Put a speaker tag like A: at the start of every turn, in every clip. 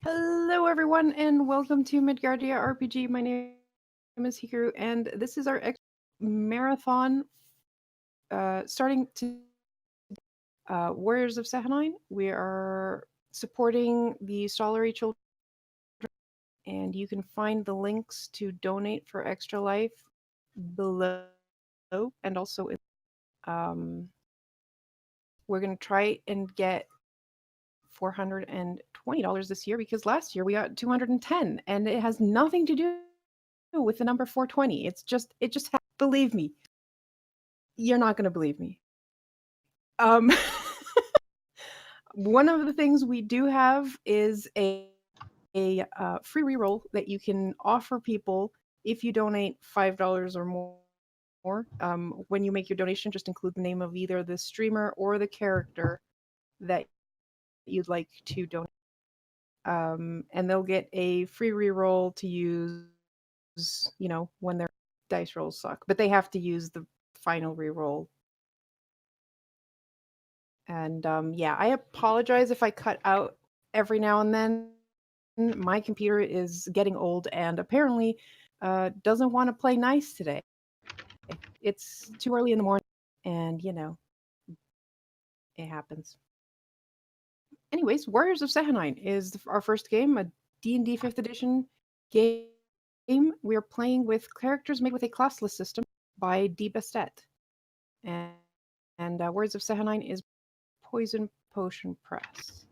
A: Hello, everyone, and welcome to Midgardia RPG. My name is Hikaru, and this is our marathon starting to Warriors of Sehanine. We are supporting the Stollery children, and you can find the links to donate for Extra Life below, and also um, we're going to try and get $420 this year because last year we got 210, and it has nothing to do with the number 420. It just believe me. You're not going to believe me. Um One of the things we do have is a free reroll that you can offer people if you donate $5 or more. When you make your donation, just include the name of either the streamer or the character that you'd like to donate. And they'll get a free reroll to use, when their dice rolls suck. But they have to use the final reroll. And yeah, I apologize if I cut out every now and then. My computer is getting old and apparently doesn't want to play nice today. It's too early in the morning, and it happens. Anyways, Warriors of Sehanine is our first game, a D&D 5th edition game. We are playing with characters made with a classless system by D. Bastet. And Warriors of Sehanine is Poison Potion Press.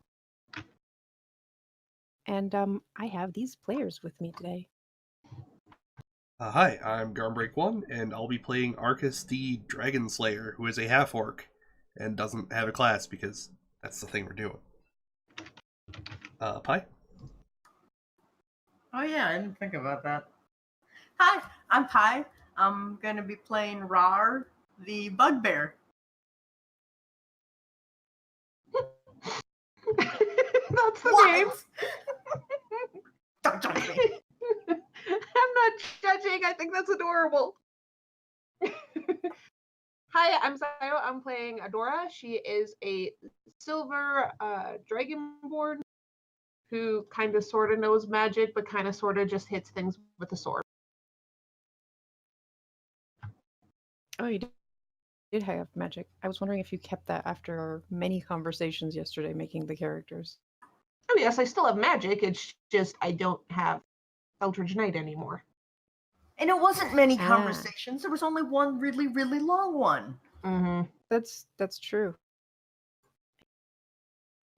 A: And I have these players with me today.
B: Hi, I'm Garmbreak1, and I'll be playing Arcus the Dragon Slayer, who is a half-orc and doesn't have a class because that's the thing we're doing. Pi?
C: Oh yeah, I didn't think about that. Hi, I'm Pi. I'm going to be playing Rar, the Bugbear.
D: That's the
C: What?
D: name.
C: Don't judge me.
D: I'm not judging. I think that's adorable. Hi, I'm Sayo. I'm playing Adora. She is a silver dragonborn who kind of sort of knows magic, but kind of sort of just hits things with a sword.
A: Oh, you did have magic. I was wondering if you kept that after our many conversations yesterday making the characters.
D: Oh yes, I still have magic. It's just I don't have Eldritch Knight anymore.
C: And it wasn't many conversations. There was only one really, really long one.
D: Mm-hmm.
A: That's true.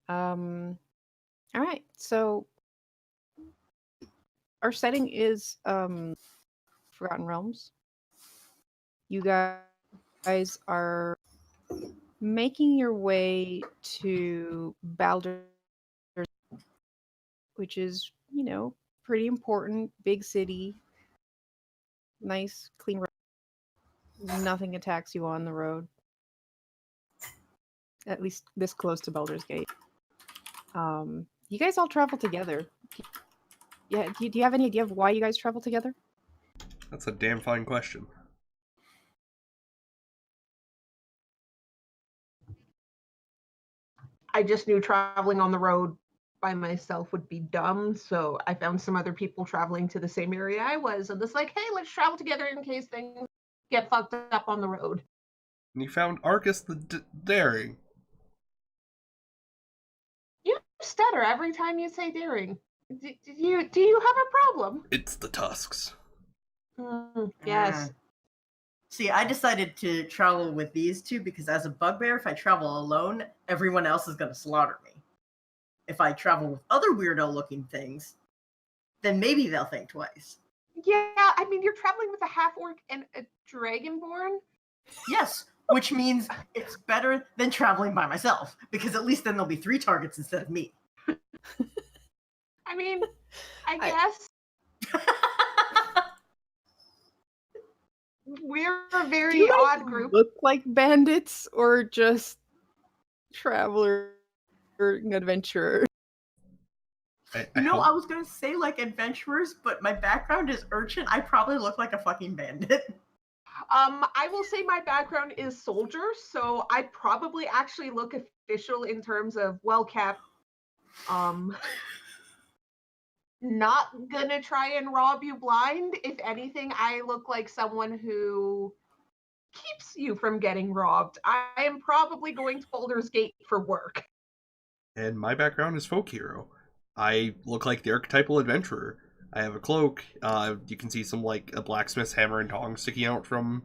A: All right. So our setting is Forgotten Realms. You guys are making your way to Baldur, which is, pretty important, big city, nice, clean road. Nothing attacks you on the road. At least this close to Baldur's Gate. You guys all travel together. Yeah, do you have any idea of why you guys travel together?
B: That's a damn fine question.
D: I just knew traveling on the road by myself would be dumb, so I found some other people traveling to the same area I was, and it's like, hey, let's travel together in case things get fucked up on the road.
B: And you found Arcus the Daring.
D: You stutter every time you say daring. Do you have a problem?
B: It's the tusks.
D: Yes.
C: See, I decided to travel with these two because as a bugbear, if I travel alone, everyone else is going to slaughter me. If I travel with other weirdo-looking things, then maybe they'll think twice.
D: Yeah, I mean, you're traveling with a half-orc and a dragonborn?
C: Yes, which means it's better than traveling by myself, because at least then there'll be 3 targets instead of me.
D: I mean, I guess. We're a very odd group.
A: Look like bandits or just traveler adventurers?
C: I was going to say like adventurers, but my background is urchin. I probably look like a fucking bandit.
D: I will say my background is soldier, so I probably actually look official in terms of well-kept. not gonna try and rob you blind. If anything, I look like someone who keeps you from getting robbed. I am probably going to Baldur's Gate for work.
B: And my background is folk hero. I look like the archetypal adventurer. I have a cloak. You can see some like a blacksmith's hammer and tongs sticking out from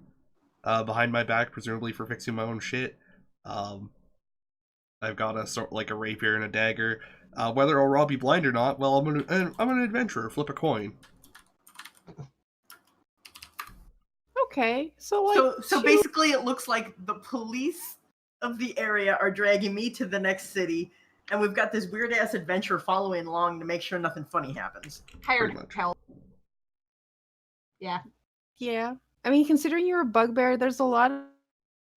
B: behind my back, presumably for fixing my own shit. I've got a rapier and a dagger. Whether I'll rob you blind or not, well, I'm an adventurer. Flip a coin.
A: Okay, so
C: So basically, it looks like the police of the area are dragging me to the next city, and we've got this weird ass adventure following along to make sure nothing funny happens.
D: Hired
B: much.
D: help. Yeah.
A: yeah. I mean, considering you're a bugbear, there's a lot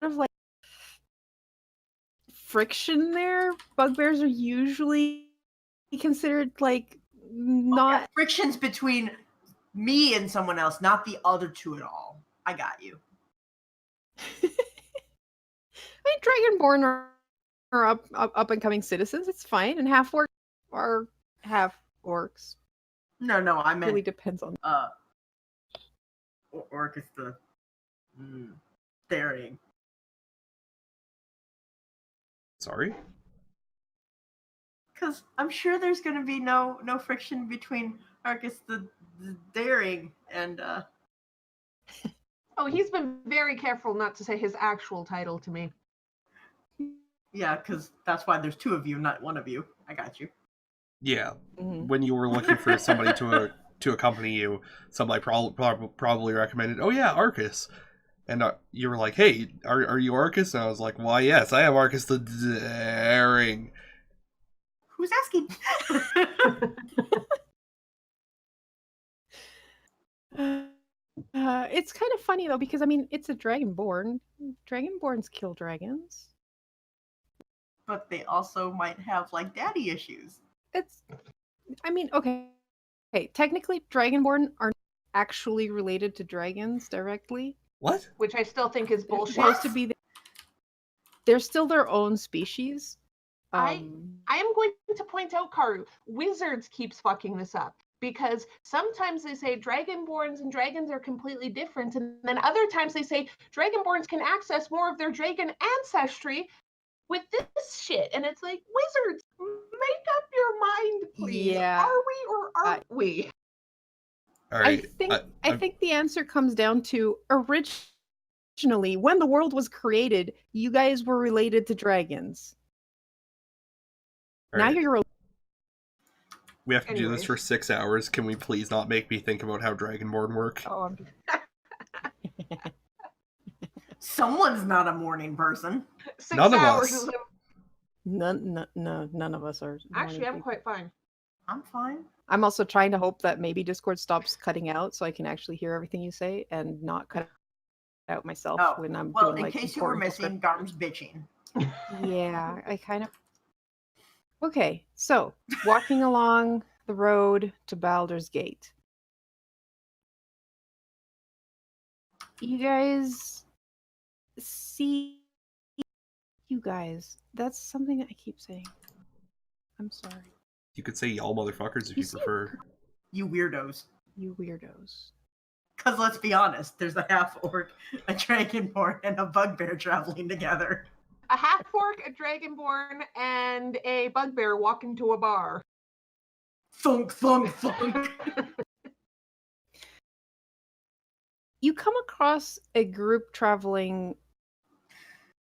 A: of like friction there. Bugbears are usually considered like not.
C: Frictions between me and someone else, not the other two at all. I got you.
A: I mean, Dragonborn are up and coming citizens. It's fine, and half orcs are half orcs.
C: No, I
A: It
C: meant
A: really depends on.
C: Orc is the daring.
B: Sorry?
C: Because I'm sure there's going to be no friction between Arcus the daring and
D: Oh, he's been very careful not to say his actual title to me.
C: yeah, because that's why there's two of you, not one of you. I got you.
B: Yeah.
A: Mhm.
B: When you were looking for somebody to accompany you, somebody probably recommended, oh yeah, Arcus. And you were like, hey, are you Arcus? And I was like, why, yes, I am Arcus the Daring.
C: Who's asking?
A: It's kind of funny though because I mean it's a dragonborn. Dragonborns kill dragons.
C: But they also might have like daddy issues.
A: I mean, okay. Okay, technically dragonborn are actually related to dragons directly.
B: What?
D: Which I still think is
A: They're
D: bullshit.
A: supposed to be they're still their own species.
D: I am going to point out, Karu, Wizards keeps fucking this up. Because sometimes they say dragonborns and dragons are completely different, and then other times they say dragonborns can access more of their dragon ancestry with this shit. And it's like, Wizards, make up your mind, please.
A: Yeah.
D: Are we or aren't we?
B: All right.
A: I think the answer comes down to originally when the world was created, you guys were related to dragons.
B: all
A: Now
B: right.
A: you're your own.
B: We have to do this
D: Anyways.
B: for 6 hours. Can we please not make me think about how Dragonborn work?
A: Oh,
C: Someone's not a morning person.
D: 6
B: None of
D: hours.
B: us.
A: none of us are.
D: Actually, I'm
A: morning
D: quite fine.
C: I'm fine.
A: people. I'm also trying to hope that maybe Discord stops cutting out so I can actually hear everything you say and not cut out myself
C: Oh,
A: when I'm
C: well,
A: doing
C: in
A: like
C: case you were
A: important
C: missing, Garm's bitching.
A: Yeah, I kind of. Okay, so walking along the road to Baldur's Gate. You guys see. You guys. That's something that I keep saying. I'm sorry.
B: You could say y'all motherfuckers if
A: You
B: you
A: see-
B: prefer.
C: You weirdos.
A: You weirdos.
C: Because let's be honest, there's a half orc, a dragonborn, and a bugbear traveling together.
D: A half-orc, a dragonborn, and a bugbear walk into a bar.
C: Thunk, thunk, thunk.
A: You come across a group traveling.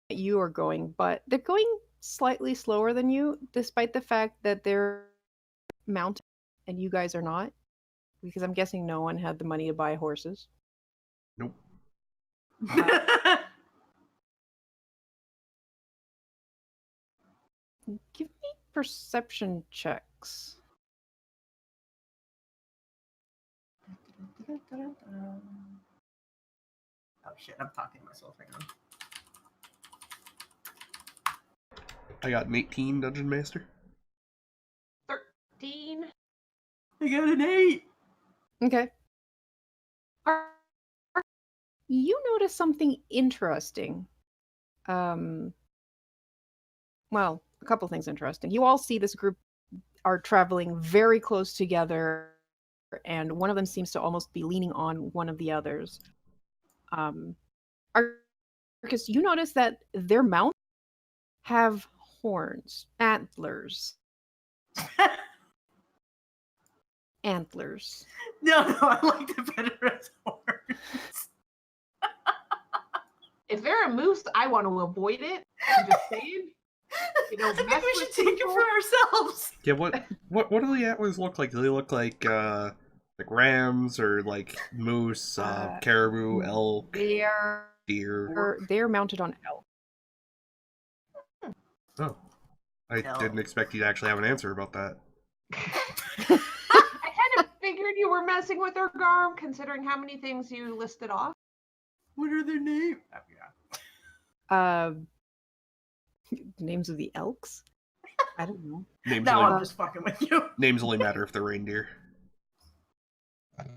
A: You are going, but they're going slightly slower than you, despite the fact that they're mounted and you guys are not. Because I'm guessing no one had the money to buy horses.
B: Nope.
A: Give me perception checks.
C: Oh shit, I'm talking to myself right now.
B: I got an 18, Dungeon Master.
D: 13.
C: I got an 8.
A: Okay. You notice something interesting. Well, a couple things interesting. You all see this group are traveling very close together, and one of them seems to almost be leaning on one of the others. Arcus, you notice that their mounts have horns, antlers. Antlers.
C: No, I like the better as horns.
D: If they're a moose, I want to avoid it. I'm just saying. You know,
C: I think
D: mess
C: we should
D: with
C: take it
D: people.
C: for ourselves.
B: Yeah, what do the antlers look like? Do they look like rams or like moose, caribou, elk, deer?
A: They're mounted on elk.
B: Oh, I didn't expect you to actually have an answer about that.
D: I kind of figured you were messing with their garb, considering how many things you listed off.
C: What are their names? Oh, yeah.
A: Names of the elks? I don't know.
B: Names
C: No,
B: only,
C: I'm just fucking with you.
B: names only matter if they're reindeer.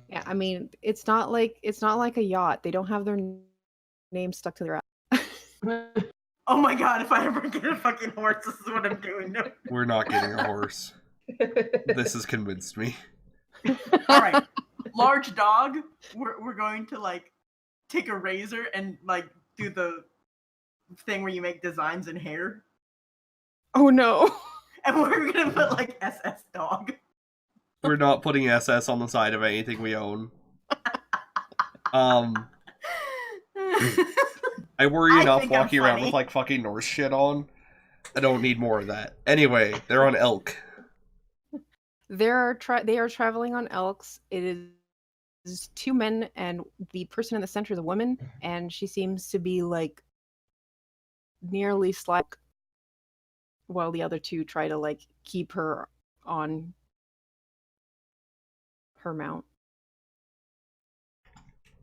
A: Yeah, I mean, it's not like a yacht. They don't have their names stuck to their ass.
C: Oh my god, if I ever get a fucking horse, this is what I'm doing. No.
B: We're not getting a horse. This has convinced me.
C: Alright. Large dog, we're going to like take a razor and like do the thing where you make designs in hair.
A: Oh no.
C: And we're gonna put like SS dog.
B: We're not putting SS on the side of anything we own. I worry enough
C: think I'm
B: walking around
C: funny.
B: with like fucking Norse shit on. I don't need more of that. Anyway, they're on elk.
A: They are traveling on elks. It is two men, and the person in the center is a woman, and she seems to be like nearly slack, while the other two try to like keep her on her mount.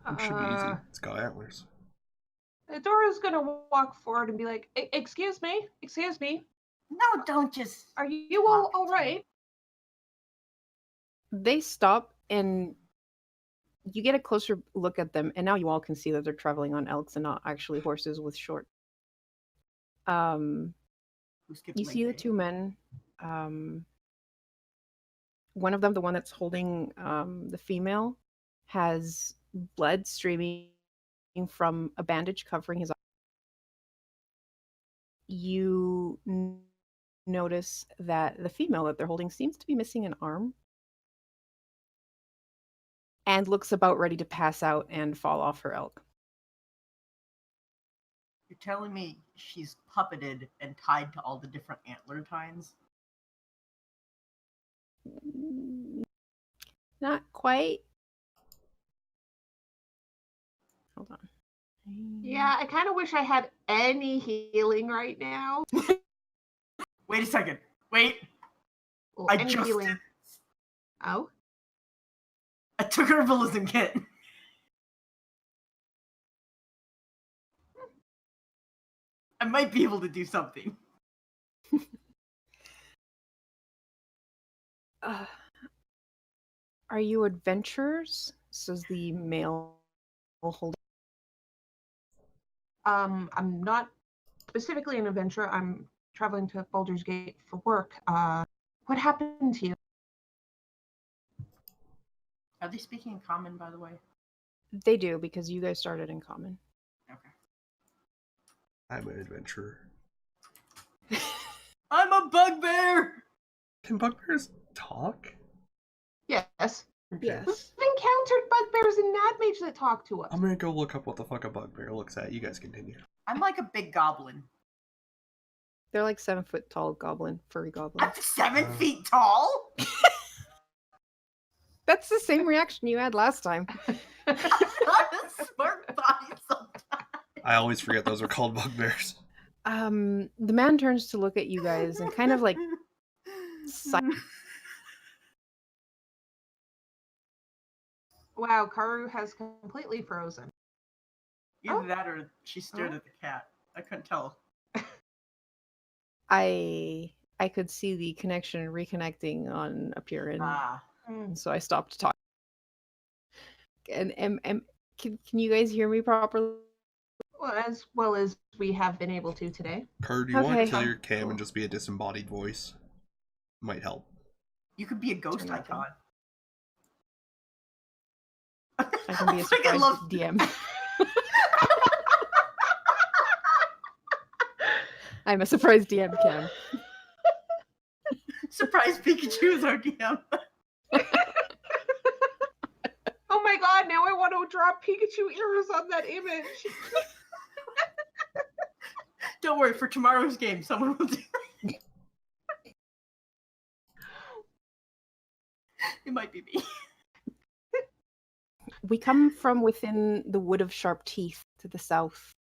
B: It should be easy. It's got antlers.
D: Dora's gonna walk forward and be like, "Excuse me,
C: No, don't just.
D: are you all right?"
A: They stop, and you get a closer look at them, and now you all can see that they're traveling on elks and not actually horses with short. You see the two men. One of them, the one that's holding the female, has blood streaming from a bandage covering his eye. You notice that the female that they're holding seems to be missing an arm and looks about ready to pass out and fall off her elk.
C: You're telling me she's puppeted and tied to all the different antler tines?
A: Not quite. Hold on.
D: Yeah, I kind of wish I had any healing right now.
C: Wait a second. Wait.
D: Well,
C: I
D: any
C: just
D: healing.
C: did.
D: Oh,
C: I took a herbalism kit. I might be able to do something.
A: Are you adventurers? Says the male holder.
D: I'm not specifically an adventurer. I'm traveling to Baldur's Gate for work. What happened to you?
C: Are they speaking in common, by the way?
A: They do, because you guys started in common.
C: Okay.
B: I'm an adventurer.
C: I'm a bugbear!
B: Can bugbears talk?
D: Yes.
B: Okay.
A: Yes.
D: We've encountered bugbears in Mad Mage that talk to us.
B: I'm gonna go look up what the fuck a bugbear looks at. You guys continue.
C: I'm like a big goblin.
A: They're like 7 foot tall furry goblin.
C: I'm 7 feet tall?
A: That's the same reaction you had last time.
C: I'm a smart body sometimes.
B: I always forget those are called bugbears.
A: The man turns to look at you guys and kind of like
D: Wow, Karu has completely frozen.
C: Either that or she stared at the cat. I couldn't tell.
A: I could see the connection reconnecting on appear, and so I stopped talking. And can you guys hear me properly?
D: Well as we have been able to today.
B: Car, do you want
A: Okay.
B: to kill your cam and just be a disembodied voice? Might help.
C: You could be a ghost
A: Turn
C: icon.
A: I can be a
C: I
A: surprise
C: love
A: DM. I'm a surprise DM, Cam.
C: surprise Pikachu is our DM.
D: Oh my god, now I want to draw Pikachu ears on that image.
C: Don't worry, for tomorrow's game, someone will do it. It might be me.
A: We come from within the Wood of Sharp Teeth to the south.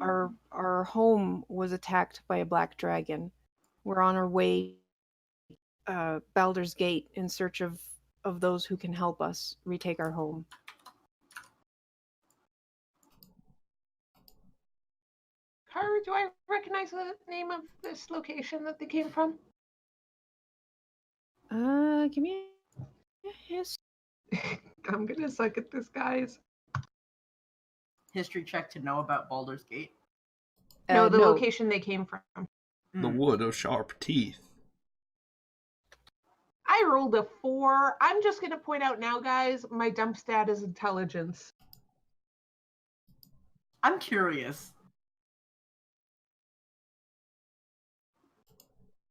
A: Our home was attacked by a black dragon. We're on our way Baldur's Gate in search of those who can help us retake our home.
D: Karu, do I recognize the name of this location that they came from?
A: Give me a history.
D: I'm gonna suck at this, guys.
C: History check to know about Baldur's Gate.
D: No, the location they came from.
B: The Wood of Sharp Teeth.
D: I rolled a 4. I'm just gonna point out now, guys, my dump stat is intelligence.
C: I'm curious.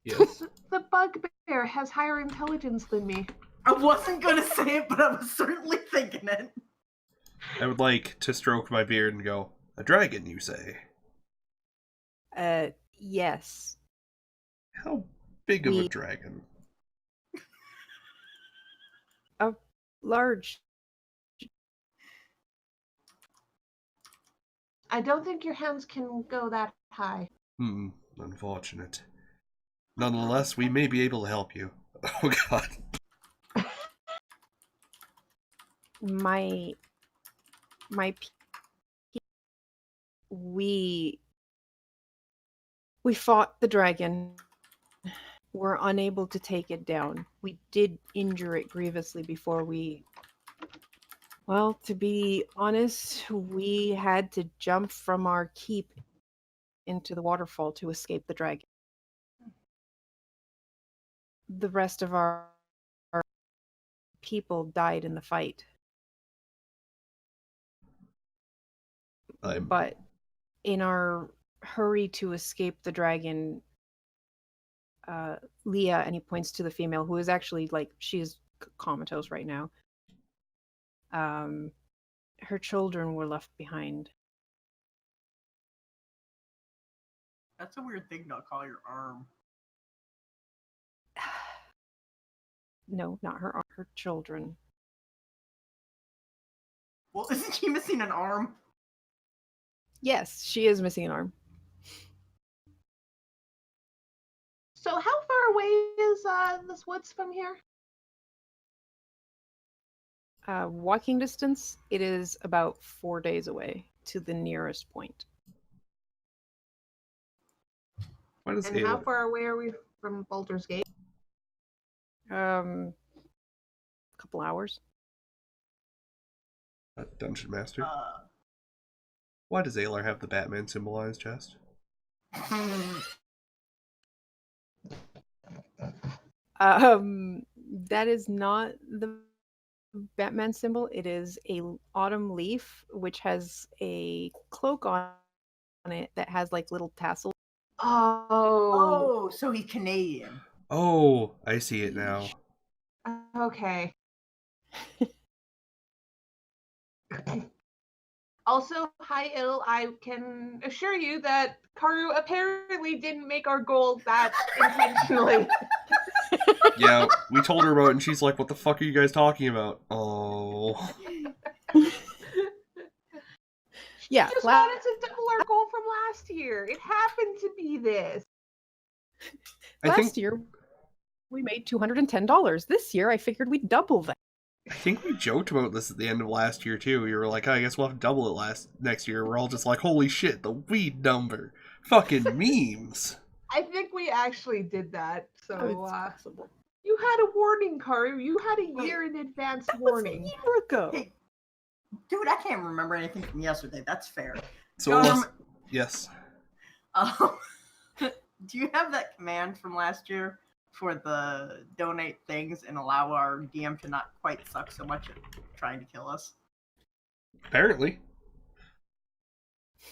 B: Yes.
D: The bugbear has higher intelligence than me.
C: I wasn't gonna say it, but I was certainly thinking it.
B: I would like to stroke my beard and go, a dragon, you say?
A: Yes.
B: How big of a dragon?
A: A large.
D: I don't think your hands can go that high.
B: Unfortunate. Nonetheless, we may be able to help you. Oh god.
A: We fought the dragon. We're unable to take it down. We did injure it grievously before we... Well, to be honest, we had to jump from our keep into the waterfall to escape the dragon. The rest of our people died in the fight. But in our hurry to escape the dragon, Leah, and he points to the female who is actually, like, she is comatose right now. Her children were left behind.
C: That's a weird thing to call your arm.
A: No, not her arm, her children.
C: Well, isn't she missing an arm?
A: Yes, she is missing an arm.
D: So how far away is this woods from here?
A: Walking distance, it is about 4 days away to the nearest point.
D: And how far away are we from Baldur's Gate?
A: A couple hours.
B: Dungeon Master. Why does Aylar have the Batman symbol on his chest?
A: That is not the Batman symbol. It is a autumn leaf, which has a cloak on it that has like little tassels.
C: Oh, so he's Canadian.
B: Oh, I see it now.
D: Okay. Also, hi Il, I can assure you that Karu apparently didn't make our goal that intentionally.
B: Yeah, we told her about it and she's like, what the fuck are you guys talking about? Oh.
A: Yeah,
D: just wanted to double our goal from last year. It happened to be this.
A: Last year, we made $210. This year, I figured we'd double that.
B: I think we joked about this at the end of last year too. We were like, I guess we'll have to double it next year. We're all just like, holy shit, the weed number. Fucking memes.
D: I think we actually did that. So
A: possible.
D: You had a warning, Karu. You had a year in advance warning.
A: That was a year ago.
C: Hey, dude, I can't remember anything from yesterday. That's fair.
B: So yes.
C: Do you have that command from last year for the donate things and allow our DM to not quite suck so much at trying to kill us?
B: Apparently.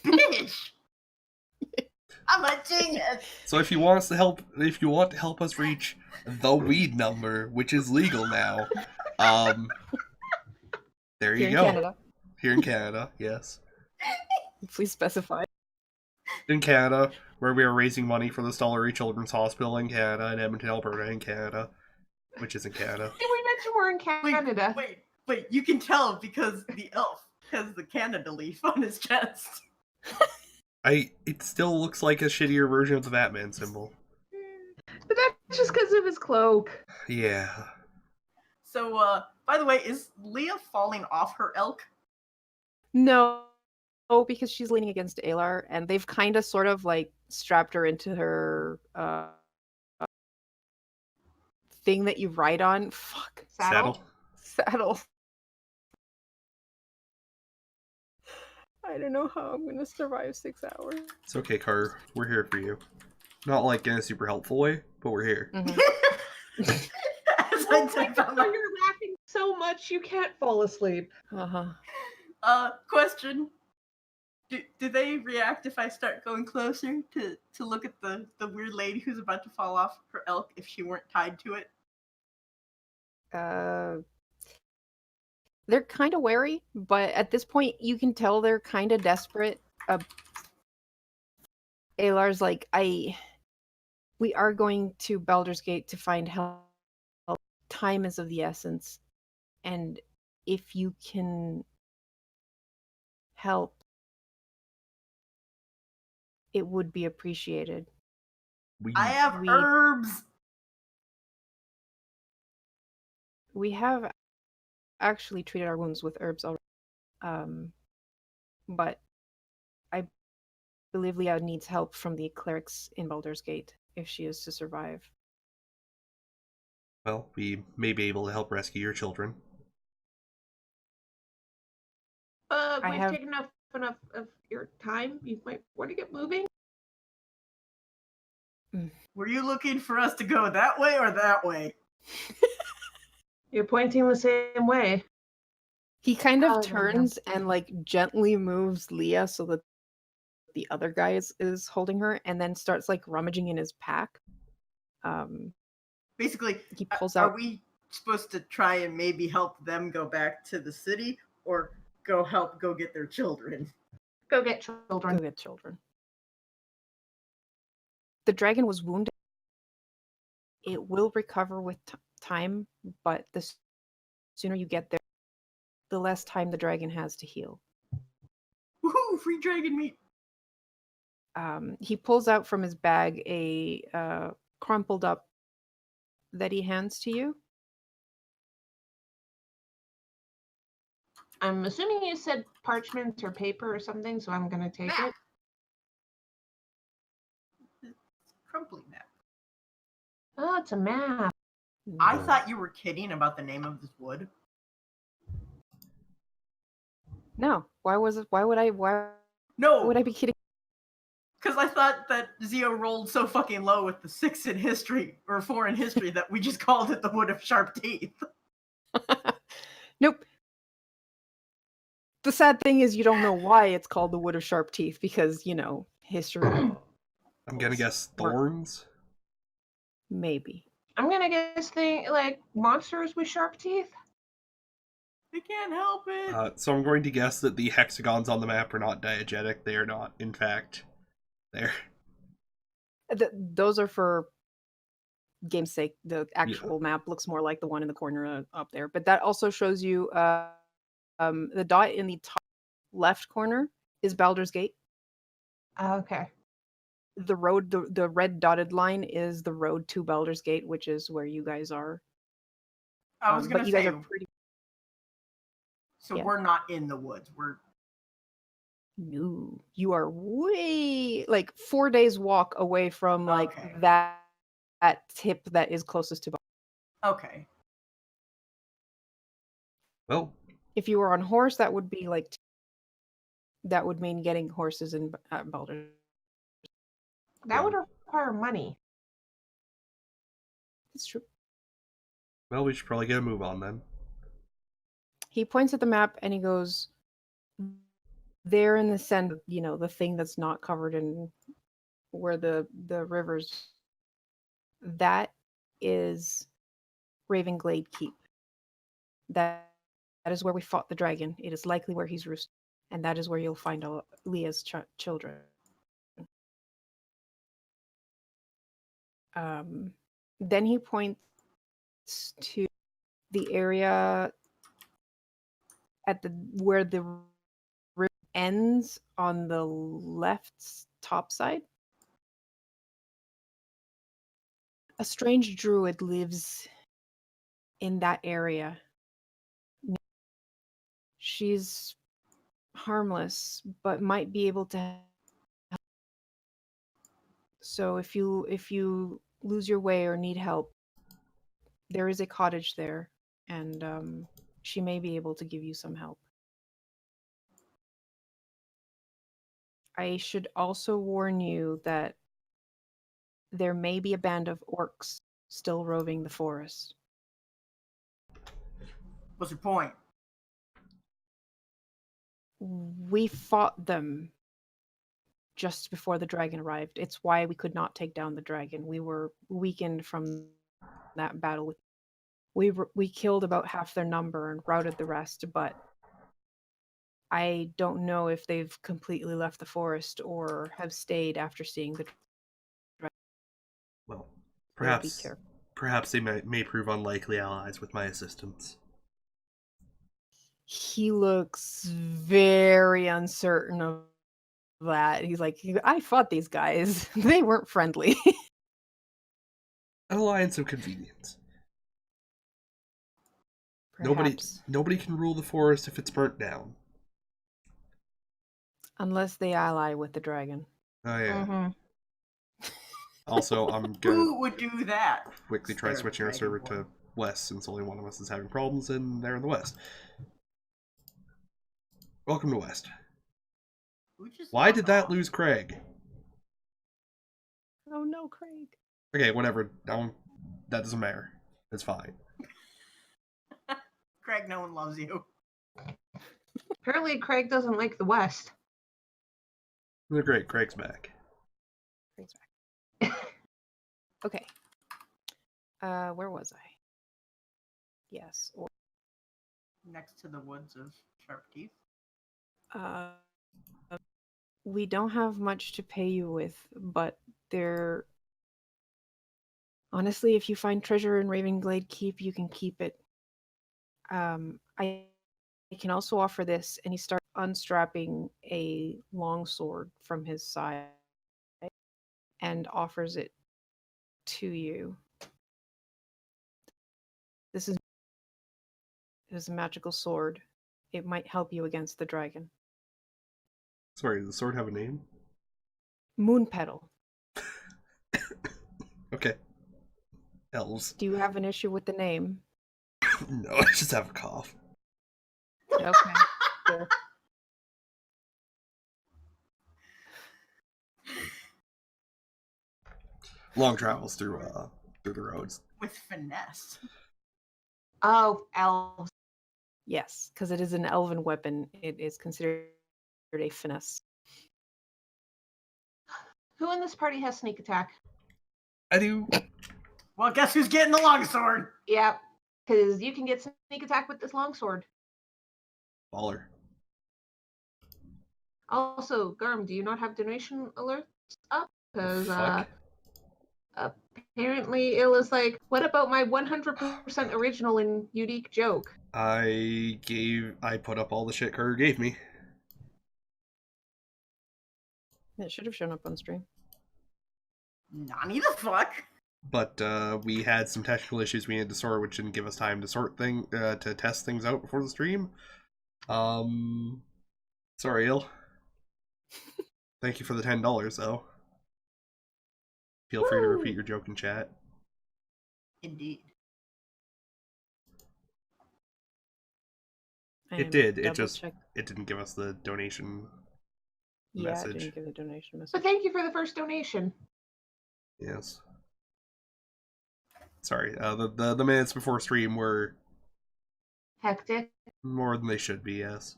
C: Bitch! I'm a genius!
B: So if you want to help us reach the weed number, which is legal now, there you
A: Here in
B: go.
A: Canada.
B: Here in Canada, yes.
A: Please specify.
B: In Canada, where we are raising money for the Stollery Children's Hospital in Canada, in Edmonton, Alberta, in Canada, which is in Canada.
D: Hey, we mentioned we're in Canada.
C: Wait, you can tell because the elf has the Canada leaf on his chest.
B: It still looks like a shittier version of the Batman symbol.
D: But that's just because of his cloak.
B: Yeah.
C: So, by the way, is Leah falling off her elk?
A: No, because she's leaning against Alar, and they've kind of sort of like strapped her into her thing that you ride on. Fuck.
D: Saddle.
A: Saddle. I don't know how I'm gonna survive 6 hours.
B: It's okay, Car. We're here for you. Not like in a super helpful way, but we're here.
C: As
D: Oh
C: I type out my...
D: you're laughing so much you can't fall asleep.
C: Question. Do they react if I start going closer to look at the weird lady who's about to fall off her elk if she weren't tied to it?
A: They're kind of wary, but at this point you can tell they're kind of desperate. Alar's like, we are going to Baldur's Gate to find help. Time is of the essence, and if you can help, it would be appreciated.
C: I have herbs.
A: We have actually treated our wounds with herbs already, but I believe Leah needs help from the clerics in Baldur's Gate if she is to survive.
B: Well, we may be able to help rescue your children.
D: We've taken enough of your time. You might want to get moving.
C: Were you looking for us to go that way or that way?
D: You're pointing the same way.
A: He kind of
D: Oh,
A: turns and like gently moves Leah so that the other guy is holding her, and then starts like rummaging in his pack.
C: Basically,
A: He pulls
C: are
A: out.
C: we supposed to try and maybe help them go back to the city, or go get their children?
D: Go get children.
A: Go get children. The dragon was wounded. It will recover with time, but the sooner you get there, the less time the dragon has to heal.
C: Woohoo! Free dragon meat.
A: He pulls out from his bag a crumpled up that he hands to you.
D: I'm assuming you said parchment or paper or something, so I'm going to take it.
C: Crumply map.
D: Oh, it's a map.
C: I thought you were kidding about the name of this wood.
A: No. Why would I be kidding?
C: Because I thought that Zio rolled so fucking low with the 6 in history, or 4 in history, that we just called it the Wood of Sharp Teeth.
A: Nope. The sad thing is you don't know why it's called the Wood of Sharp Teeth, because, history.
B: I'm gonna guess thorns?
A: Maybe.
D: I'm going to guess like monsters with sharp teeth.
C: They can't help it.
B: So I'm going to guess that the hexagons on the map are not diegetic. They are not, in fact, there.
A: Those are for game's sake. The actual map looks more like the one in the corner up there. But that also shows you the dot in the top left corner is Baldur's Gate.
D: Okay.
A: The road, the red dotted line is the road to Baldur's Gate, which is where you guys are.
C: I was going to say,
A: guys are pretty...
C: So we're not in the woods.
A: No, you are way 4 days walk away from that tip that is closest to.
C: Okay.
B: Well,
A: if you were on horse, that would be that would mean getting horses in Baldur.
D: That would require money.
A: It's true.
B: Well, we should probably get a move on then.
A: He points at the map and he goes, there in the center, the thing that's not covered in where the rivers, that is Ravenglade Keep. That is where we fought the dragon. It is likely where he's roosted, and that is where you'll find all Leah's children. Then he points to the area at where the river ends on the left's top side. A strange druid lives in that area. She's harmless, but might be able to help. So if you lose your way or need help, there is a cottage there, and she may be able to give you some help. I should also warn you that there may be a band of orcs still roving the forest.
C: What's your point?
A: We fought them just before the dragon arrived. It's why we could not take down the dragon. We were weakened from that battle. We killed about half their number and routed the rest, but I don't know if they've completely left the forest or have stayed after seeing the dragon.
B: Well,
A: Be careful.
B: perhaps they may prove unlikely allies with my assistance.
A: He looks very uncertain of that. He's like, I fought these guys. They weren't friendly.
B: An alliance of convenience.
A: Perhaps.
B: Nobody can rule the forest if it's burnt down.
A: Unless they ally with the dragon.
B: Oh yeah.
A: Mm-hmm.
B: Also, I'm
C: Who
B: gonna
C: would do that?
B: quickly try
C: Stare at
B: switching our
C: the
B: server
C: dragon
B: to west since only one of us is having problems and they're in the west. Welcome to west.
C: Who just
B: Why did that
C: off?
B: lose Craig?
A: Oh no, Craig.
B: Okay, whatever. That doesn't matter. It's fine.
C: Craig, no one loves you.
D: Apparently, Craig doesn't like the West.
B: They're great. Craig's back.
A: Craig's back. Okay. Where was I? Yes. Or
C: Next to the woods of Sharp Teeth.
A: we don't have much to pay you with, but there. Honestly, if you find treasure in Ravenglade Keep, you can keep it. I can also offer this, and he starts unstrapping a longsword from his side and offers it to you. This is a magical sword. It might help you against the dragon.
B: Sorry, does the sword have a name?
A: Moon Petal.
B: Okay. Elves.
A: Do you have an issue with the name?
B: No, I just have a cough.
A: Okay. Sure.
B: Long travels through the roads.
C: With finesse.
D: Oh, elves.
A: Yes, because it is an elven weapon. It is considered a finesse.
D: Who in this party has sneak attack?
B: I do.
C: Well, guess who's getting the longsword?
D: Yep, because you can get sneak attack with this longsword.
B: Baller.
D: Also, Garm, do you not have donation alerts up? Because
B: Fuck.
D: apparently it was like, what about my 100% original and unique joke?
B: I put up all the shit Carter gave me.
A: It should have shown up on stream.
C: Nani the fuck?
B: But we had some technical issues we had to sort, which didn't give us time to to test things out before the stream. Sorry, Il. Thank you for the $10, though. Feel free to repeat your joke in chat.
C: Indeed.
B: It did. It didn't give us the donation message.
A: It didn't give the donation message.
D: But thank you for the first donation.
B: Yes. Sorry, the minutes before stream were
D: Hectic.
B: more than they should be. Yes.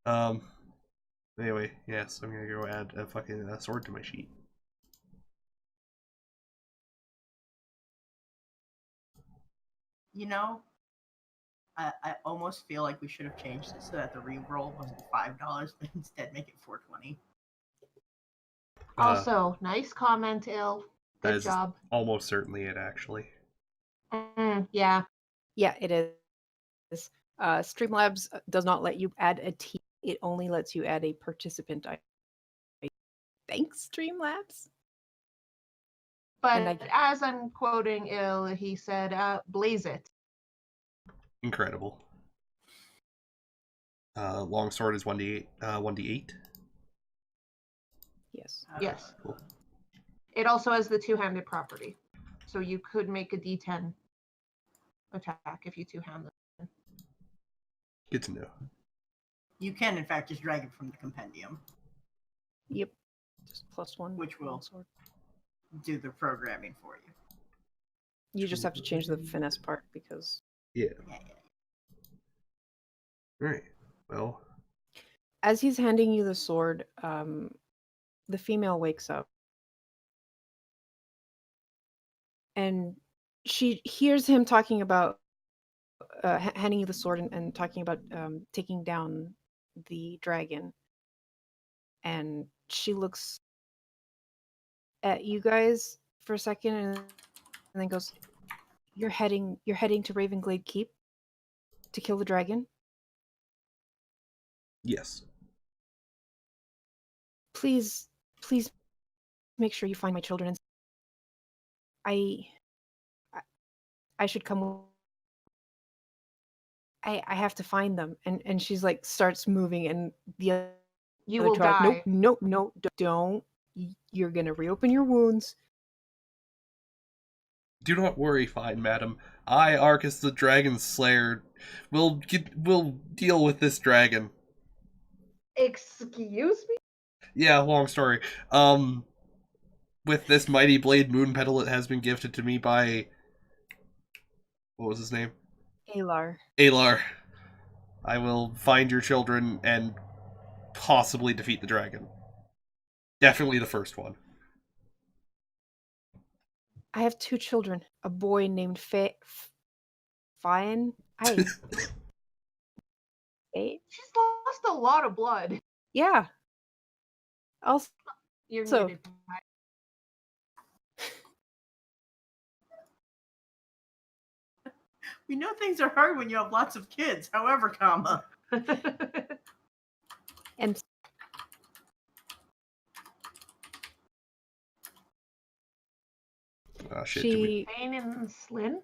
B: Anyway, yes, I'm gonna go add a fucking sword to my sheet.
C: You know, I almost feel like we should have changed it so that the re-roll wasn't $5, but instead make it $4.20.
D: Also, nice comment, Il.
B: That
D: Good
B: is
D: job.
B: almost certainly it, actually.
D: Yeah.
A: Yeah, it is. Streamlabs does not let you add a team. It only lets you add a participant ID. Thanks, Streamlabs.
D: But as I'm quoting Il, he said, blaze it.
B: Incredible. Longsword is 1d8. 1d8.
A: Yes.
D: Yes.
B: Cool.
D: It also has the two-handed property. So you could make a d10 attack if you two-hand them.
B: Good to know.
C: You can, in fact, just drag it from the compendium.
A: Yep. Just +1.
C: Which will
A: sword.
C: do the programming for you.
A: You just have to change the finesse part because.
B: Yeah.
C: Yeah.
B: Alright. Well.
A: As he's handing you the sword, the female wakes up. And she hears him talking about handing you the sword and talking about taking down the dragon. And she looks at you guys for a second and then goes, You're heading to Ravenglade Keep to kill the dragon?
B: Yes.
A: Please make sure you find my children. I should come. I have to find them. And she's like starts moving and the
D: You
A: other
D: will
A: two are like,
D: die.
A: No, don't. You're gonna reopen your wounds.
B: Do not worry, fine madam. I, Arcus the Dragon Slayer, will deal with this dragon.
D: Excuse me?
B: Yeah, long story. With this mighty blade moon petal, it has been gifted to me by... What was his name?
A: Alar.
B: Alar. I will find your children and possibly defeat the dragon. Definitely the first one.
A: I have 2 children. A boy named Fian.
D: She's lost a lot of blood.
A: Yeah. Also,
D: You're
A: So-
D: muted.
C: We know things are hard when you have lots of kids. However, comma.
A: and
B: Oh shit, did we...
D: Fane and Slyn?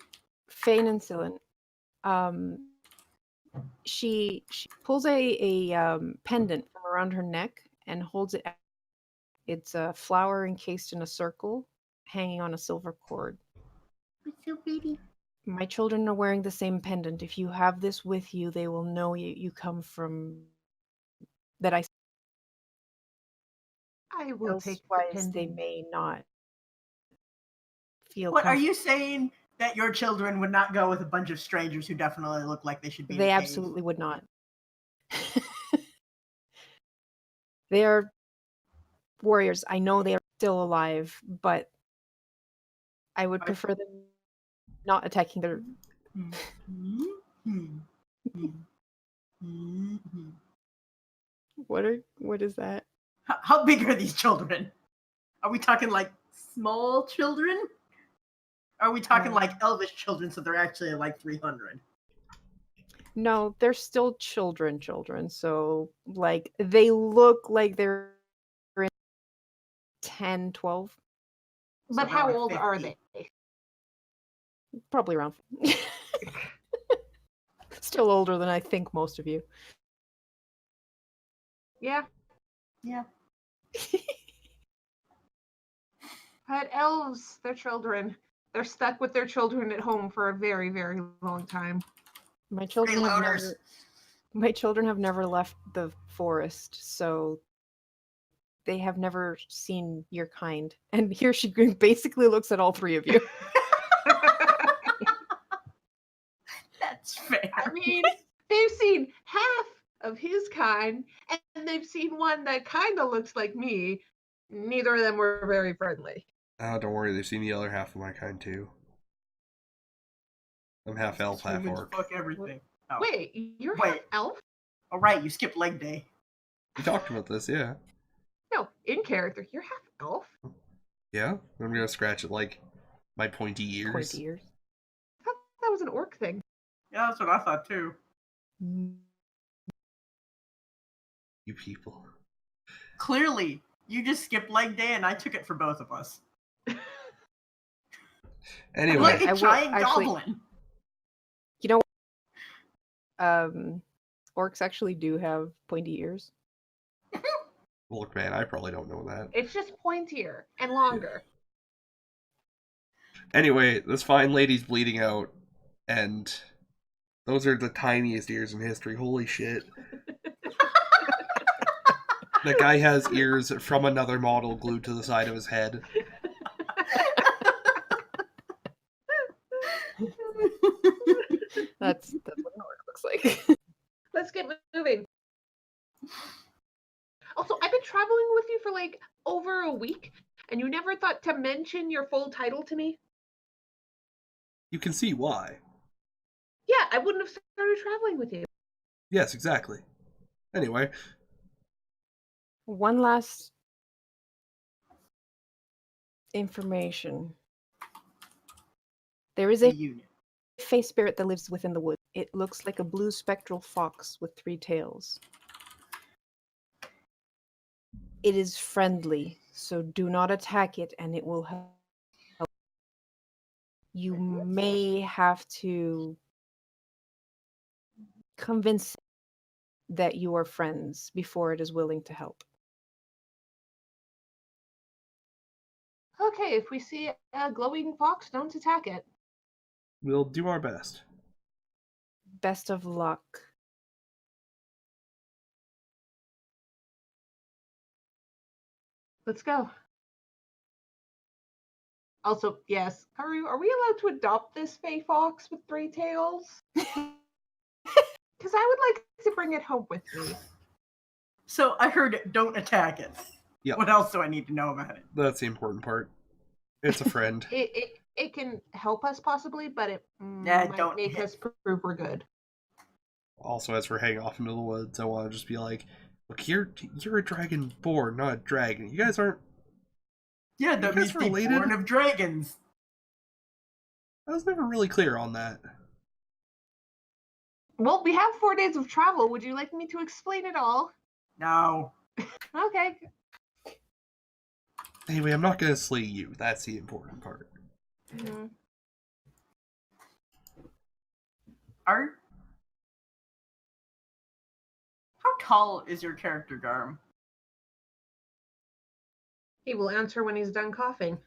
A: Fane and Cylin. She pulls a pendant from around her neck and holds it. It's a flower encased in a circle, hanging on a silver cord.
C: It's so pretty.
A: My children are wearing the same pendant. If you have this with you, they will know you come from. That I.
D: I will take the
A: Elsewise, they
D: pendant.
A: may not feel.
C: What are you saying? That your children would not go with a bunch of strangers who definitely look like they should be.
A: They
C: in a cave?
A: absolutely would not. They are warriors. I know they are still alive, but I would prefer them not attacking their. What is that?
C: How big are these children? Are we talking like small children? Are we talking like elvish children, so they're actually like 300?
A: No, they're still children. So, like, they look like they're 10, 12.
D: But
C: they're
D: how
C: like
D: old are
C: 50.
D: they?
A: Probably around. Still older than I think most of you.
D: Yeah.
C: Yeah.
D: But elves, their children, they're stuck with their children at home for a very, very long time.
A: My children have
C: Freeloaders.
A: never. My children have never left the forest, so they have never seen your kind. And here she basically looks at all 3 of you.
C: That's fair.
D: I mean, they've seen half of his kind, and they've seen one that kind of looks like me. Neither of them were very friendly.
B: Don't worry, they've seen the other half of my kind too. I'm half elf, half
C: Humans
B: orc.
C: fuck everything. Oh.
D: Wait, you're
C: Wait.
D: half elf?
C: Oh, right, you skipped leg day.
B: We talked about this, yeah.
D: No, in character, you're half elf.
B: Yeah? I'm gonna scratch at, like, my pointy ears.
A: Pointy ears.
D: I thought that was an orc thing.
C: Yeah, that's what I thought too.
B: You people.
C: Clearly, you just skipped leg day, and I took it for both of us.
B: Anyway.
C: Like a
A: I will
C: giant
A: actually-
C: goblin.
A: You know, orcs actually do have pointy ears.
B: Look, man, I probably don't know that.
D: It's just pointier and longer.
B: Anyway, this fine lady's bleeding out, and those are the tiniest ears in history. Holy shit. That guy has ears from another model glued to the side of his head.
A: That's what an orc looks like.
D: Let's get moving. Also, I've been traveling with you for like over a week, and you never thought to mention your full title to me?
B: You can see why.
D: Yeah, I wouldn't have started traveling with you.
B: Yes, exactly. Anyway,
A: One last information. There is
C: The
A: a
C: unit.
A: fey spirit that lives within the woods. It looks like a blue spectral fox with 3 tails. It is friendly, so do not attack it and it will help. You may have to convince it that you are friends before it is willing to help.
D: Okay, if we see a glowing fox, don't attack it.
B: we'll do our best.
A: Best of luck.
D: Let's go. Also, yes, Karu, are we allowed to adopt this fey fox with 3 tails? Because I would like to bring it home with me.
C: So I heard don't attack it.
B: Yep.
C: What else do I need to know about it?
B: That's the important part. It's a friend.
D: It can help us possibly, but it
C: Yeah,
D: might
C: don't
D: make
C: hit.
D: us prove we're good.
B: Also, as we're heading off into the woods, I want to just be like, look, you're a dragonborn, not a dragon. You guys aren't...
C: Yeah, that
B: guys
C: means the
B: related?
C: born of dragons.
B: I was never really clear on that.
D: Well, we have 4 days of travel. Would you like me to explain it all?
C: No.
D: Okay.
B: Anyway, I'm not going to slay you. That's the important part.
D: Mhm.
C: How tall is your character, Garm?
D: He will answer when he's done coughing.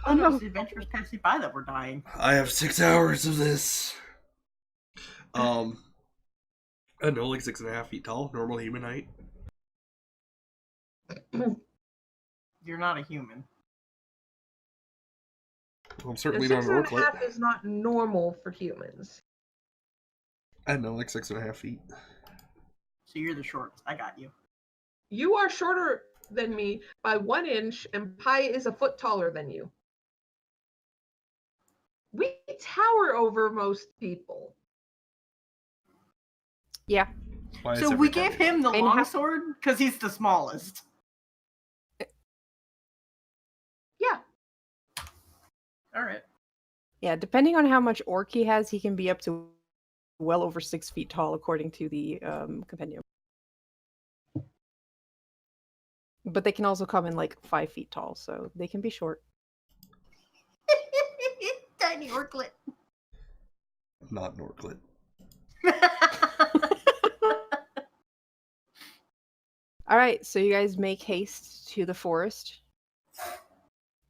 C: Oh no, it's the adventurers passing by that we're dying.
B: I have 6 hours of this. I don't know, like 6.5 feet tall, normal human height.
C: You're not a human.
B: Well, I'm
D: And
B: certainly not an
D: 6.5
B: orclet.
D: is not normal for humans.
B: I don't know, like 6.5 feet.
C: So you're the shortest. I got you.
D: You are shorter than me by 1 inch, and Pi is a foot taller than you. We tower over most people.
A: Yeah.
B: Why is
C: So
B: every
C: we gave
B: party-
C: him the
A: And how-
C: longsword because he's the smallest.
D: Yeah.
C: Alright.
A: Yeah, depending on how much orc he has, he can be up to well over 6 feet tall, according to the compendium. But they can also come in like 5 feet tall, so they can be short.
C: Tiny orclet.
B: Not an orclet.
A: All right, so you guys make haste to the forest.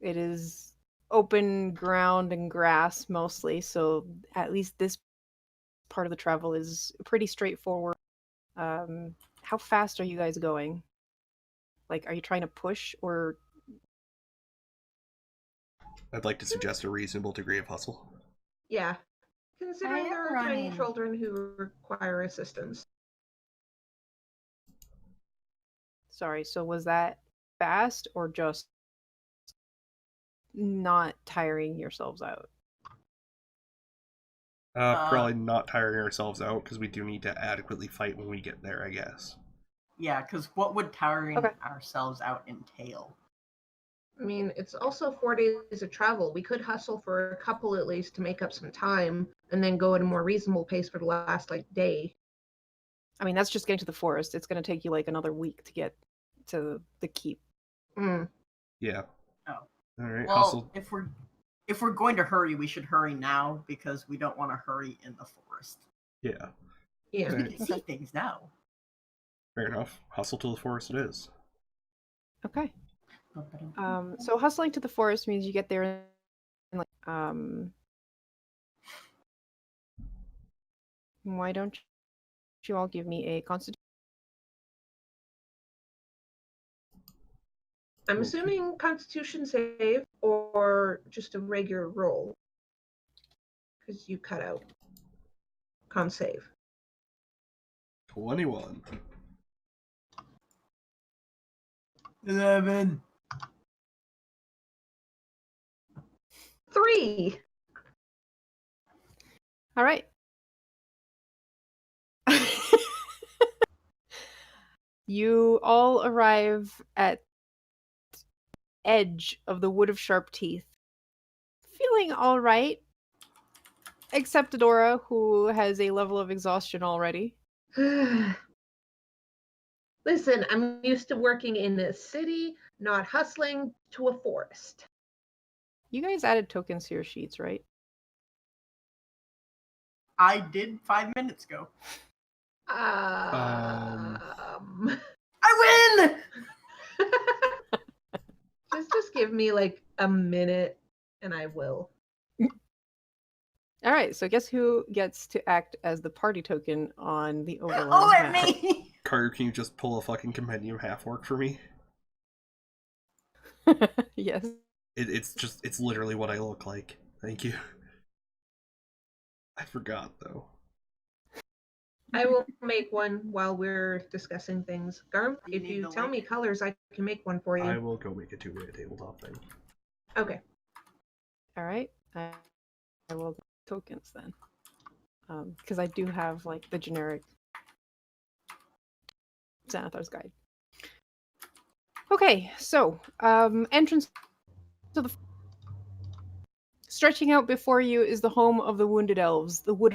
A: It is open ground and grass mostly, so at least this part of the travel is pretty straightforward. How fast are you guys going? Like, are you trying to push or?
B: I'd like to suggest a reasonable degree of hustle.
D: Yeah. Considering
C: am
D: there are tiny
C: running.
D: children who require assistance.
A: Sorry, so was that fast or just not tiring yourselves out?
B: Probably not tiring ourselves out because we do need to adequately fight when we get there, I guess.
C: Yeah, because what would tiring
A: Okay.
C: ourselves out entail?
D: I mean, it's also 4 days of travel. We could hustle for a couple at least to make up some time and then go at a more reasonable pace for the last day.
A: I mean, that's just getting to the forest. It's going to take you like another week to get to the keep.
D: Mm.
B: Yeah.
C: Oh.
B: All right,
C: Well,
B: hustle.
C: if we're going to hurry, we should hurry now because we don't want to hurry in the forest.
B: Yeah.
D: Yeah.
C: We
B: Alright.
C: can see things now.
B: Fair enough. Hustle to the forest it is.
A: Okay. So hustling to the forest means you get there in like why don't you all give me a constitution?
D: I'm
B: Okay.
D: assuming Constitution save or just a regular roll. Because you cut out con save.
B: 21.
C: 11.
D: 3.
A: All right. You all arrive at edge of the Wood of Sharp Teeth, feeling all right, except Adora, who has a level of exhaustion already.
D: Listen, I'm used to working in a city, not hustling to a forest.
A: You guys added tokens to your sheets, right?
C: I did 5 minutes ago. I win!
D: just give me like a minute and I will.
A: All right, so guess who gets to act as the party token on the overland
C: Oh, at
A: map?
C: me!
B: Carter, can you just pull a fucking compendium half work for me?
A: Yes.
B: It's literally what I look like. Thank you. I forgot though.
D: I will make one while we're discussing things. Garm,
C: You
D: if
C: need
D: you
C: the
D: tell me
C: link?
D: colors, I can make one for you.
B: I will go make a two-way tabletop thing.
D: Okay.
A: All right. I will tokens then. Because I do have like the generic Xanathar's guide. Okay, so entrance to the stretching out before you is the home of the wounded elves, the Wood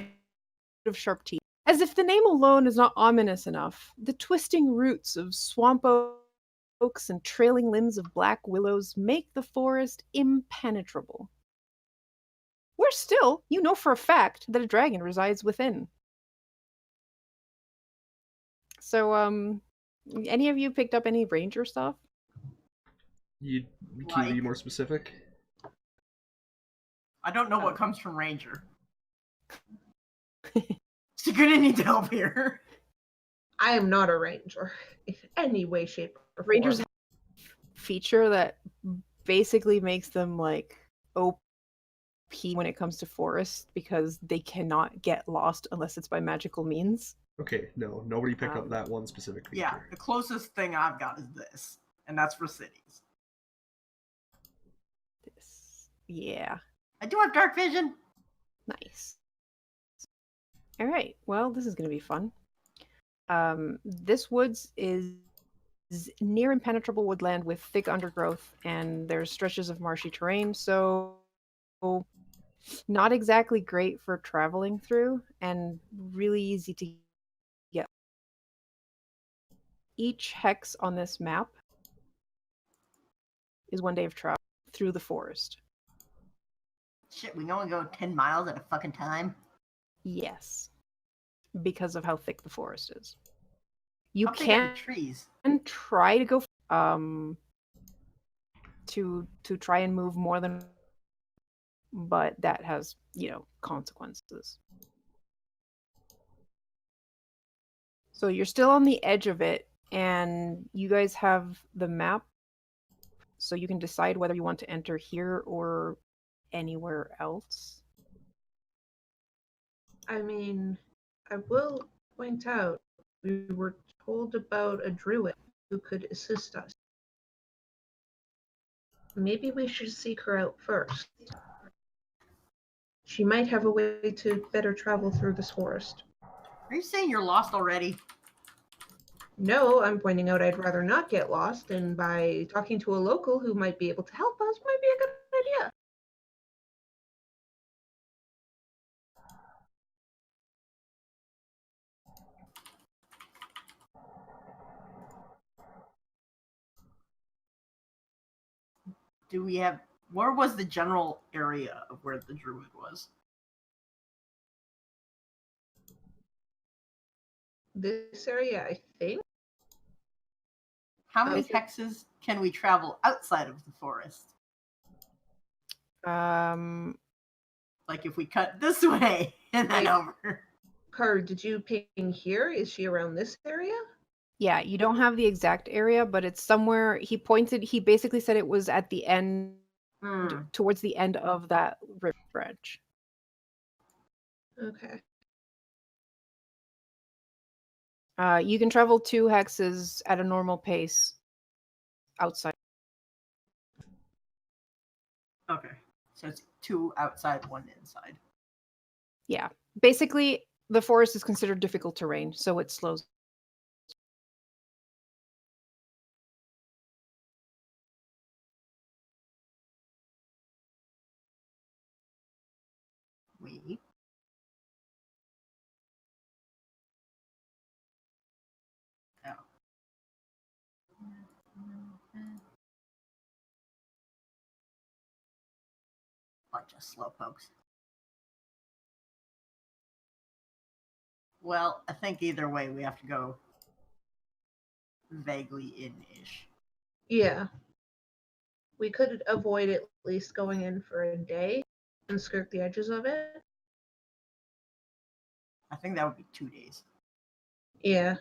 A: of Sharp Teeth. As if the name alone is not ominous enough, the twisting roots of swamp oaks and trailing limbs of black willows make the forest impenetrable. Where still, you know for a fact that a dragon resides within. So, any of you picked up any ranger stuff?
B: Can you be more specific?
C: I don't know what comes from Ranger. So you're gonna need help here.
D: I am not a ranger in any way, shape, or form.
A: Rangers have a feature that basically makes them like OP when it comes to forest because they cannot get lost unless it's by magical means.
B: Okay, no, nobody picked up that one specific feature.
C: Yeah, the closest thing I've got is this, and that's for cities.
A: Yeah.
C: I do have dark vision.
A: Nice. All right. Well, this is going to be fun. This woods is near impenetrable woodland with thick undergrowth, and there's stretches of marshy terrain, so not exactly great for traveling through, and really easy to get. Each hex on this map is 1 day of travel through the forest.
C: Shit, we can only go 10 miles at a fucking time?
A: Yes. Because of how thick the forest is. You
C: How big are
A: can
C: the trees?
A: try to go to try and move more than, but that has, consequences. So you're still on the edge of it, and you guys have the map, so you can decide whether you want to enter here or anywhere else.
D: I mean, I will point out we were told about a druid who could assist us. Maybe we should seek her out first. She might have a way to better travel through this forest.
C: Are you saying you're lost already?
D: No, I'm pointing out I'd rather not get lost, and by talking to a local who might be able to help us might be a good idea.
C: Do we have... Where was the general area of where the druid was?
D: This area, I think.
C: How many
D: Is it-
C: hexes can we travel outside of the forest? Like if we cut this way and then
D: Wait.
C: over.
D: Car, did you ping here? Is she around this area?
A: Yeah, you don't have the exact area, but it's somewhere. He basically said it was at the end, towards the end of that river bridge.
D: Okay.
A: You can travel 2 hexes at a normal pace outside.
C: Okay. So it's 2 outside, 1 inside.
A: Yeah. Basically, the forest is considered difficult terrain, so it slows.
C: We. Oh. Bunch of slowpokes. Well, I think either way we have to go vaguely in-ish.
D: Yeah. We could avoid at least going in for a day and skirt the edges of it.
C: I think that would be 2 days.
D: Yeah.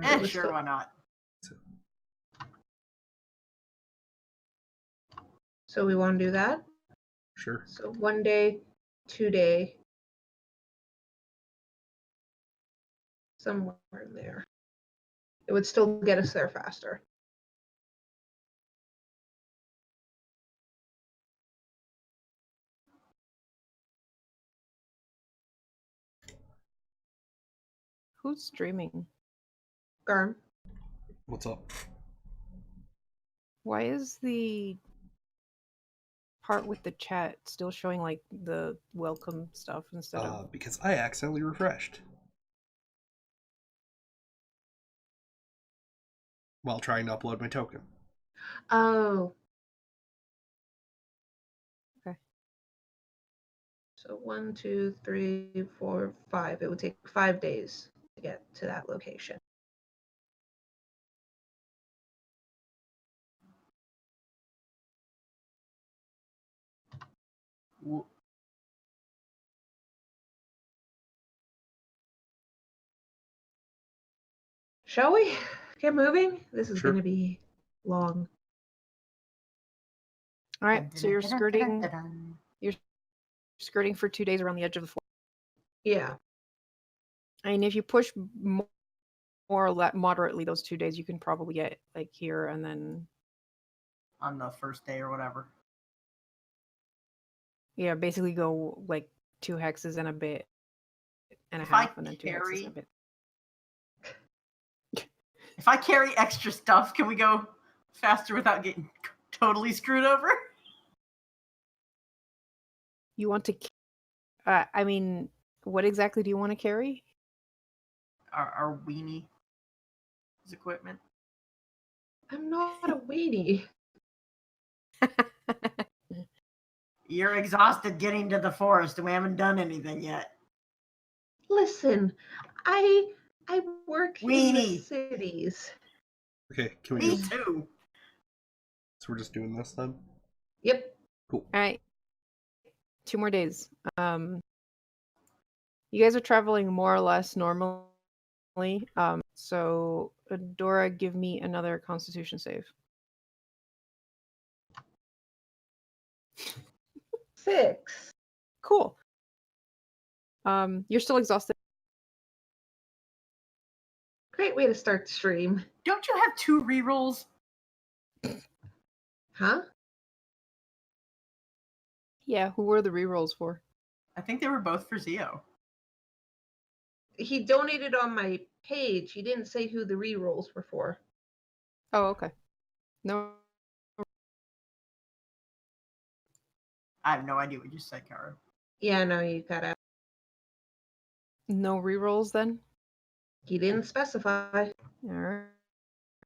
C: Sure,
D: still-
C: why not?
D: So we want to do that?
B: Sure.
D: So 1 day, 2 day. Somewhere in there. It would still get us there faster.
A: Who's streaming?
D: Garm.
B: What's up?
A: Why is the part with the chat still showing like the welcome stuff instead of...
B: Because I accidentally refreshed while trying to upload my token.
D: Oh.
A: Okay.
D: So 1, 2, 3, 4, 5. It would take 5 days to get to that location. Shall we get moving? This is
B: Sure.
D: going to be long.
A: All right, so you're skirting for 2 days around the edge of the forest.
D: Yeah.
A: I mean, if you push more or less moderately those 2 days, you can probably get like here and then...
C: On the first day or whatever.
A: Yeah, basically go like 2 hexes and a bit and a
C: If I
A: half, and then 2 hexes and a bit.
C: If I carry extra stuff, can we go faster without getting totally screwed over?
A: You want to... I mean, what exactly do you want to carry?
C: Our weenie equipment.
D: I'm not a weenie.
C: You're exhausted getting to the forest and we haven't done anything yet.
D: Listen, I work in the
C: Weenie.
D: cities.
B: Okay, can we
C: Me
B: just...
C: too.
B: So we're just doing this then?
D: Yep.
B: Cool.
A: All right. 2 more days. You guys are traveling more or less normally. So Dora, give me another Constitution save.
D: 6.
A: Cool. You're still exhausted.
D: Great way to start the stream.
C: Don't you have 2 rerolls?
D: Huh?
A: Yeah, who were the rerolls for?
C: I think they were both for Zio.
D: He donated on my page. He didn't say who the rerolls were for.
A: Oh, okay. No.
C: I have no idea what you said, Kara.
D: Yeah, no, you got out.
A: No rerolls then?
D: He didn't specify.
A: Alright.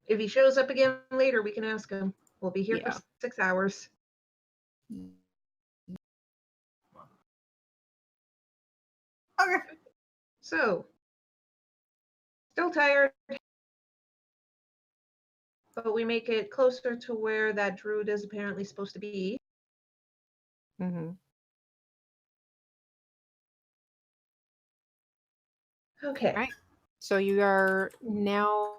D: If he shows up again later, we can ask him. We'll be here
A: Yeah.
D: for 6 hours.
C: Okay.
D: So, still tired, but we make it closer to where that druid is apparently supposed to be.
A: Mm-hmm.
D: Okay.
A: Right. So you are now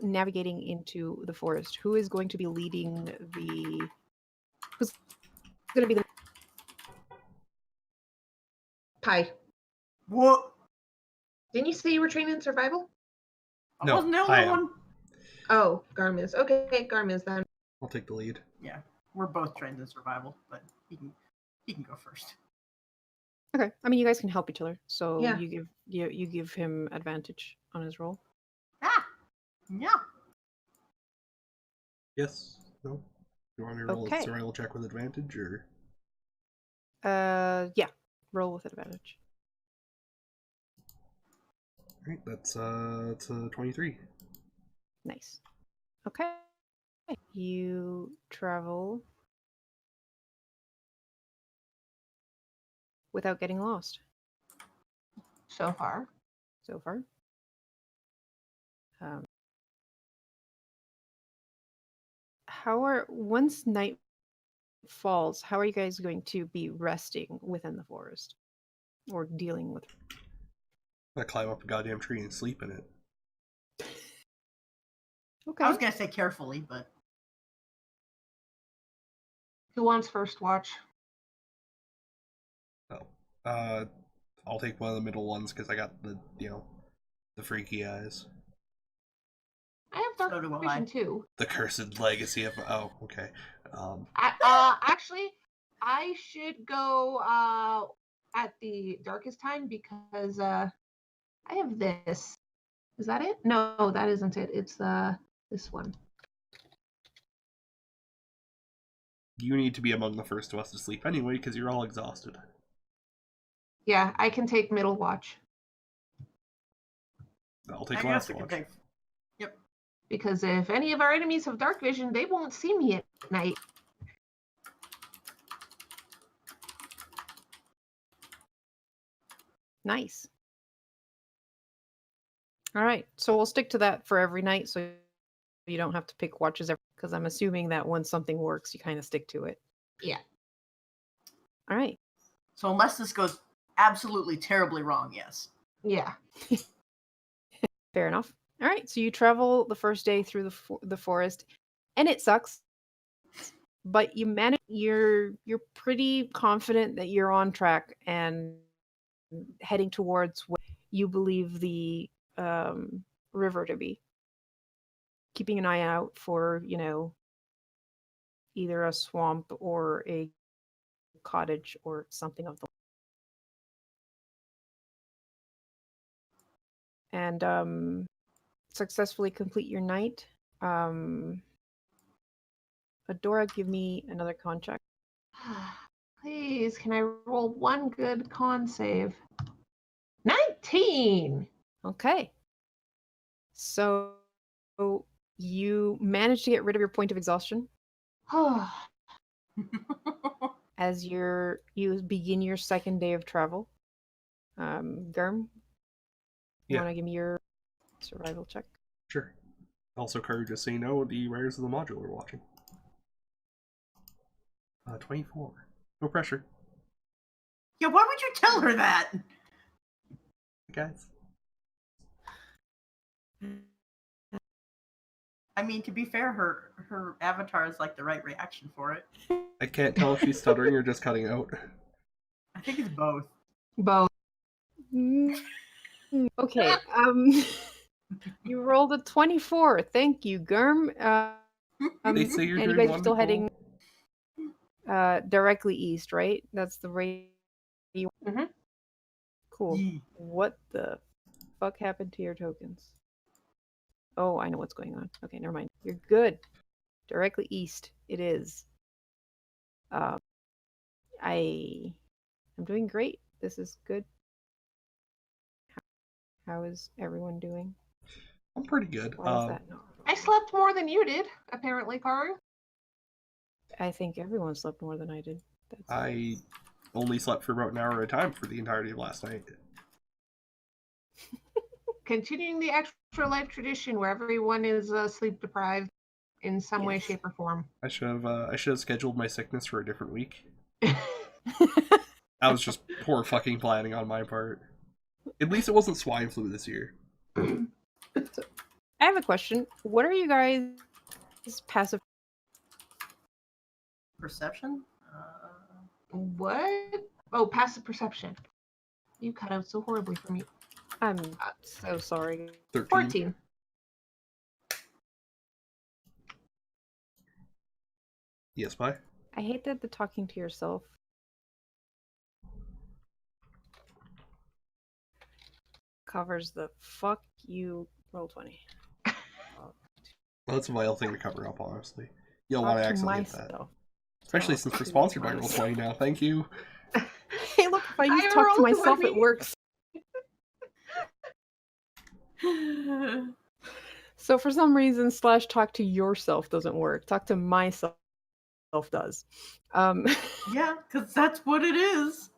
A: navigating into the forest. Who is going to be leading the... Who's going to be the...
D: Pie.
C: What?
D: Didn't you say you were trained in survival?
C: I
B: No,
C: wasn't the
B: I
C: only
B: am.
C: one.
D: Oh, Garmiz. Okay, Garmiz then.
B: I'll take the lead.
C: Yeah, we're both trained in survival, but he can go first.
A: Okay. I mean, you guys can help each other. So
D: Yeah.
A: you give him advantage on his roll.
C: Ah, yeah.
B: Yes. No. You want me to roll
A: Okay.
B: a survival check with advantage, or?
A: Yeah. Roll with advantage.
B: Right. That's it's a 23.
A: Nice. Okay. You travel without getting lost
D: So far.
A: so far. Once night falls, how are you guys going to be resting within the forest or dealing with?
B: I climb up a goddamn tree and sleep in it.
A: Okay.
C: I was gonna say carefully, but
D: Who wants first watch?
B: Oh. I'll take one of the middle ones because I got the the freaky eyes.
D: I have dark
C: So do I.
D: vision too.
B: The cursed legacy of okay.
D: Actually, I should go at the darkest time because I have this. Is that it? No, that isn't it. It's this one.
B: You need to be among the first of us to sleep anyway because you're all exhausted.
D: Yeah, I can take middle watch
B: I'll take
C: I
B: last
C: guess I can
B: watch.
C: take. Yep.
D: because if any of our enemies have dark vision, they won't see me at night.
A: Nice. All right. So we'll stick to that for every night so you don't have to pick watches because I'm assuming that once something works, you kind of stick to it.
D: Yeah.
A: All right.
C: So unless this goes absolutely terribly wrong, yes.
D: Yeah.
A: Fair enough. All right. So you travel the first day through the forest, and it sucks, but you manage. You're pretty confident that you're on track and heading towards what you believe the river to be. Keeping an eye out for either a swamp or a cottage or something of the. And successfully complete your night. Adora, give me another con check.
D: Please, can I roll one good con save? 19!
A: Okay. So you managed to get rid of your point of exhaustion as you begin your second day of travel. Germ, you want to give me your survival check?
B: Sure. Also, Kari, just so you know, the Riders of the Module are watching. 24. No pressure.
C: Yeah, why would you tell her that?
B: Guys.
C: I mean, to be fair, her avatar is like the right reaction for it.
B: I can't tell if she's stuttering or just cutting out.
C: I think it's both.
D: Both.
A: Okay. You rolled a 24. Thank you, Germ.
B: They say you're
A: and you
B: doing
A: guys are still
B: wonderful.
A: heading directly east, right? That's the rate.
D: Mhm.
A: Cool.
C: Yee.
A: What the fuck happened to your tokens? Oh, I know what's going on. Okay, never mind. You're good. Directly east. It is. I'm doing great. This is good. How is everyone doing?
B: I'm pretty good.
A: Why is that not?
D: I slept more than you did, apparently, Karu.
A: I think everyone slept more than I did.
B: I only slept for about an hour at a time for the entirety of last night.
D: Continuing the extra life tradition where everyone is sleep deprived in some way,
A: Yes.
D: shape, or form.
B: I should have scheduled my sickness for a different week. That was just poor fucking planning on my part. At least it wasn't swine flu this year.
A: I have a question. What are you guys passive?
C: Perception?
D: What? Oh, passive perception. You cut out so horribly for me.
A: I'm so sorry.
B: 13.
D: 14.
B: Yes, bye.
A: I hate that the talking to yourself covers the fuck you roll 20.
B: Well, that's a vile thing to cover up, honestly. You don't
A: Talk
B: want to
A: to
B: accidentally hit that.
A: myself.
B: Especially
A: Talk
B: since we're
A: to
B: sponsored by
A: myself.
B: Roll20 now. Thank you.
A: Hey, look, if I use
D: I
A: talk to
D: rolled
A: myself,
D: 20.
A: it works. So for some reason, / talk to yourself doesn't work. Talk to myself does.
C: Yeah, because that's what it is.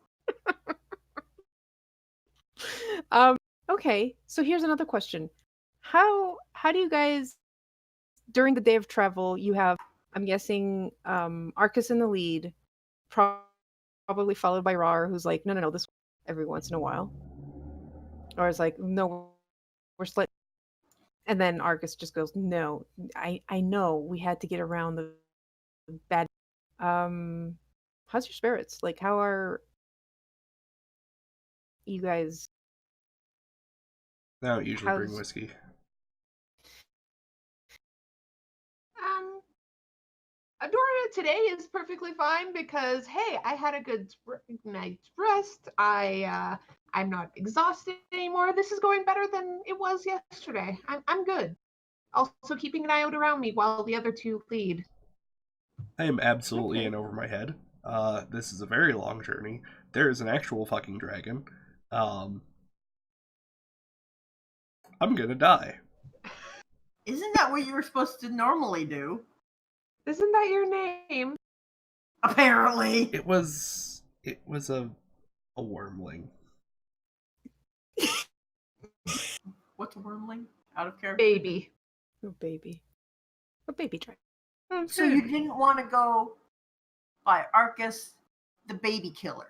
A: Okay, so here's another question. How do you guys, during the day of travel, you have, I'm guessing, Arcus in the lead, probably followed by Rar, who's like, no, this every once in a while. Or it's like, no, we're split. And then Arcus just goes, no, I know we had to get around the bad. How's your spirits? Like, how are you guys?
B: I don't usually bring
A: How's
B: whiskey.
D: Adora today is perfectly fine because hey, I had a good night's rest. I'm not exhausted anymore. This is going better than it was yesterday. I'm good. Also keeping an eye out around me while the other two lead.
B: I am absolutely
A: Okay.
B: in over my head. This is a very long journey. There is an actual fucking dragon. I'm gonna die.
C: Isn't that what you were supposed to normally do?
D: Isn't that your name?
C: Apparently.
B: It was a wormling.
C: What's a wormling? Out of character?
D: Baby.
A: Oh, baby. A baby dragon.
C: So you didn't want to go by Arcus, the baby killer.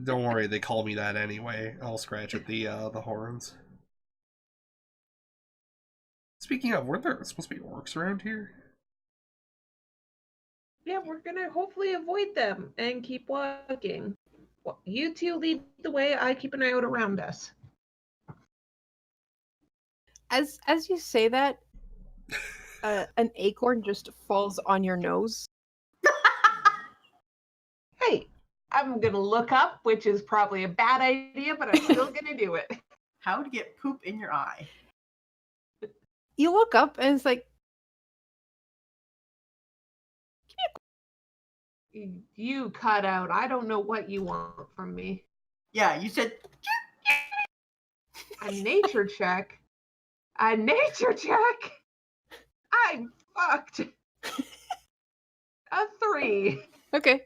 B: Don't worry, they call me that anyway. I'll scratch at the horns. Speaking of, weren't there supposed to be orcs around here?
D: Yeah, we're gonna hopefully avoid them and keep walking. Well, you two lead the way. I keep an eye out around us.
A: As you say that, an acorn just falls on your nose.
D: Hey, I'm gonna look up, which is probably a bad idea, but I'm still gonna do it.
C: How to get poop in your eye.
A: You look up and it's like,
D: You cut out. I don't know what you want from me.
C: Yeah, you said
D: A nature check? A nature check? I'm fucked. A 3.
A: okay.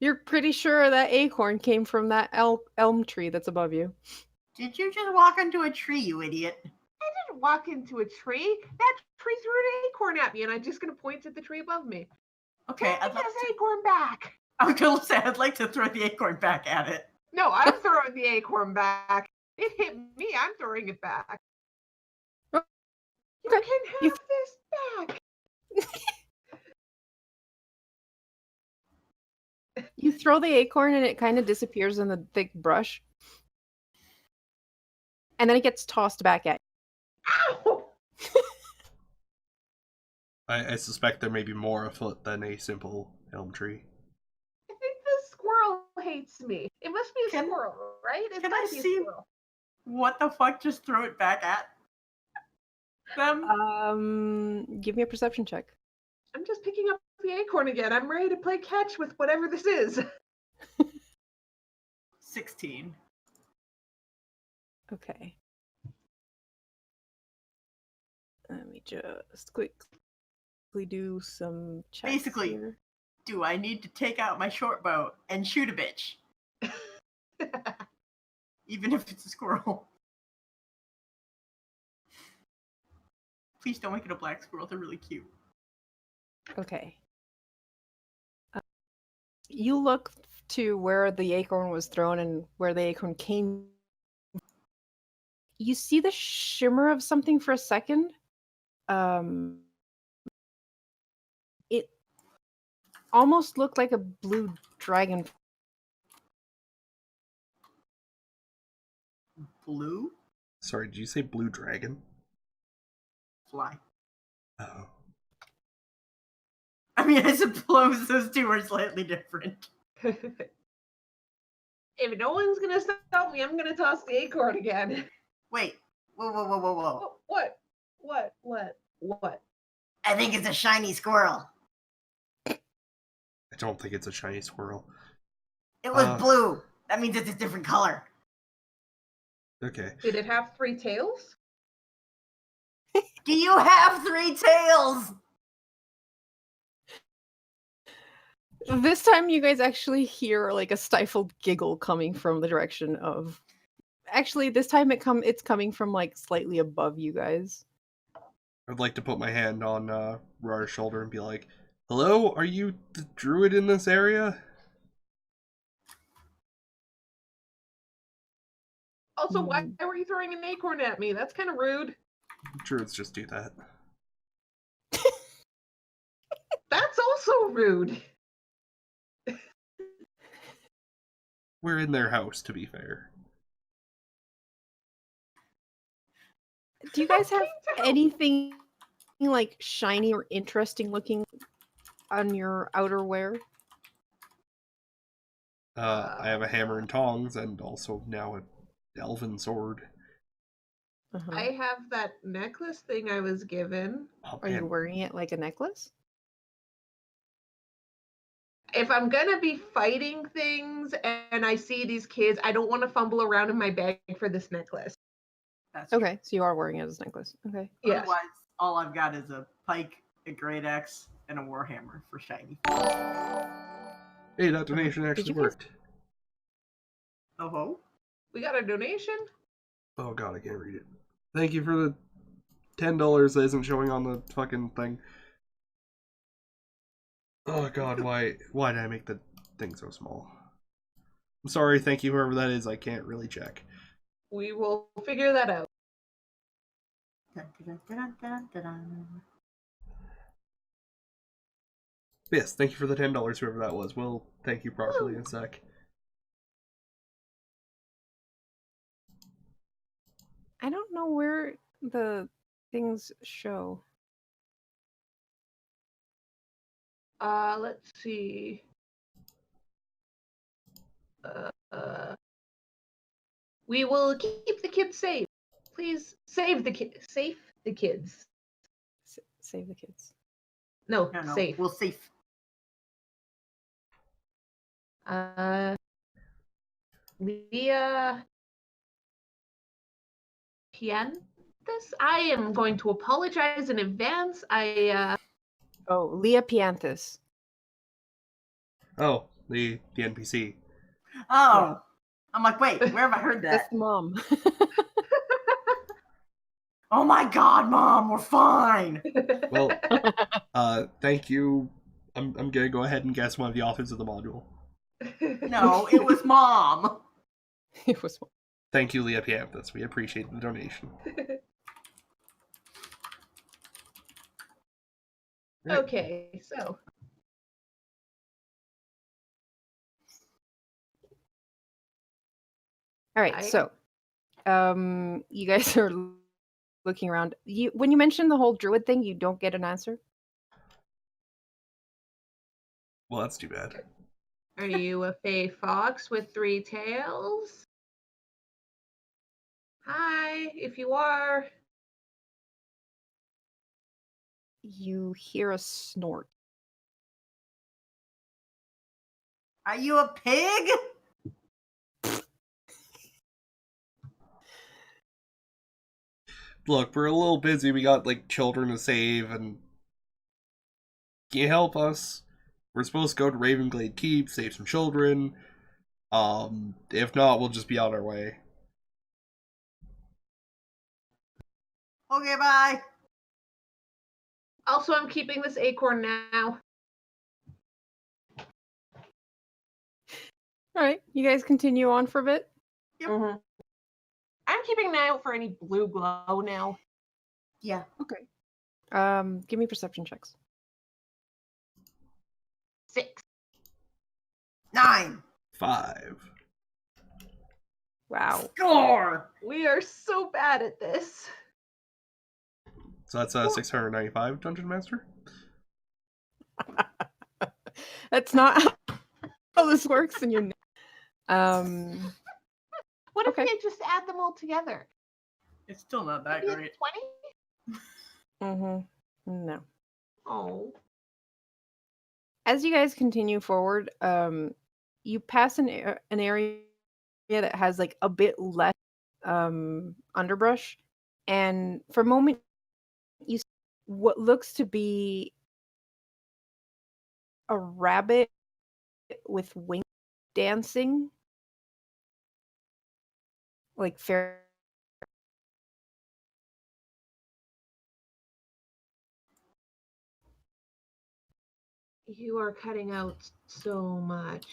A: You're pretty sure that acorn came from that elm tree that's above you.
C: Did you just walk into a tree, you idiot?
D: I didn't walk into a tree. That tree threw an acorn at me, and I'm just gonna point at the tree above me.
C: Okay,
D: Take this acorn back.
C: I was gonna say I'd like to throw the acorn back at it.
D: No, I'm throwing the acorn back. It hit me. I'm throwing it back.
A: Okay.
D: You can have this back.
A: You throw the acorn and it kind of disappears in the thick brush. And then it gets tossed back at
D: Ow!
B: I suspect there may be more afoot than a simple elm tree.
D: I think the squirrel hates me. It must be a
C: Can-
D: squirrel, right? It's
C: can
D: gotta
C: I
D: be a
C: see-
D: squirrel.
C: What the fuck? Just throw it back at them?
A: Give me a perception check.
D: I'm just picking up the acorn again. I'm ready to play catch with whatever this is.
C: 16.
A: Okay. Let me just quickly do some checks
C: Basically.
A: here.
C: Do I need to take out my short bow and shoot a bitch? Even if it's a squirrel. Please don't make it a black squirrel. They're really cute.
A: Okay. You look to where the acorn was thrown and where the acorn came. You see the shimmer of something for a second. It almost looked like a blue dragon.
C: Blue
B: Sorry, did you say blue dragon?
C: fly.
B: Oh.
C: I mean, I suppose those two are slightly different.
D: If no one's gonna stop me, I'm gonna toss the acorn again.
C: Wait. Whoa.
D: What? What?
C: I think it's a shiny squirrel.
B: I don't think it's a shiny squirrel.
C: It was blue. That means it's a different color.
B: Okay.
D: Did it have 3 tails?
C: Do you have 3 tails?
A: This time you guys actually hear like a stifled giggle coming from the direction of. Actually, this time it's coming from like slightly above you guys.
B: I'd like to put my hand on Rar's shoulder and be like, "Hello, are you the druid in this area?"
D: Also, why were you throwing an acorn at me? That's kind of rude.
B: Druids just do that.
D: That's also rude.
B: We're in their house, to be fair.
A: Do you guys have anything like shiny or interesting looking on your outerwear?
B: I have a hammer and tongs, and also now an elven sword.
A: Uh-huh.
D: I have that necklace thing I was given.
B: Oh,
A: Are you
B: man.
A: wearing it like a necklace?
D: If I'm gonna be fighting things and I see these kids, I don't want to fumble around in my bag for this necklace.
C: That's true.
A: Okay, so you are wearing it as a necklace. Okay.
D: Yes.
C: Otherwise, all I've got is a pike, a great axe, and a warhammer for shiny.
B: Hey, that donation actually
A: you guys-
B: worked.
C: Oh,
D: We got a donation?
B: Oh god, I can't read it. Thank you for the $10 that isn't showing on the fucking thing. Oh god, why did I make the thing so small? I'm sorry, thank you whoever that is, I can't really check.
D: We will figure that out.
B: Yes, thank you for the $10, whoever that was. We'll thank you properly in a sec.
A: I don't know where the things show.
D: Let's see. We will keep the kids safe. Please save the kids. Safe the kids.
A: Save the kids.
D: No,
C: no.
D: safe.
C: We'll safe.
D: Leah Piantis? I am going to apologize in advance.
A: Oh, Leah Pianthus.
B: Oh, the NPC.
C: Oh. I'm like, wait, where have I heard
A: That's
C: that?
A: the mom.
C: Oh my god, Mom, we're fine.
B: Well, thank you. I'm gonna go ahead and guess one of the authors of the module.
C: No, it was Mom.
A: It was.
B: Thank you, Leah Pianthus. We appreciate the donation. Right.
D: Okay, so
A: All right, so you guys are looking around. When you mention the whole druid thing, you don't get an answer.
B: Well, that's too bad.
D: Are you a fey fox with 3 tails? Hi, if you are.
A: You hear a snort.
C: Are you a pig?
B: Look, we're a little busy. We got like children to save, and can you help us? We're supposed to go to Ravenglade Keep, save some children. If not, we'll just be on our way.
C: Okay, bye.
D: Also, I'm keeping this acorn now.
A: All right, you guys continue on for a bit.
C: Yep.
D: Mm-hmm. I'm keeping an eye out for any blue glow now.
C: Yeah.
A: Okay. Give me perception checks.
D: 6.
C: 9.
B: 5.
A: Wow.
C: Score.
D: We are so bad at this.
B: So that's 695, Dungeon Master.
A: That's not how this works in your.
D: What if
A: Okay.
D: we just add them all together?
C: It's still not that
D: Maybe
C: great.
D: 20?
A: No.
D: Oh.
A: As you guys continue forward, you pass an area that has like a bit less underbrush, and for a moment you see what looks to be a rabbit with wings dancing like fair.
D: You are cutting out so much.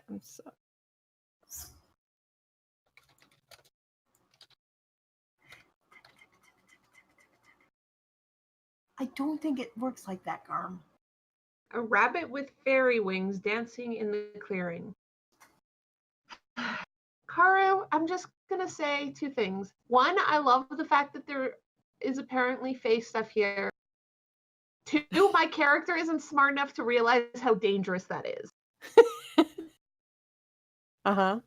A: I'm so.
C: I don't think it works like that, Garm.
D: A rabbit with fairy wings dancing in the clearing. Karu, I'm just gonna say 2 things. 1, I love the fact that there is apparently face stuff here. 2, my character isn't smart enough to realize how dangerous that is.
A: Uh-huh.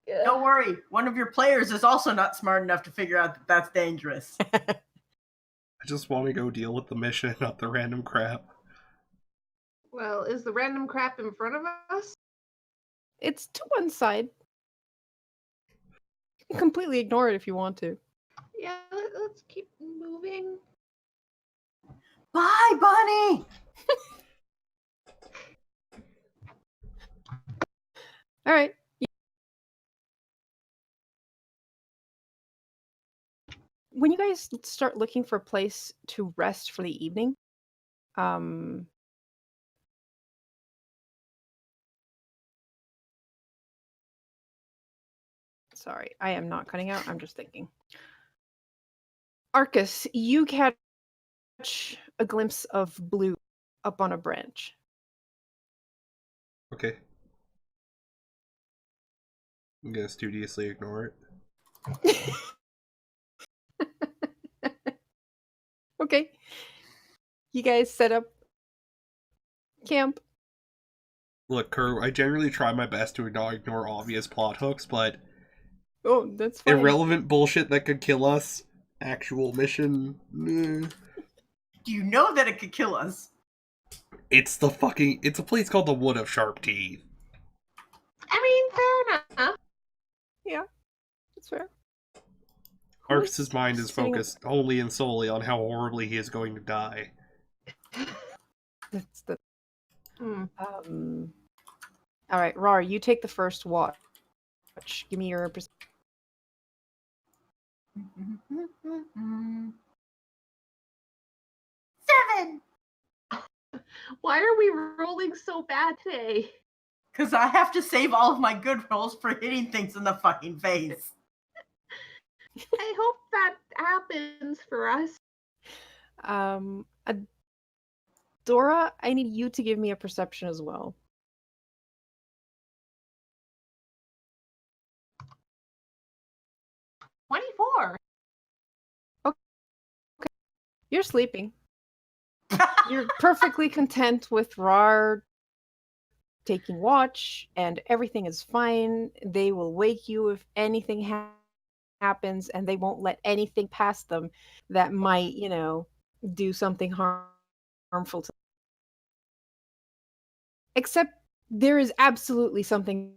D: Yeah.
C: Don't worry. One of your players is also not smart enough to figure out that that's dangerous.
B: I just want to go deal with the mission, not the random crap.
D: Well, is the random crap in front of us?
A: It's to one side. You can completely ignore it if you want to.
D: Yeah, let's keep moving.
C: Bye, Bunny!
A: All right. When you guys start looking for a place to rest for the evening, sorry, I am not cutting out. I'm just thinking. Arcus, you catch a glimpse of blue up on a branch.
B: Okay. I'm gonna studiously ignore it.
A: Okay. You guys set up camp.
B: Look, Kerr, I generally try my best to not ignore obvious plot hooks, but
A: Oh, that's fine.
B: irrelevant bullshit that could kill us, actual mission,
C: Do you know that it could kill us?
B: It's a place called the Wood of Sharp Teeth.
D: I mean, fair enough.
A: Yeah, that's fair.
B: Arcus's mind is
A: sitting-
B: focused only and solely on how horribly he is going to die.
A: That's the.
D: Hmm.
A: All right, Rar, you take the first watch. Give me your.
C: 7!
D: Why are we rolling so bad today?
C: Because I have to save all of my good rolls for hitting things in the fucking face.
D: I hope that happens for us.
A: Dora, I need you to give me a perception as well. You're sleeping. You're perfectly content with Rar taking watch, and everything is fine. They will wake you if anything happens, and they won't let anything past them that might, do something harmful to them. Except there is absolutely something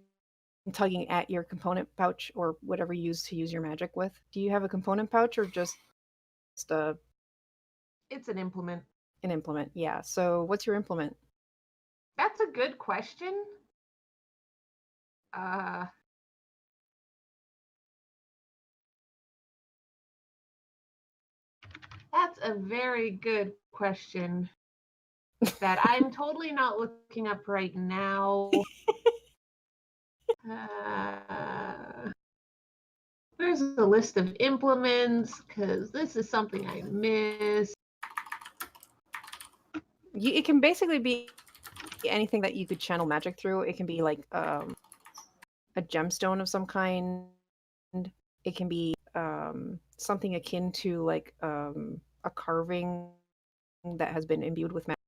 A: tugging at your component pouch or whatever you use to use your magic with. Do you have a component pouch or just
D: It's an implement.
A: an implement? Yeah. So what's your implement?
D: That's a good question. Uh, that's a very good question that I'm totally not looking up right now. Where's the list of implements? Because this is something I missed.
A: It can basically be anything that you could channel magic through. It can be like a gemstone of some kind. It can be something akin to like a carving that has been imbued with magic.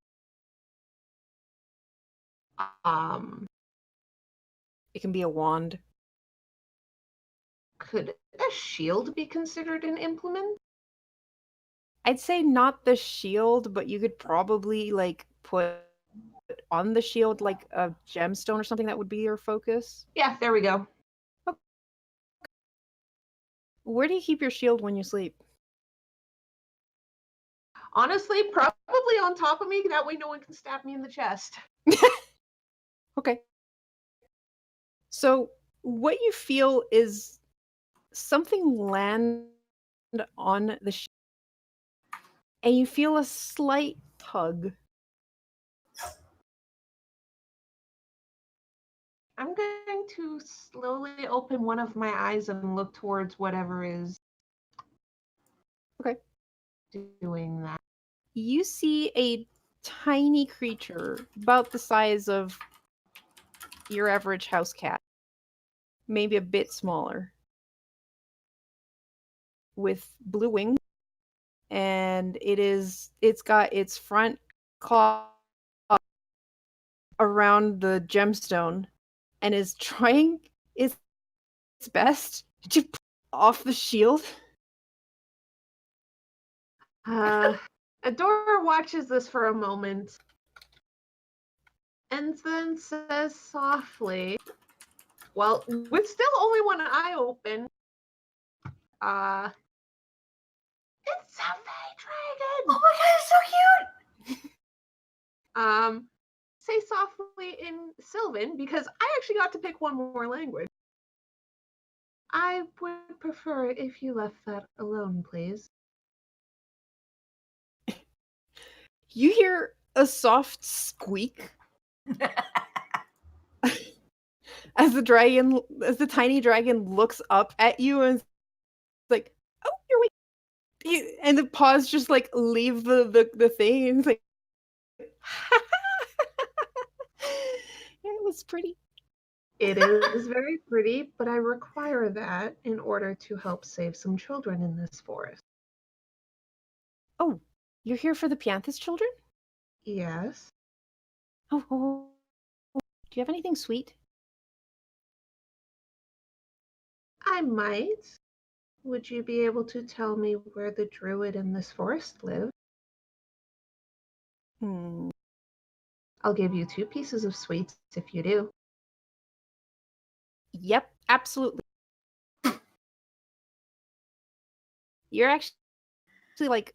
A: It can be a wand.
D: Could a shield be considered an implement?
A: I'd say not the shield, but you could probably like put on the shield like a gemstone or something that would be your focus.
D: Yeah, there we go.
A: Where do you keep your shield when you sleep?
D: Honestly, probably on top of me. That way no one can stab me in the chest.
A: Okay. So what you feel is something land on the shield, and you feel a slight tug.
D: I'm going to slowly open one of my eyes and look towards whatever is
A: Okay.
D: doing that.
A: You see a tiny creature about the size of your average house cat, maybe a bit smaller, with blue wings, and it's got its front claw around the gemstone and is trying its best to pull off the shield.
D: Adora watches this for a moment and then says softly, well, with still only one eye open, it's a fey dragon!
C: Oh my god, it's so cute!
D: Say softly in Sylvan, because I actually got to pick one more language. I would prefer it if you left that alone, please.
A: You hear a soft squeak as the tiny dragon looks up at you and is like, "Oh, you're awake." And the paws just like leave the thing, and it's like, it was pretty.
D: It is very pretty, but I require that in order to help save some children in this forest.
A: Oh, you're here for the Pianthus children?
D: Yes.
A: Oh, do you have anything sweet?
D: I might. Would you be able to tell me where the druid in this forest lives? I'll give you 2 pieces of sweets if you do.
A: Yep, absolutely. You're actually like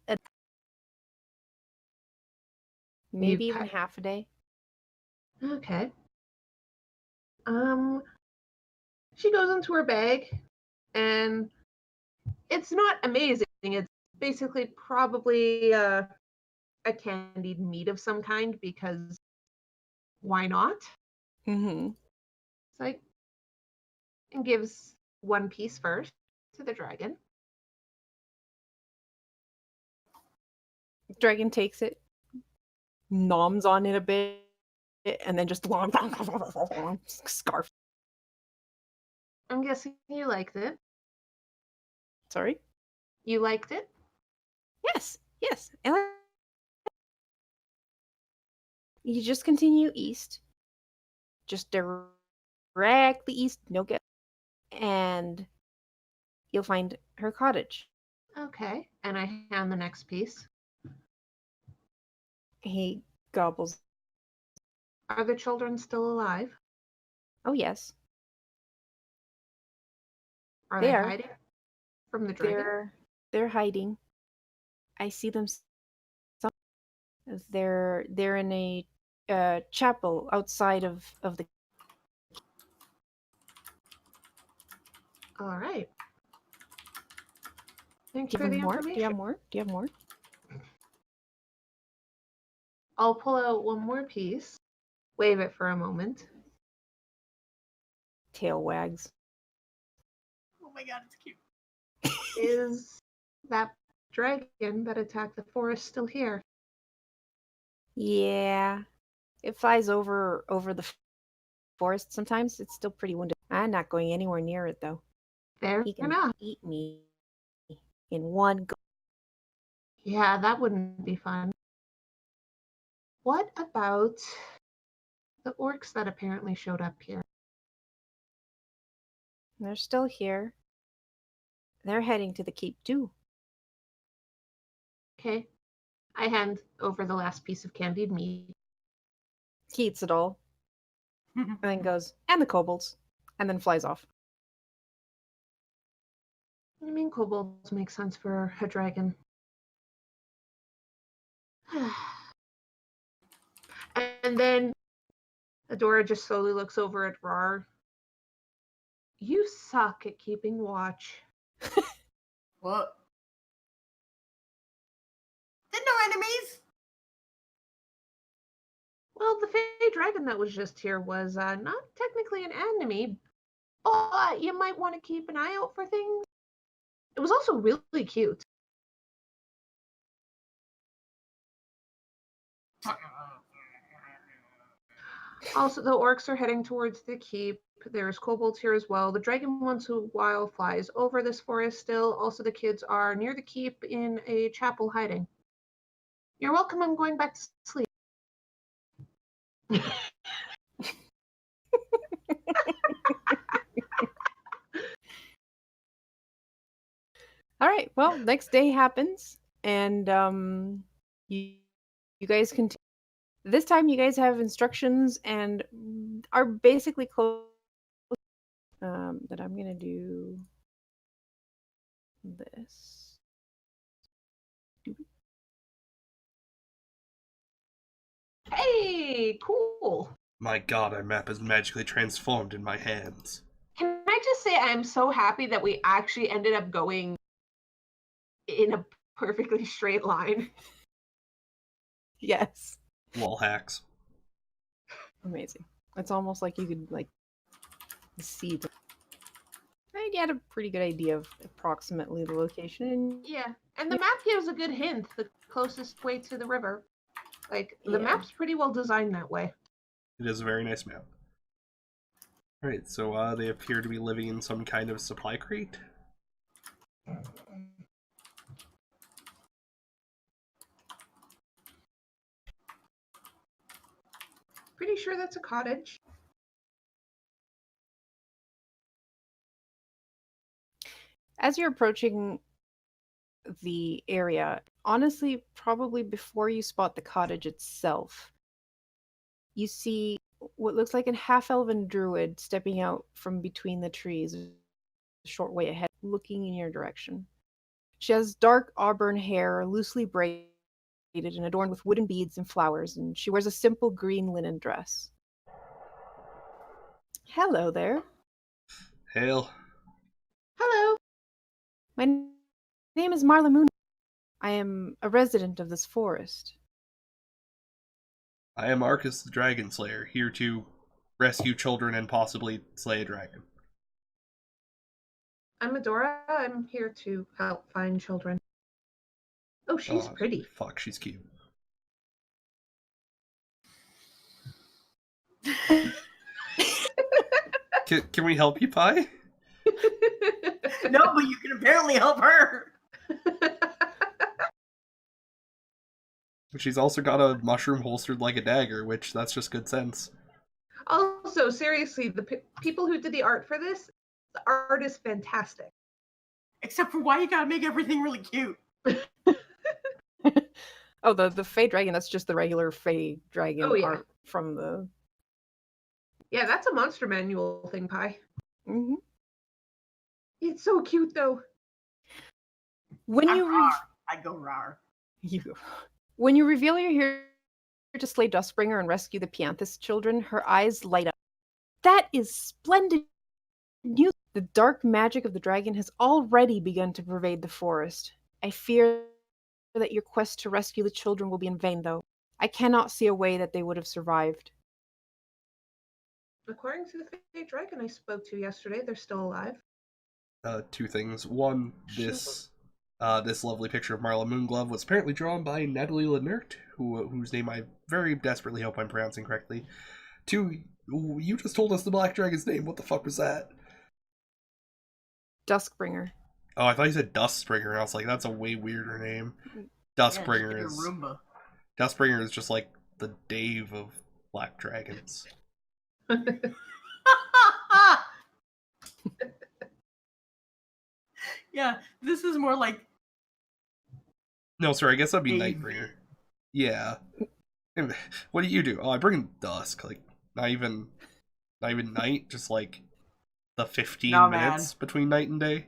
A: maybe even half a day.
D: Okay. She goes into her bag, and it's not amazing. It's basically probably a candied meat of some kind, because why not?
A: Mm-hmm.
D: It's like, and gives 1 piece first to the dragon.
A: Dragon takes it, noms on it a bit, and then just scarf.
D: I'm guessing you liked it.
A: Sorry?
D: You liked it?
A: Yes. Yes. And you just continue east, just directly east, no get, and you'll find her cottage.
D: Okay. And I hand the next piece.
A: He gobbles.
D: Are the children still alive?
A: Oh, yes.
D: Are
A: They
D: they
A: are.
D: hiding from the dragon?
A: They're hiding. I see them. They're in a chapel outside of the.
D: All right. Thanks
A: Do
D: for
A: you
D: the
A: have more?
D: information.
A: Do you have more? Do you have more?
D: I'll pull out one more piece, wave it for a moment.
A: Tail wags.
C: Oh my god, it's cute.
D: Is that dragon that attacked the forest still here?
A: Yeah, it flies over the forest. Sometimes it's still pretty wounded. I'm not going anywhere near it though.
D: Fair
A: He can
D: enough.
A: eat me in one go.
D: Yeah, that wouldn't be fun. What about the orcs that apparently showed up here?
A: They're still here. They're heading to the keep too.
D: Okay. I hand over the last piece of candied meat.
A: He eats it all, and then goes, and the kobolds, and then flies off.
D: I mean, kobolds make sense for a dragon. And then Adora just slowly looks over at Rar. You suck at keeping watch.
C: What? There no enemies?
D: Well, the fey dragon that was just here was not technically an enemy, but you might want to keep an eye out for things. It was also really cute. Also, the orcs are heading towards the keep. There's kobolds here as well. The dragon once in a while flies over this forest still. Also, the kids are near the keep in a chapel hiding. You're welcome. I'm going back to sleep.
A: All right. Well, next day happens, and you guys continue. This time, you guys have instructions and are basically close. That I'm gonna do this.
D: Hey, cool.
B: My god, our map is magically transformed in my hands.
D: Can I just say I'm so happy that we actually ended up going in a perfectly straight line.
A: Yes.
B: Lol hacks.
A: Amazing. It's almost like you could like see. I had a pretty good idea of approximately the location.
D: Yeah, and the map gives a good hint, the closest way to the river. Like, the
A: Yeah.
D: map's pretty well designed that way.
B: It is a very nice map. Alright, so they appear to be living in some kind of supply crate.
D: Pretty sure that's a cottage.
A: As you're approaching the area, honestly, probably before you spot the cottage itself, you see what looks like a half-elven druid stepping out from between the trees, a short way ahead, looking in your direction. She has dark auburn hair, loosely braided and adorned with wooden beads and flowers, and she wears a simple green linen dress. Hello there.
B: Hail.
D: Hello.
A: My name is Marla Moon. I am a resident of this forest.
B: I am Arcus the Dragon Slayer, here to rescue children and possibly slay a dragon.
D: I'm Adora. I'm here to help find children. Oh, she's pretty.
B: Fuck, she's cute. Can we help you, Pi?
C: No, but you can apparently help her.
B: She's also got a mushroom holstered like a dagger, which that's just good sense.
D: Also, seriously, the people who did the art for this, the art is fantastic.
C: Except for why you gotta make everything really cute.
A: Oh, the Fey dragon, that's just the regular Fey dragon
D: Oh, yeah.
A: art from the...
D: Yeah, that's a monster manual thing, Pi.
A: Mhm.
D: It's so cute, though.
A: When
C: I'm
A: you
C: rar. I go rar.
A: when you reveal you're here to slay Dustbringer and rescue the Pianthus children, her eyes light up. That is splendid news. The dark magic of the dragon has already begun to pervade the forest. I fear that your quest to rescue the children will be in vain, though. I cannot see a way that they would have survived.
D: According to the Fey Dragon I spoke to yesterday, they're still alive.
B: Two things. One, this lovely picture of Marla Moonglove was apparently drawn by Natalie Lenert, whose name I very desperately hope I'm pronouncing correctly. Two, you just told us the Black Dragon's name. What the fuck was that?
A: Duskbringer.
B: Oh, I thought you said Dustbringer, and I was like, that's a way weirder name. Dustbringer
C: Yeah,
B: is
C: Roomba.
B: Dustbringer is just like the Dave of Black Dragons.
C: Yeah, this is more like
B: No, sorry, I guess that'd be
C: Dave.
B: Nightbringer. Yeah. What do you do? Oh, I bring dusk. Like not even night, just like the 15
C: Nah,
B: minutes between night and day.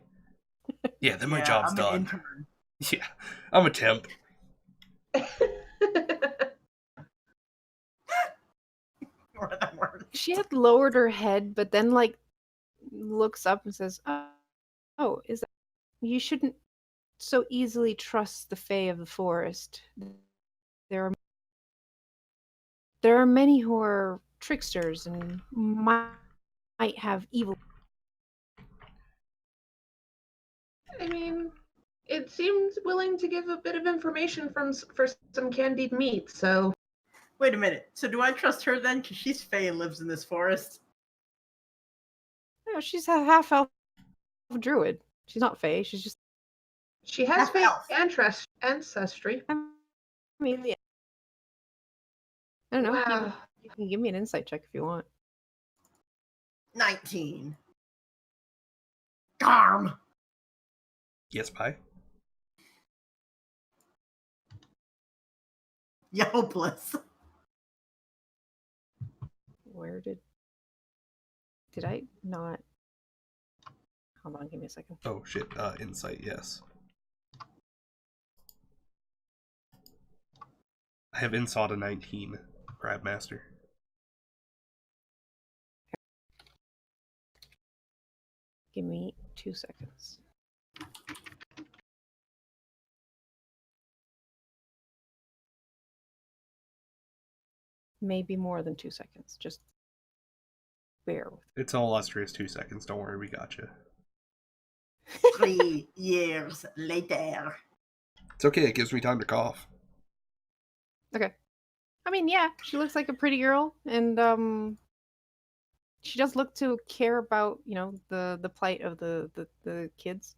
B: Yeah, then my
C: yeah,
B: job's
C: I'm
B: done.
C: an intern.
B: Yeah, I'm a temp.
C: Or that word.
A: She had lowered her head, but then like looks up and says, "Oh, is that you shouldn't so easily trust the Fae of the forest. There are many who are tricksters and might have evil."
D: I mean, it seems willing to give a bit of information for some candied meat, so...
C: Wait a minute. So do I trust her then? Because she's Faye and lives in this forest.
A: No, she's a half elf druid. She's not Fae. She's just.
D: She has
C: Half elf.
D: ancestry.
A: I mean, yeah. I don't know.
D: Wow.
A: You can give me an insight check if you want.
C: 19. Garm.
B: Yes, Pi.
C: You hopeless.
A: Where did I not? Hold on, give me a second.
B: Oh shit. Insight. Yes. I have Insight a 19. Crabmaster.
A: Give me 2 seconds. Maybe more than 2 seconds. Just bear with.
B: It's an illustrious 2 seconds. Don't worry, we got you.
C: 3 years later.
B: It's okay. It gives me time to cough.
A: Okay. I mean, yeah, she looks like a pretty girl, and she does look to care about, the plight of the kids.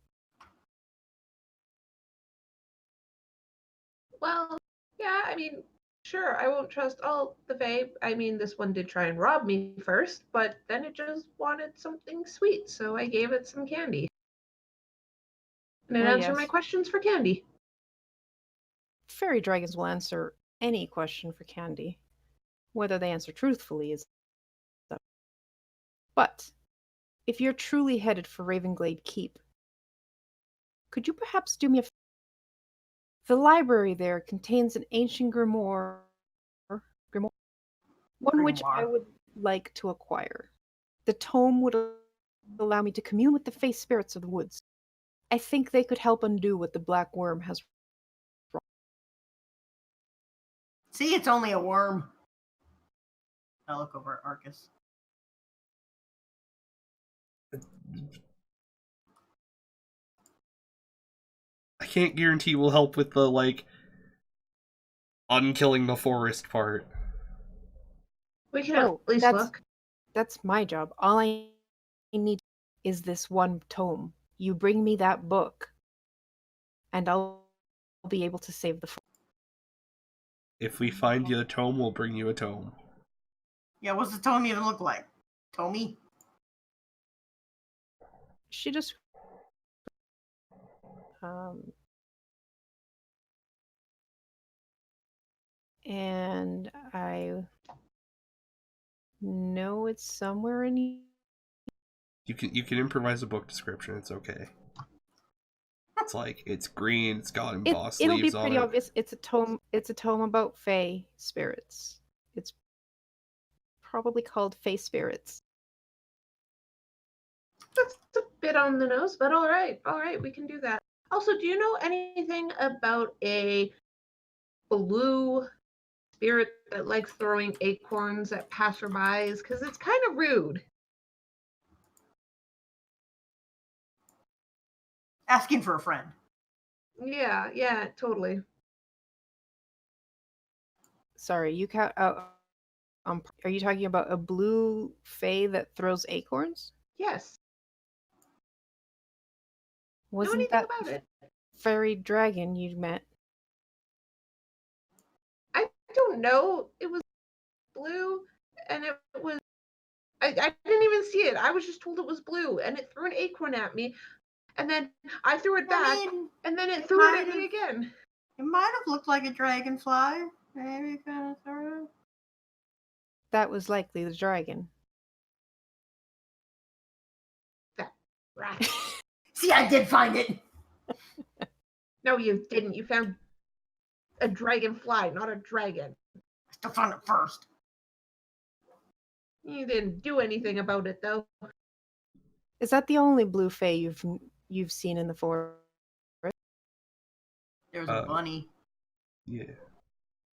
D: Well, yeah, I mean, sure, I won't trust all the Fae. I mean, this one did try and rob me first, but then it just wanted something sweet, so I gave it some candy. And it answered my questions for candy.
A: Fairy dragons will answer any question for candy. Whether they answer truthfully is up. But if you're truly headed for Ravenglade Keep, could you perhaps do me a favor? The library there contains an ancient grimoire, one which I
C: Grimoire.
A: would like to acquire. The tome would allow me to commune with the Fae spirits of the woods. I think they could help undo what the Black Worm has wrong.
C: See, it's only a worm. I look over at Arcus.
B: I can't guarantee we'll help with the, unkilling the forest part.
D: We can at least look.
A: That's my job. All I need is this one tome. You bring me that book, and I'll be able to save the forest.
B: If we find you a tome, we'll bring you a tome.
C: Yeah, what's the tome even look like? Tommy?
A: She just and I know it's somewhere in here.
B: You can improvise a book description. It's okay. It's like it's green. It's got embossed
A: It'll be
B: leaves on
A: pretty
B: it.
A: obvious. It's a tome. It's a tome about fae spirits. It's probably called Fae Spirits.
D: That's a bit on the nose, but all right, we can do that. Also, do you know anything about a blue spirit that likes throwing acorns at passerbys? Because it's kind of rude.
C: Asking for a friend.
D: Yeah, totally.
A: Sorry, you can. Are you talking about a blue fae that throws acorns?
D: Yes. Know
A: Wasn't
D: anything
A: that
D: about it?
A: fairy dragon you met?
D: I don't know. It was blue, and it was. I didn't even see it. I was just told it was blue, and it threw an acorn at me, and then I threw it back, and then it threw it at me again.
C: It might have looked like a dragonfly. Maybe kind of sort of.
A: That was likely the dragon.
D: Right.
C: See, I did find it.
D: No, you didn't. You found a dragonfly, not a dragon.
C: I still found it first.
D: You didn't do anything about it, though.
A: Is that the only blue fae you've seen in the forest?
C: There's a bunny.
B: Yeah.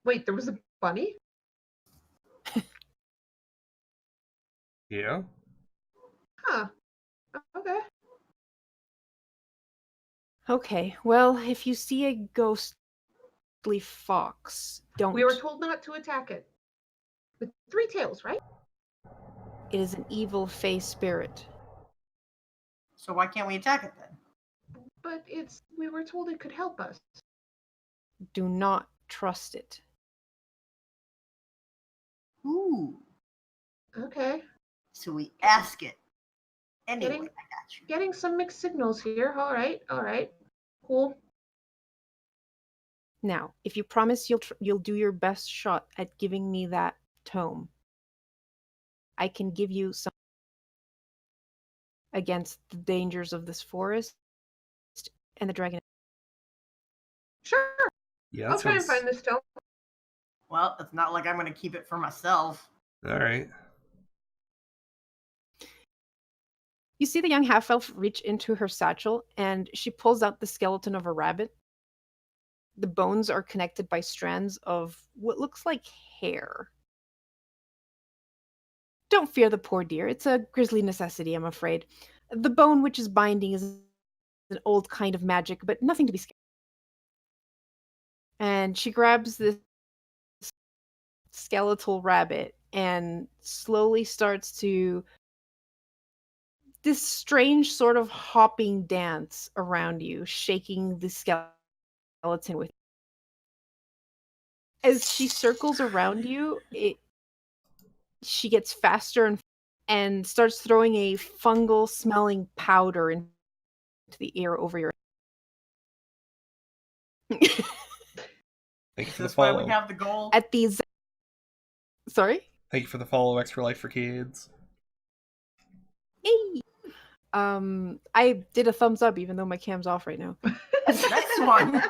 D: Wait, there was a bunny?
B: Yeah.
D: Huh. Okay.
A: Okay, well, if you see a ghostly fox, don't.
D: We were told not to attack it. With 3 tails, right?
A: It is an evil fae spirit.
C: So why can't we attack it then?
D: But we were told it could help us.
A: Do not trust it.
C: Ooh.
D: Okay.
C: So we ask it. Anyway, I got you.
D: Getting some mixed signals here. All right. Cool.
A: Now, if you promise you'll do your best shot at giving me that tome, I can give you some against the dangers of this forest and the dragon.
D: Sure.
B: Yeah.
D: I'll try and find this tome.
C: Well, it's not like I'm going to keep it for myself.
B: All right.
A: You see the young half-elf reach into her satchel, and she pulls out the skeleton of a rabbit. The bones are connected by strands of what looks like hair. Don't fear the poor dear. It's a grisly necessity, I'm afraid. The bone which is binding is an old kind of magic, but nothing to be scared. And she grabs this skeletal rabbit and slowly starts to this strange sort of hopping dance around you, shaking the skeleton with. As she circles around you, she gets faster and starts throwing a fungal smelling powder into the air over your
B: Thank you
C: Is
B: for the
C: this why
B: follow.
C: we have the goal?
A: at these. Sorry?
B: Thank you for the follow. Extra life for kids.
A: Hey. I did a thumbs up even though my cam's off right now.
C: That's fun.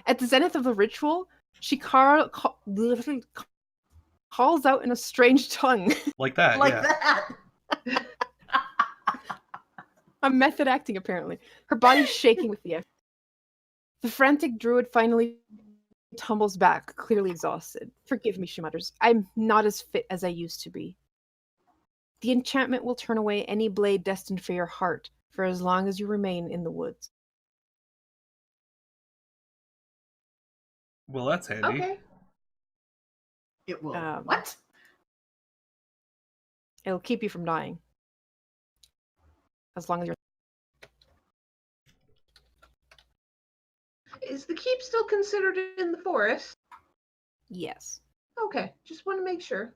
A: At the zenith of the ritual, she literally calls out in a strange tongue.
B: Like that.
C: Like
B: yeah.
C: that.
A: I'm method acting, apparently. Her body's shaking with the effort. The frantic druid finally tumbles back, clearly exhausted. Forgive me, she mutters. I'm not as fit as I used to be. The enchantment will turn away any blade destined for your heart for as long as you remain in the woods.
B: Well, that's handy.
D: Okay.
C: It will.
A: Um,
C: What?
A: It'll keep you from dying. As long as you're...
D: Is the keep still considered in the forest?
A: Yes.
D: Okay, just want to make sure.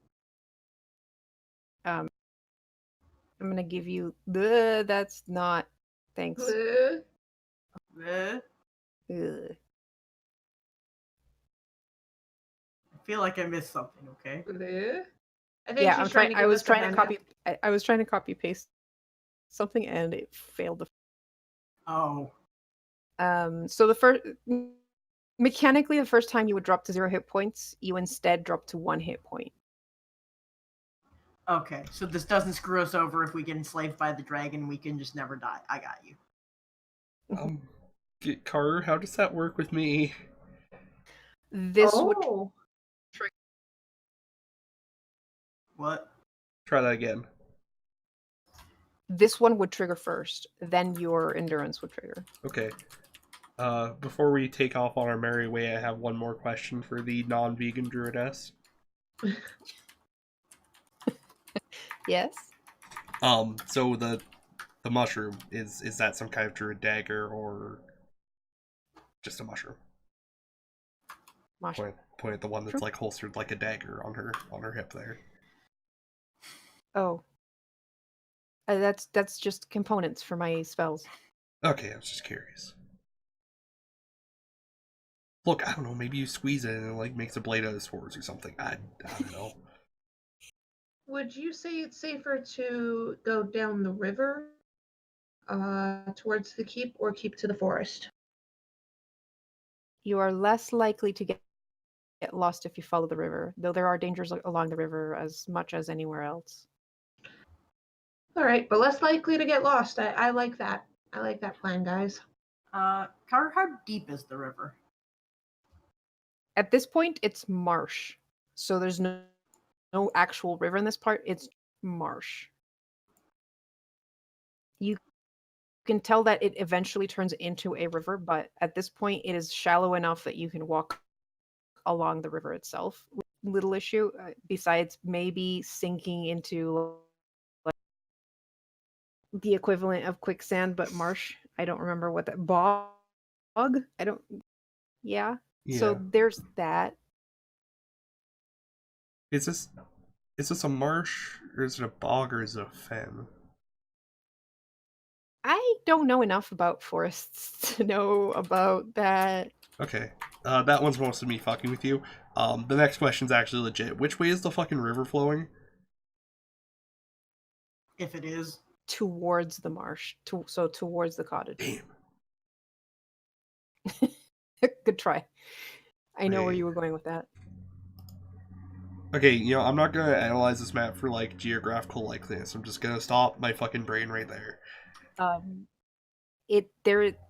A: I'm gonna give you the. That's not. Thanks.
D: Uh,
C: I
A: Ugh.
C: feel like I missed something, okay?
D: I think
A: Yeah,
D: she's
A: I'm trying.
D: to
A: I
D: give
A: was
D: us the
A: trying to
D: handout.
A: copy. I was trying to copy paste something, and it failed.
C: Oh.
A: So the first. Mechanically, the first time you would drop to 0 hit points, you instead drop to 1 hit point.
C: Okay, so this doesn't screw us over if we get enslaved by the dragon, we can just never die. I got you.
B: Carter, how does that work with me?
A: This would
D: Oh,
C: What?
B: Try that again.
A: this one would trigger first, then your endurance would trigger.
B: Okay. Before we take off on our merry way, I have one more question for the non-vegan druidess.
A: Yes.
B: So the mushroom is that some kind of druid dagger or just a mushroom?
A: Mushroom.
B: Point at the one that's like holstered like a dagger on her hip there.
A: Oh. That's just components for my spells.
B: Okay, I was just curious. Look, I don't know, maybe you squeeze it and it like makes a blade out of swords or something. I don't know.
D: would you say it's safer to go down the river towards the keep or keep to the forest?
A: You are less likely to get lost if you follow the river, though there are dangers along the river as much as anywhere else.
D: All right, but less likely to get lost. I like that. I like that plan, guys.
C: Carter, how deep is the river?
A: At this point, it's marsh. So there's no actual river in this part. It's marsh. You can tell that it eventually turns into a river, but at this point, it is shallow enough that you can walk along the river itself. Little issue, besides maybe sinking into like the equivalent of quicksand, but marsh. I don't remember what that bog. I don't. Yeah. So there's that.
B: Is this a marsh or is it a bog or is it a fen?
A: I don't know enough about forests to know about that.
B: Okay. That one's mostly me fucking with you. The next question's actually legit. Which way is the fucking river flowing?
C: If it is.
A: Towards the marsh. So towards the cottage.
B: Damn.
A: Good try. I know where
B: Right.
A: you were going with that.
B: Okay, I'm not gonna analyze this map for like geographical likeness. I'm just gonna stop my fucking brain right there.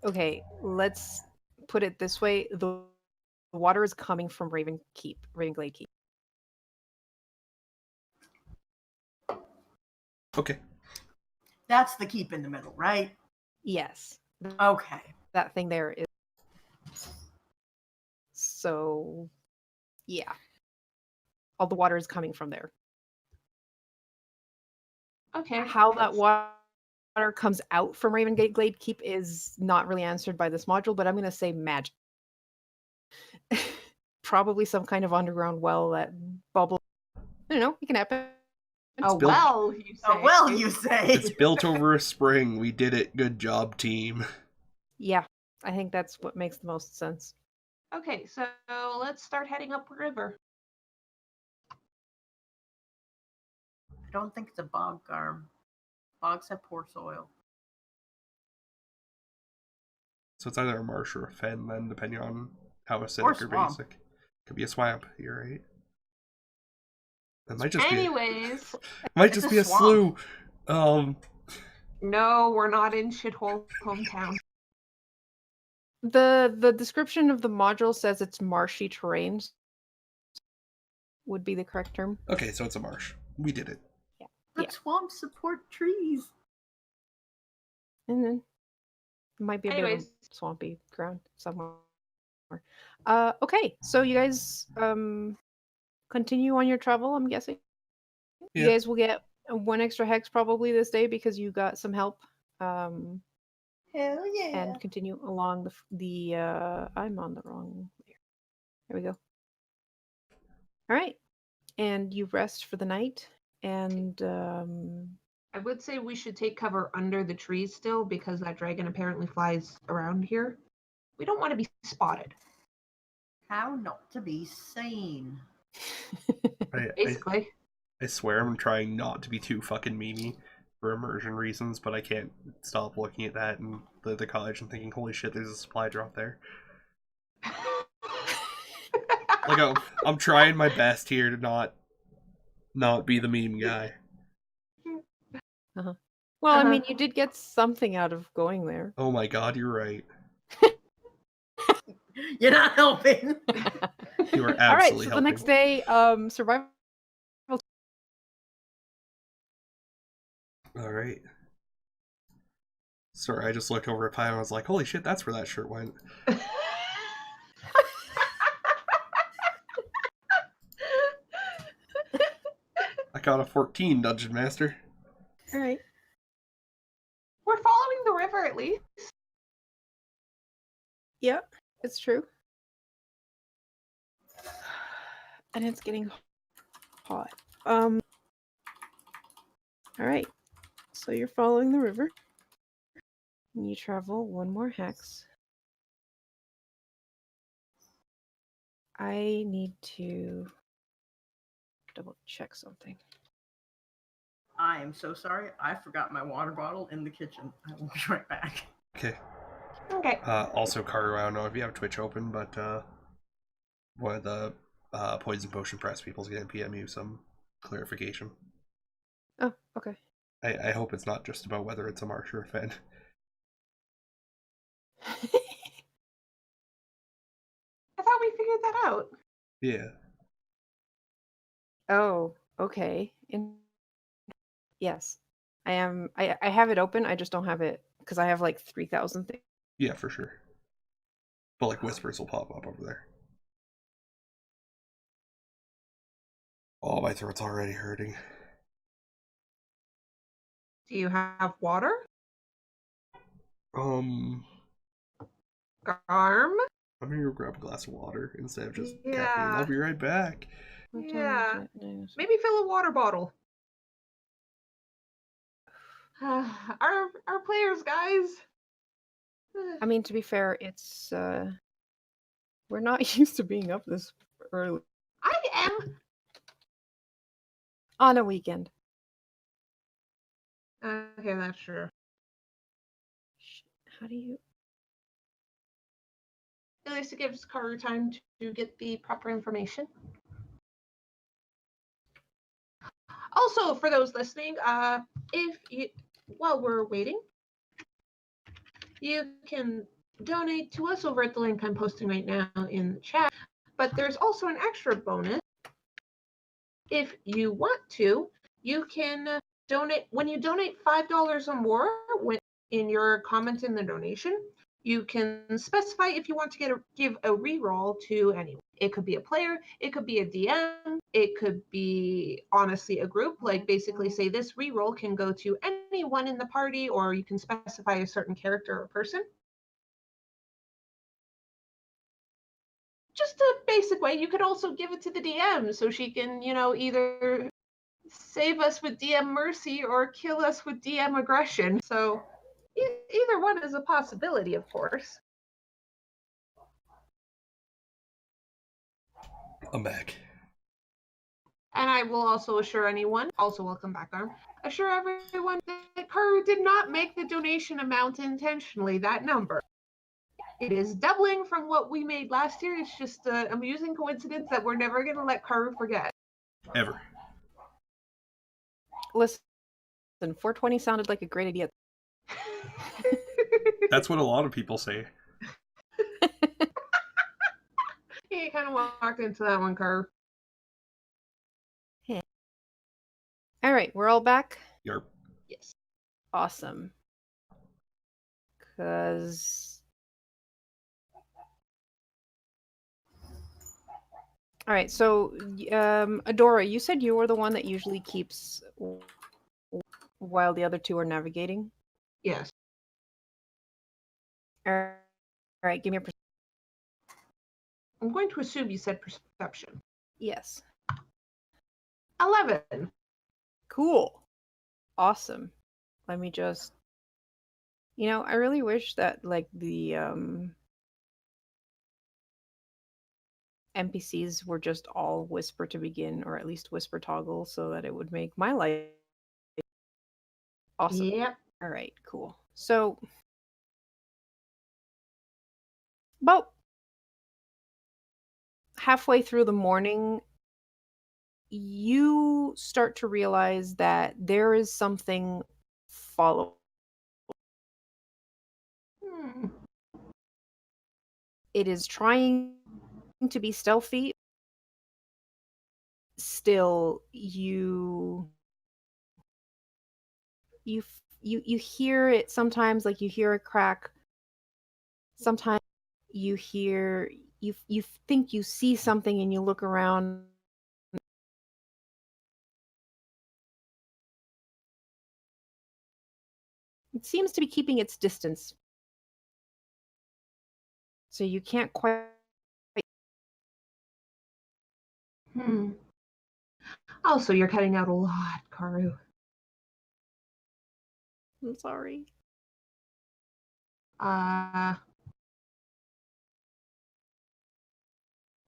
A: Okay, let's put it this way. The water is coming from Ravenglade Keep.
B: Okay.
C: That's the keep in the middle, right?
A: Yes.
C: Okay.
A: That thing there is. So, yeah. All the water is coming from there.
D: Okay.
A: How that water comes out from Ravenglade Keep is not really answered by this module, but I'm going to say magic. Probably some kind of underground well that bubbles. I don't know. It can happen.
D: Well, you say.
C: Oh, well, you say.
B: It's built over a spring. We did it. Good job, team.
A: Yeah, I think that's what makes the most sense.
D: Okay, so let's start heading up river.
C: I don't think it's a bog, Garm. Bogs have poor soil.
B: So it's either a marsh or a fen, then, depending on how acidic or
C: swamp.
B: basic. Could be a swamp. You're right. It might just
D: Anyways,
C: It's
B: be
C: a
B: a slough.
D: no, we're not in shithole hometown.
A: The description of the module says it's marshy terrain. Would be the correct term.
B: Okay, so it's a marsh. We did it.
C: But swamps support trees.
A: And then it might be a bit of a
D: Anyways.
A: swampy ground somewhere. Okay, so you guys continue on your travel, I'm guessing.
B: Yeah.
A: You guys will get one extra hex probably this day because you got some help.
C: Hey, Hell yeah.
A: and continue along the I'm on the wrong layer. There we go. All right. And you rest for the night, and
D: I would say we should take cover under the trees still because that dragon apparently flies around here. We don't want to be spotted.
C: How not to be seen.
D: Basically.
B: I swear I'm trying not to be too fucking memey for immersion reasons, but I can't stop looking at that and the cottage and thinking, holy shit, there's a supply drop there. Like, I'm trying my best here to not be the meme guy.
A: well, I mean, you did get something out of going there.
B: Oh my god, you're right.
C: You're not helping.
B: You are absolutely
A: All right, so
B: helping.
A: the next day, survival.
B: All right. Sorry, I just looked over at Pie and I was like, holy shit, that's where that shirt went. I got a 14, Dungeon Master.
A: All right.
D: We're following the river at least.
A: Yep, it's true. And it's getting hot. All right. So you're following the river. And you travel one more hex. I need to double check something.
C: I am so sorry. I forgot my water bottle in the kitchen. I will be right back.
B: Okay.
D: Okay.
B: Also, Karu, I don't know if you have Twitch open, but one of the Poison Potion Press people's going to PM you some clarification.
A: Oh, okay.
B: I hope it's not just about whether it's a marsh or a fen.
D: I thought we figured that out.
B: Yeah.
A: Oh, okay. Yes. I am. I have it open. I just don't have it because I have like 3,000 things.
B: Yeah, for sure. But like whispers will pop up over there. Oh, my throat's already hurting.
D: Do you have water?
B: Garm?
D: I'm
B: gonna go grab a glass of water instead of just caffeine.
D: Yeah.
B: I'll be right back.
D: Yeah. Maybe fill a water bottle. Our players, guys.
A: I mean, to be fair, it's we're not used to being up this early
D: I am.
A: on a weekend.
D: Okay, that's true.
A: How do you?
D: At least it gives Karu time to get the proper information. Also, for those listening, if you, while we're waiting, you can donate to us over at the link I'm posting right now in the chat. But there's also an extra bonus. If you want to, you can donate. When you donate $5 or more in your comment in the donation, you can specify if you want to give a reroll to anyone. It could be a player, it could be a DM, it could be honestly a group. Like basically say this reroll can go to anyone in the party, or you can specify a certain character or person. Just a basic way. You could also give it to the DM so she can, either save us with DM mercy or kill us with DM aggression. So either one is a possibility, of course.
B: I'm back.
D: And I will also assure anyone, also welcome back, Arm, assure everyone that Karu did not make the donation amount intentionally, that number. It is doubling from what we made last year. It's just an amusing coincidence that we're never going to let Karu forget.
B: Ever.
A: Listen, 420 sounded like a great idea.
B: That's what a lot of people say.
D: You kind of walked into that one, Karu.
A: Hey. All right, we're all back?
B: Yarp.
D: Yes.
A: Awesome. Because... All right, so Adora, you said you were the one that usually keeps while the other two are navigating?
D: Yes.
A: All right, give me a
D: I'm going to assume you said perception.
A: yes.
D: 11.
A: Cool. Awesome. Let me just I really wish that like the NPCs were just all whisper to begin, or at least whisper toggle, so that it would make my life awesome.
D: Yep.
A: All right, cool. So about halfway through the morning, you start to realize that there is something following. It is trying to be stealthy. Still, you hear it sometimes, like you hear a crack. Sometimes you hear you think you see something and you look around. It seems to be keeping its distance. So you can't quite.
D: Oh, so you're cutting out a lot, Karu.
A: I'm sorry.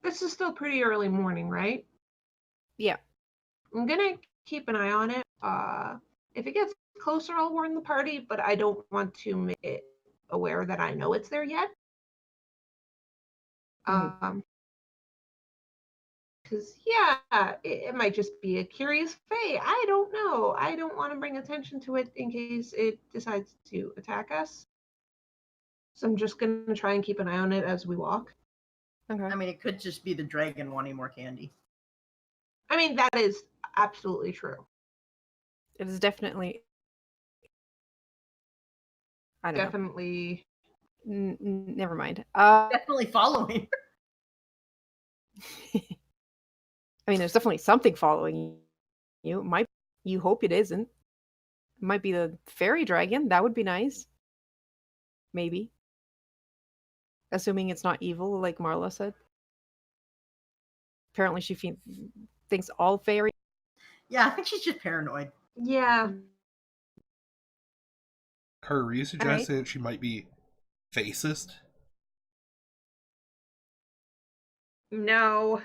D: This is still pretty early morning, right?
A: Yeah.
D: I'm gonna keep an eye on it. If it gets closer, I'll warn the party, but I don't want to make it aware that I know it's there yet. Because it might just be a curious fae. I don't know. I don't want to bring attention to it in case it decides to attack us. So I'm just gonna try and keep an eye on it as we walk.
A: Okay.
C: I mean, it could just be the dragon wanting more candy.
D: I mean, that is absolutely true.
A: It is definitely. I don't
D: Definitely.
A: know. Never mind.
C: Definitely following.
A: I mean, there's definitely something following you. It might. You hope it isn't. It might be the fairy dragon. That would be nice. Maybe. Assuming it's not evil, like Marla said. Apparently, she thinks all fairy.
C: Yeah, I think she's just paranoid.
D: Yeah.
B: Karu, are you suggesting that she might be fascist?
D: No.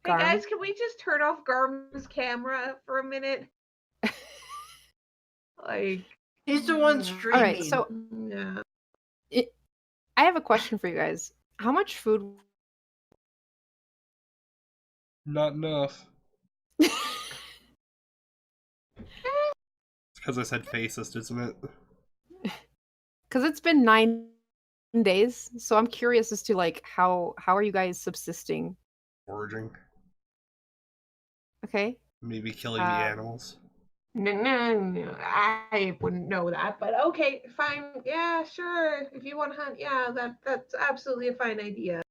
D: Hey
A: Garm?
D: guys, can we just turn off Garm's camera for a minute? Like,
C: He's the one streaming.
A: All right, so
D: yeah.
A: I have a question for you guys. How much food?
B: Not enough. It's because I said fascist, isn't it?
A: Because it's been 9 days, so I'm curious as to like how are you guys subsisting?
B: Foraging.
A: Okay.
B: Maybe killing the animals.
D: No, I wouldn't know that, but okay, fine. Yeah, sure. If you want to hunt, yeah, that's absolutely a fine idea.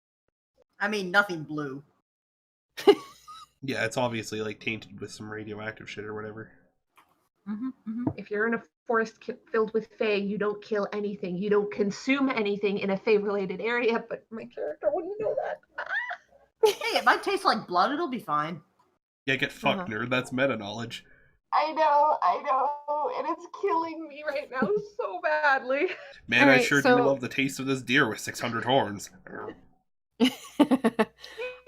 C: I mean, nothing blue.
B: Yeah, it's obviously like tainted with some radioactive shit or whatever.
D: If you're in a forest filled with fae, you don't kill anything. You don't consume anything in a fae-related area, but my character wouldn't know that.
C: Hey, it might taste like blood. It'll be fine.
B: Yeah, get fucked, nerd. That's meta knowledge.
D: I know, and it's killing me right now so badly.
B: Man,
A: Alright,
B: I sure
A: so-
B: do love the taste of this deer with 600 horns.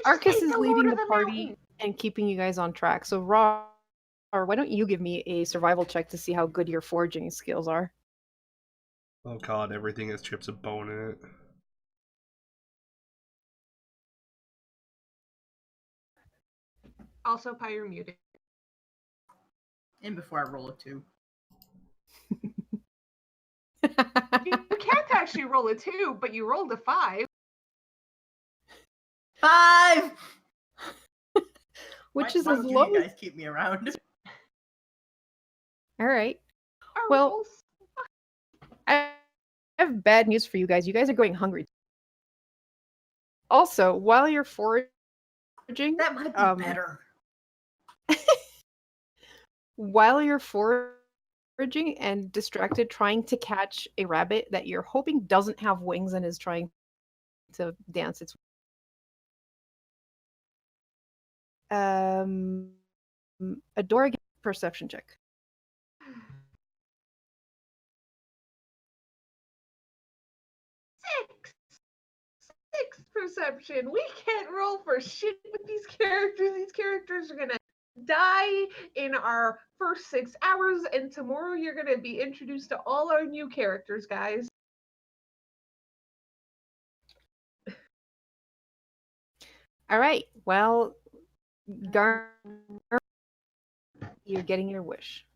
A: Arcus is
D: the
A: leading
D: Lord
A: the
D: of the
A: party
D: Mountain.
A: and keeping you guys on track. So, Raw, why don't you give me a survival check to see how good your foraging skills are?
B: Oh god, everything has chips of bone in it.
D: Also, Pyre muted.
C: And before I roll a 2.
D: You can't actually roll a 2, but you rolled a 5.
C: 5!
A: Which is
C: why
A: as
C: don't
A: low
C: you
A: as.
C: guys keep me around?
A: Alright.
D: Our
A: Well-
D: rolls.
A: I have bad news for you guys. You guys are going hungry. Also, while you're foraging,
C: That might be better.
A: while you're foraging, foraging and distracted trying to catch a rabbit that you're hoping doesn't have wings and is trying to dance its Adora, perception check.
D: 6 perception. We can't roll for shit with these characters. These characters are gonna die in our first 6 hours, and tomorrow you're gonna be introduced to all our new characters, guys.
A: All right. Well, Gar, you're getting your wish.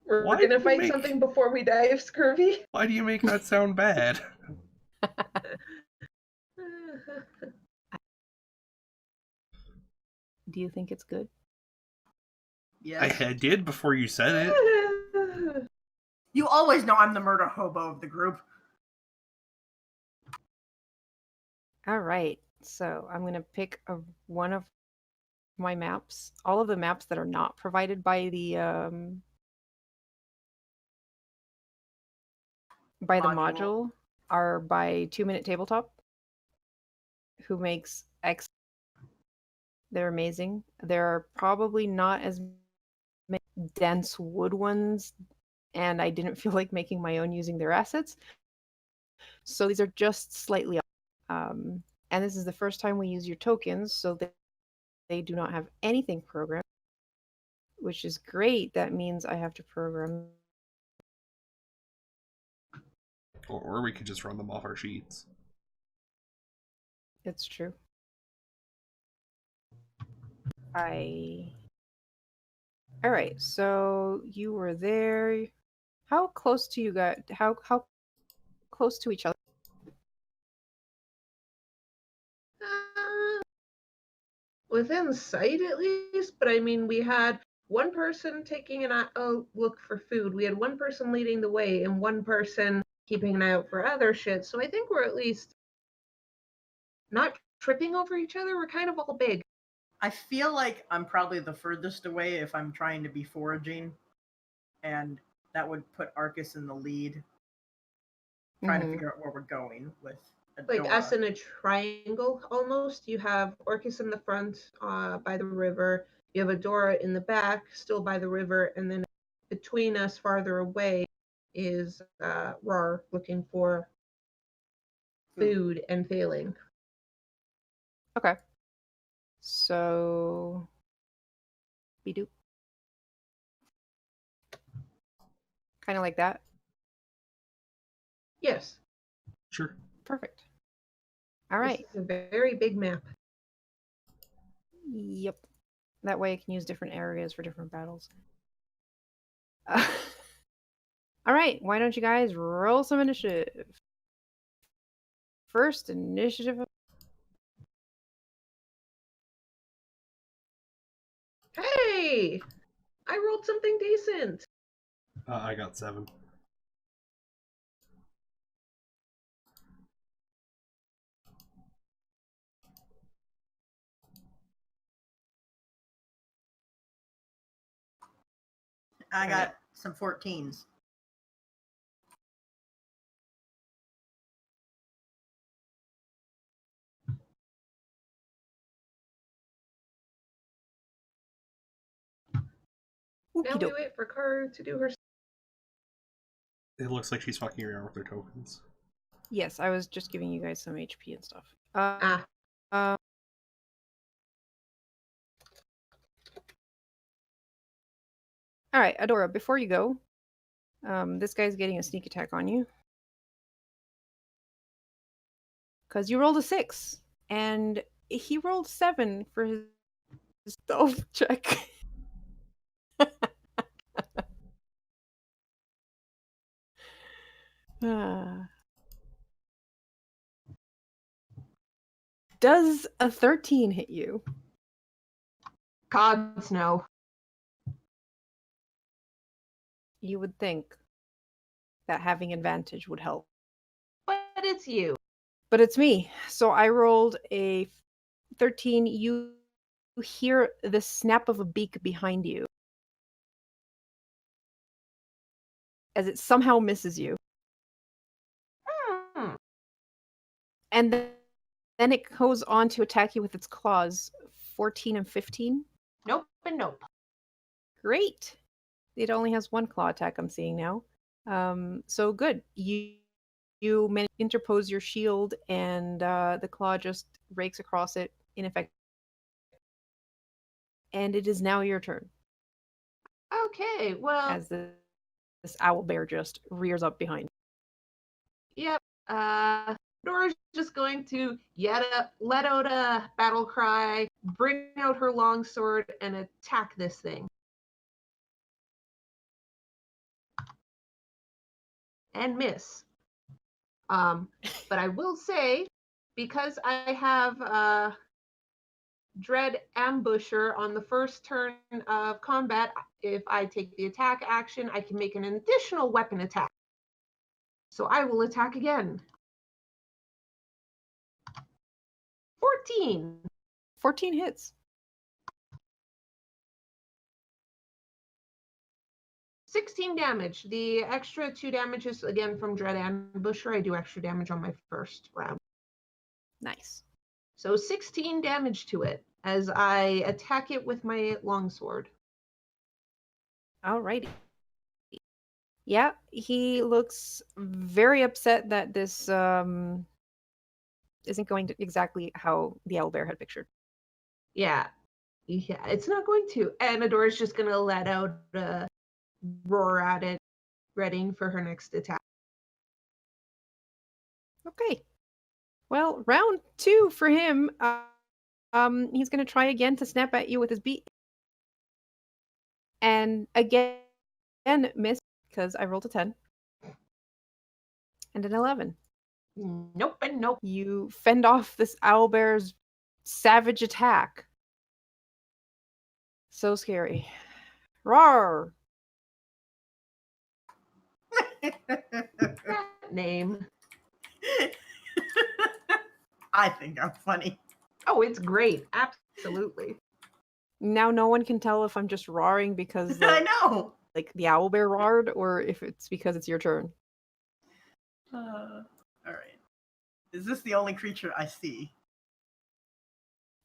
D: We're
B: Why
D: gonna
B: do you
D: fight
B: make-
D: something before we die of scurvy.
B: Why do you make that sound bad?
A: Do you think it's good?
C: Yes.
B: I did before you said it.
C: You always know I'm the murder hobo of the group.
A: All right. So I'm going to pick one of my maps. All of the maps that are not provided by the module are by 2 Minute Tabletop, who makes X. They're amazing. There are probably not as many dense wood ones, and I didn't feel like making my own using their assets. So these are just slightly off. And this is the first time we use your tokens, so they do not have anything programmed, which is great. That means I have to program.
B: Or we could just run them off our sheets.
A: It's true. All right, so you were there. How close to you got? How close to each other?
D: Within sight, at least. But I mean, we had one person taking a look for food. We had one person leading the way, and one person keeping an eye out for other shit. So I think we're at least not tripping over each other. We're kind of all big.
C: I feel like I'm probably the furthest away if I'm trying to be foraging, and that would put Arcus in the lead, trying to figure out where we're going with Adora.
D: Like us in a triangle almost. You have Orcus in the front by the river. You have Adora in the back, still by the river, and then between us, farther away, is Rar looking for food and failing.
A: Okay. So, be-doop. Kind of like that.
D: Yes.
B: Sure.
A: Perfect. All right.
D: This is a very big map.
A: Yep. That way I can use different areas for different battles. All right. Why don't you guys roll some initiative? First initiative.
D: Hey! I rolled something decent.
B: I got 7.
C: I got some 14s.
D: Now we wait for Car to do her.
B: It looks like she's fucking around with her tokens.
A: Yes, I was just giving you guys some HP and stuff. All right, Adora, before you go, this guy's getting a sneak attack on you. Because you rolled a 6, and he rolled 7 for his stealth check. Does a 13 hit you?
D: Gods no.
A: You would think that having advantage would help.
D: But it's you.
A: But it's me. So I rolled a 13. You hear the snap of a beak behind you. as it somehow misses you.
D: Hmm.
A: And then it goes on to attack you with its claws. 14 and 15.
D: Nope and nope.
A: Great. It only has one claw attack I'm seeing now. So good. You manage to interpose your shield, and the claw just rakes across it in effect. And it is now your turn
D: Okay, well,
A: as this owl bear just rears up behind.
D: yep. Dora's just going to let out a battle cry, bring out her longsword, and attack this thing. And miss. But I will say, because I have Dread Ambusher on the first turn of combat, if I take the attack action, I can make an additional weapon attack. So I will attack again. 14.
A: 14 hits.
D: 16 damage. The extra 2 damage is again from Dread Ambusher. I do extra damage on my first round.
A: Nice.
D: So 16 damage to it as I attack it with my longsword.
A: Alrighty. Yeah, he looks very upset that this isn't going to exactly how the owlbear had pictured.
D: Yeah, it's not going to. And Adora's just going to let out a roar at it, readying for her next attack.
A: Okay. Well, round 2 for him. He's going to try again to snap at you with his beak. And again miss because I rolled a 10. And an 11.
D: Nope and nope.
A: You fend off this owlbear's savage attack. So scary. Roar!
D: That name.
C: I think I'm funny.
D: Oh, it's great. Absolutely.
A: Now no one can tell if I'm just roaring because
C: I know.
A: like the owlbear roared or if it's because it's your turn.
C: All right. Is this the only creature I see?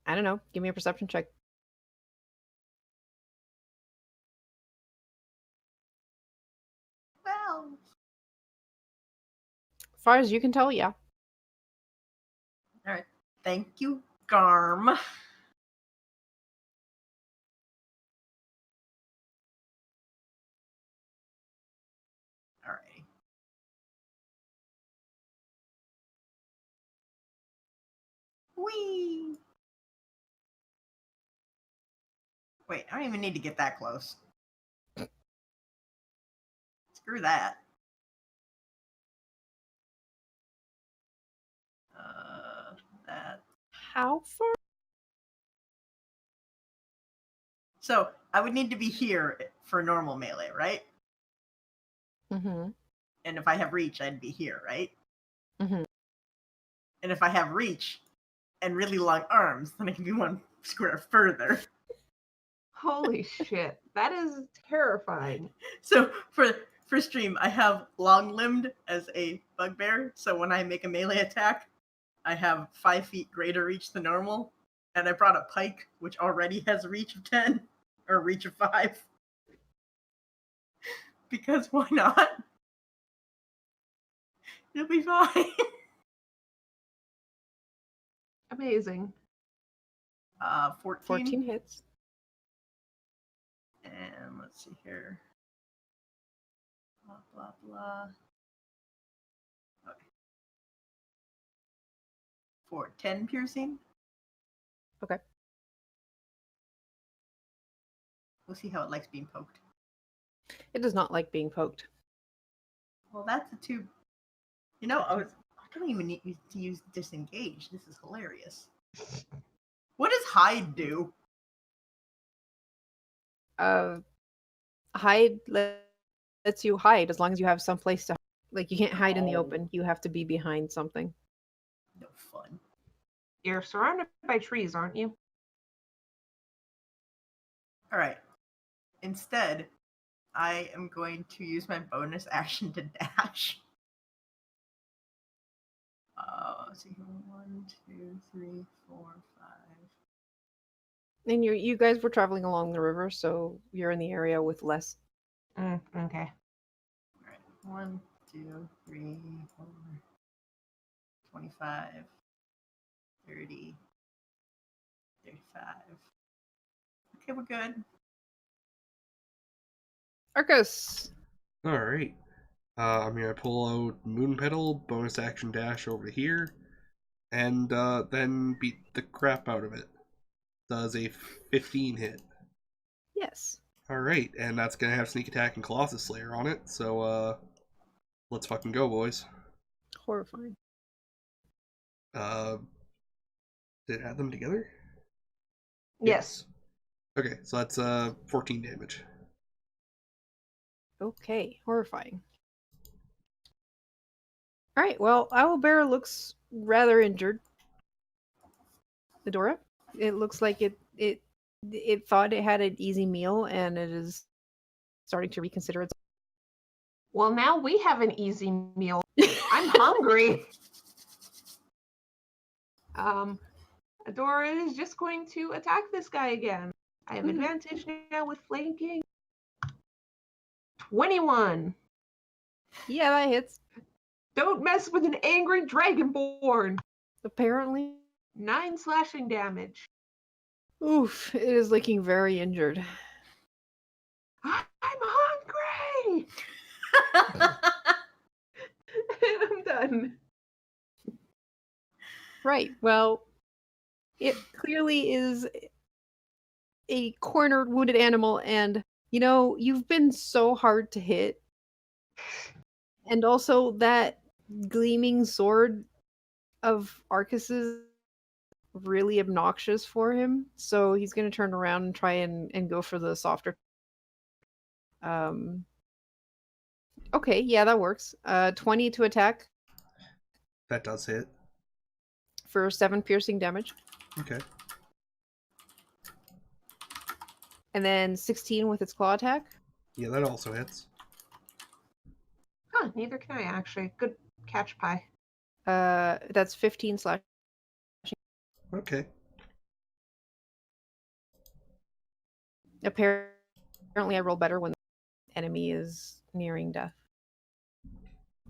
A: I don't know. Give me a perception check.
C: Well,
A: As far as you can tell, yeah.
C: all right. Thank you, Garm. All right. Whee! Wait, I don't even need to get that close. Screw that. That.
A: How far?
C: So I would need to be here for normal melee, right?
A: Mm-hmm.
C: And if I have reach, I'd be here, right?
A: Mm-hmm.
C: And if I have reach and really long arms, then I can be one square further.
D: Holy shit. That is terrifying.
C: So for stream, I have long-limbed as a bugbear. So when I make a melee attack, I have 5 feet greater reach than normal. And I brought a pike, which already has a reach of 10 or reach of 5. Because why not? It'll be fine.
D: Amazing.
C: 14.
A: 14 hits.
C: And let's see here. Blah, blah, blah. Okay. For 10 piercing.
A: Okay.
C: We'll see how it likes being poked.
A: It does not like being poked.
C: Well, that's a 2. You know, I don't even need to use disengage. This is hilarious. What does hide do?
A: Hide lets you hide as long as you have some place to hide. Like you can't hide in the
C: Oh.
A: open. You have to be behind something.
C: No fun.
D: You're surrounded by trees, aren't you?
C: All right. Instead, I am going to use my bonus action to dash. Let's see here. 1, 2, 3, 4, 5.
A: And you guys were traveling along the river, so you're in the area with less.
D: Okay.
C: All right. 1, 2, 3, 4, 25, 30, 35. Okay, we're good.
A: Arcos.
B: All right. I'm gonna pull out Moon Petal, bonus action dash over here, and then beat the crap out of it. Does a 15 hit.
A: Yes.
B: All right, and that's gonna have sneak attack and Classless Slayer on it. So let's fucking go, boys.
A: Horrifying.
B: Did it add them together?
D: Yes.
B: Okay, so that's 14 damage.
A: Okay, horrifying. All right, well, Owlbear looks rather injured. Adora, it looks like it thought it had an easy meal, and it is starting to reconsider its.
D: Well, now we have an easy meal. I'm hungry. Adora is just going to attack this guy again. I have advantage now with flanking. 21.
A: Yeah, that hits.
D: Don't mess with an angry dragonborn.
A: Apparently.
D: 9 slashing damage.
A: Oof, it is looking very injured.
D: I'm hungry. I'm done.
A: Right. Well, it clearly is a cornered, wounded animal, and you've been so hard to hit. And also that gleaming sword of Arcus's really obnoxious for him. So he's going to turn around and try and go for the softer. Okay, yeah, that works. 20 to attack.
B: That does hit.
A: For 7 piercing damage.
B: Okay.
A: And then 16 with its claw attack.
B: Yeah, that also hits.
D: Huh, neither can I actually. Good catch, Pie.
A: That's 15 slash.
B: Okay.
A: Apparently I roll better when the enemy is nearing death.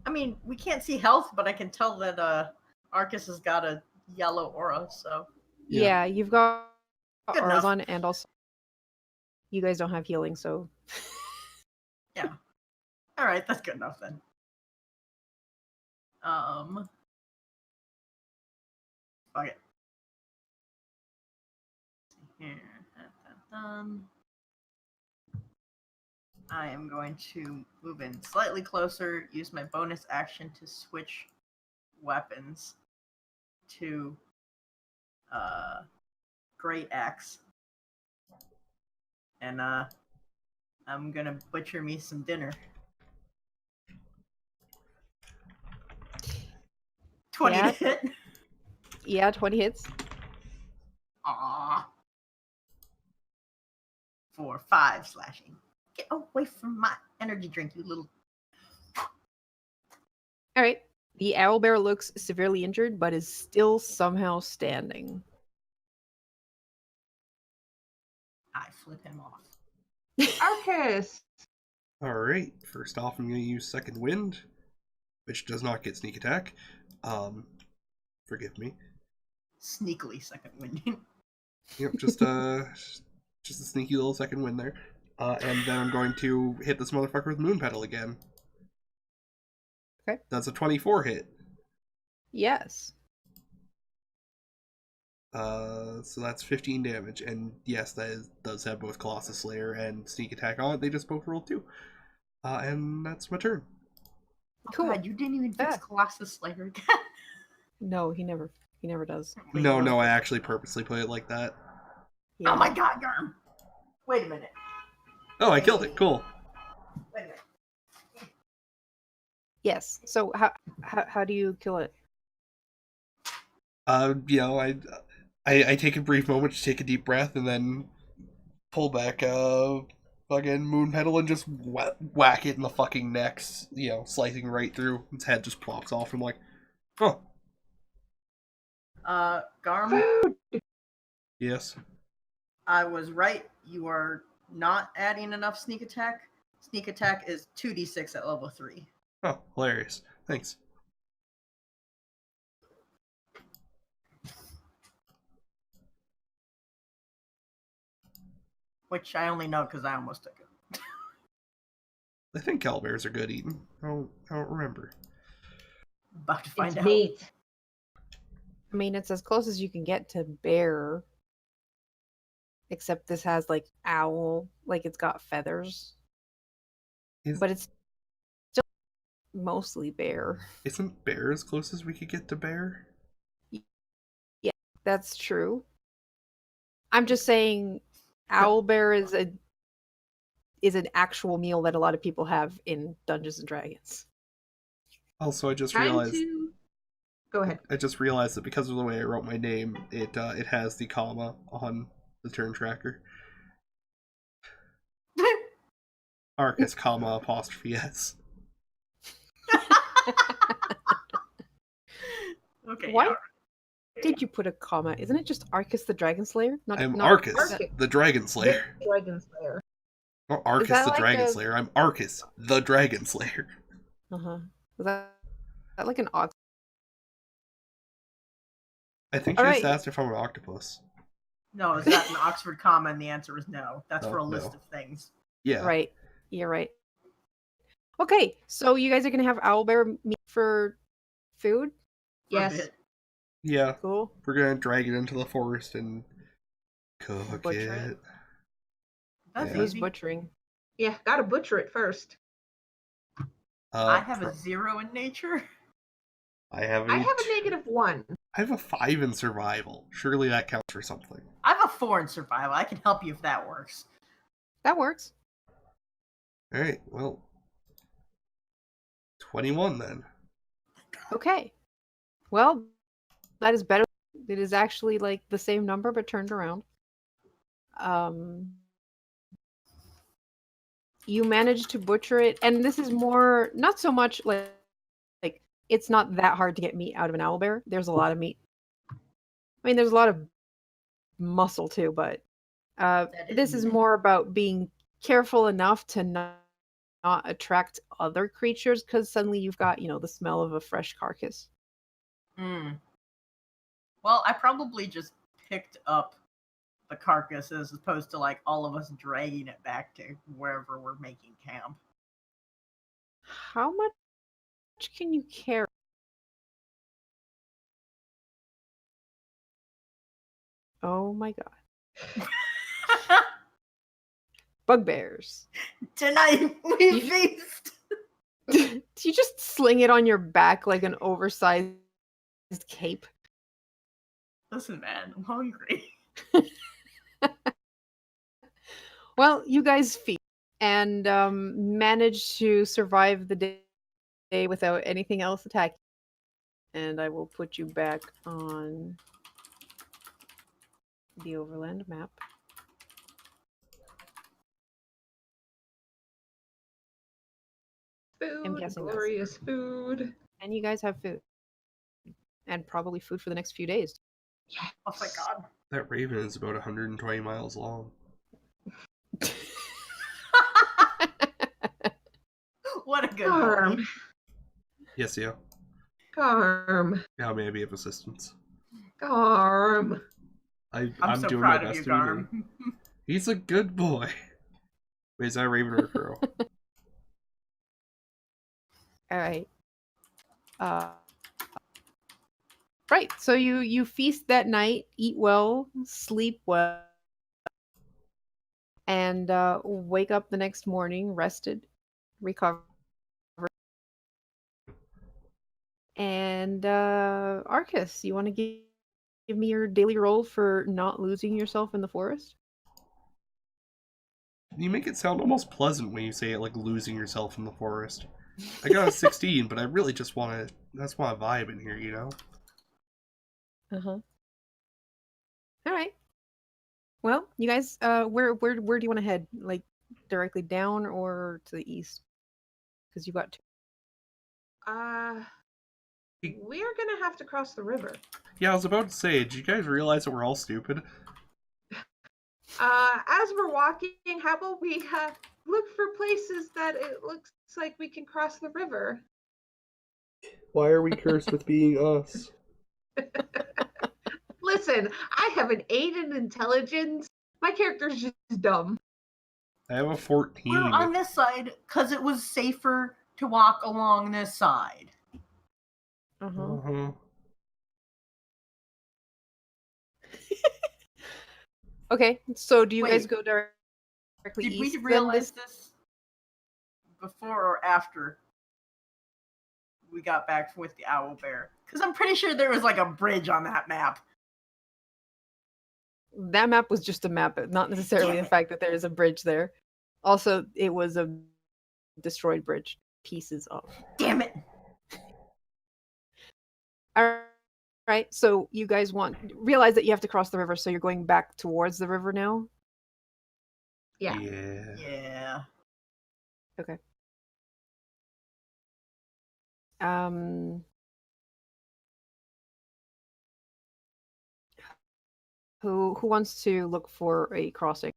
C: I mean, we can't see health, but I can tell that Arcus has got a yellow aura, so.
A: Yeah, you've got
C: Good
A: auras
C: enough.
A: on, and also you guys don't have healing, so.
C: Yeah. All right, that's good enough then. Fuck it. Here, that done. I am going to move in slightly closer, use my bonus action to switch weapons to Great Axe. And I'm gonna butcher me some dinner. 20
A: Yeah.
C: to hit.
A: Yeah, 20 hits.
C: Aww. For 5 slashing. Get away from my energy drink, you little.
A: All right. The owlbear looks severely injured, but is still somehow standing.
C: I flip him off.
D: Arcus.
B: Alright, first off I'm going to use Second Wind, which does not get sneak attack. Forgive me.
C: Sneakily second winding.
B: Yep, just a sneaky little second wind there. And then I'm going to hit this motherfucker with Moon Petal again.
A: Okay.
B: That's a 24 hit.
A: Yes.
B: So that's 15 damage, and yes, does have both Colossus Slayer and Sneak Attack on it. They just both rolled 2. And that's my turn.
A: Cool.
C: Oh God, you didn't even fix
A: Yeah.
C: Colossus Slayer again.
A: No, he never does.
B: No, I actually purposely play it like that.
A: Yeah.
C: Oh my God, Garm. Wait a minute.
B: Oh, I killed it. Cool.
C: Wait a minute.
A: Yes. So how do you kill it?
B: I take a brief moment to take a deep breath and then pull back fucking moon petal and just whack it in the fucking neck, slicing right through. Its head just plops off. I'm like, huh.
C: Garm,
B: Yes.
C: I was right. You are not adding enough sneak attack. Sneak attack is 2d6 at level 3.
B: Oh, hilarious. Thanks.
C: Which I only know because I almost took it.
B: I think owlbears are good eating. I don't remember.
C: About to find
D: It's
C: out.
D: meat.
A: I mean, it's as close as you can get to bear. Except this has like owl, like it's got feathers. But it's still mostly bear.
B: Isn't bear as close as we could get to bear?
A: Yeah, that's true. I'm just saying owl bear is an actual meal that a lot of people have in Dungeons and Dragons.
B: Also, I just
D: Time
B: realized.
D: to go ahead.
B: I just realized that because of the way I wrote my name, it has the comma on the turn tracker. Arcus, comma, apostrophe S.
C: Okay.
A: Why
C: alright.
A: did you put a comma? Isn't it just Arcus the Dragon Slayer?
B: I'm
A: not
B: Arcus,
D: Arcus.
B: the Dragon Slayer.
D: Dragon Slayer.
B: Not Arcus,
A: that
B: the
A: like
B: Dragon
A: a-
B: Slayer. I'm Arcus, the Dragon Slayer.
A: Uh-huh. Was that like an ox?
B: I think she
A: All
B: just
A: right.
B: asked if I'm an octopus.
C: No, is that an Oxford comma? And the answer is no. That's
B: Oh,
C: for a
B: no.
C: list of things.
B: Yeah.
A: Right. You're right. Okay, so you guys are gonna have owlbear meat for food?
C: For a
D: Yes.
C: bit.
B: Yeah.
A: Cool.
B: We're gonna drag it into the forest and cook
A: Butcher
B: it.
A: it.
C: That's
B: Yeah.
A: Who's
C: easy.
A: butchering?
D: Yeah, gotta butcher it first.
C: I have a 0 in nature.
B: I have
D: I have a -1.
B: I have a 5 in survival. Surely that counts for something.
C: I have a 4 in survival. I can help you if that works.
A: That works.
B: Alright, well. 21 then.
A: Okay. Well, that is better. It is actually like the same number but turned around. You managed to butcher it, and this is more not so much like it's not that hard to get meat out of an owlbear. There's a lot of meat. I mean, there's a lot of muscle too, but this is
C: meat.
A: more about being careful enough to not attract other creatures because suddenly you've got the smell of a fresh carcass.
C: Well, I probably just picked up the carcass as opposed to like all of us dragging it back to wherever we're making camp.
A: How much can you carry? Oh my god. Bugbears.
C: Tonight we feast.
A: Do you just sling it on your back like an oversized cape?
C: Listen, man, I'm hungry.
A: Well, you guys feast and manage to survive the day without anything else attacking. And I will put you back on the overland map.
D: Food,
A: guessing that's-
D: glorious food.
A: And you guys have food. And probably food for the next few days.
D: Yes.
C: Oh my god.
B: That raven is about 120 miles long.
C: What a good
D: Garm.
C: boy.
B: Yes, yeah.
D: Garm.
B: How may I be of assistance?
D: Garm.
C: I'm so
B: doing
C: proud
B: my
C: of
B: best
C: you,
B: to be me.
C: Garm.
B: He's a good boy. Wait, is that a raven or a crow?
A: All right. Right. So you feast that night, eat well, sleep well, and wake up the next morning rested, recovered. And Arcus, you want to give me your daily roll for not losing yourself in the forest?
B: You make it sound almost pleasant when you say it like losing yourself in the forest. I got a 16, but I really just want to vibe in here, you know?
A: Uh-huh. All right. Well, you guys, where do you want to head? Like directly down or to the east? Because you got two.
D: We're gonna have to cross the river.
B: Yeah, I was about to say, did you guys realize that we're all stupid?
D: As we're walking, how about we look for places that it looks like we can cross the river?
B: Why are we cursed with being us?
D: Listen, I have an 8 in intelligence. My character's just dumb.
B: I have a
C: We're
B: 14.
C: on this side because it was safer to walk along this side.
B: Uh-huh.
A: Okay, so do you guys
C: Wait.
A: go directly
C: Did
A: east?
C: we
A: then
C: realize this before or after we got back with the owl bear? Because I'm pretty sure there was like a bridge on that map.
A: That map was just a map, not necessarily
C: Damn
A: the
C: it.
A: fact that there is a bridge there. Also, it was a destroyed bridge. Pieces of.
C: Damn it.
A: All right, so you guys realize that you have to cross the river, so you're going back towards the river now?
D: Yeah.
C: Yeah.
A: Okay. Um, who wants to look for a crossing?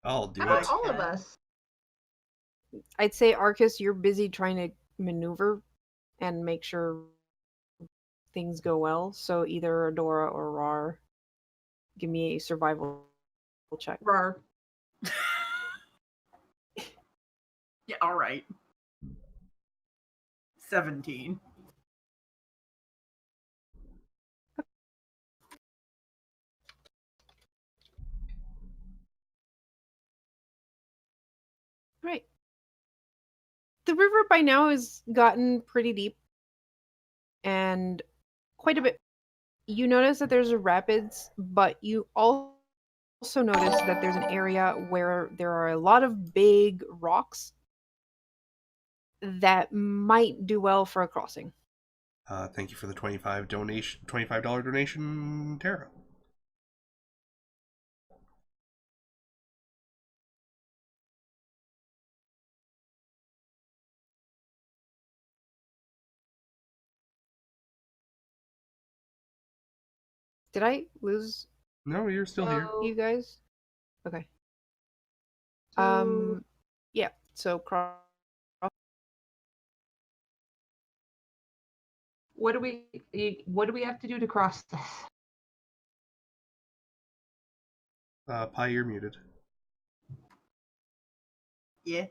B: I'll do
D: How
B: it.
D: about all of us?
A: I'd say Arcus, you're busy trying to maneuver and make sure things go well. So either Adora or Rar, give me a survival check.
D: Rar.
C: Yeah, all right. 17.
A: Right. The river by now has gotten pretty deep and quite a bit. You notice that there's a rapids, but you also notice that there's an area where there are a lot of big rocks that might do well for a crossing.
B: Thank you for the $25 donation, Tara.
A: Did I lose
B: No, you're still here.
A: you guys? Okay.
D: So-
A: Yeah. So cross.
D: What do we have to do to cross this?
B: Pi, you're muted.
C: Yeah.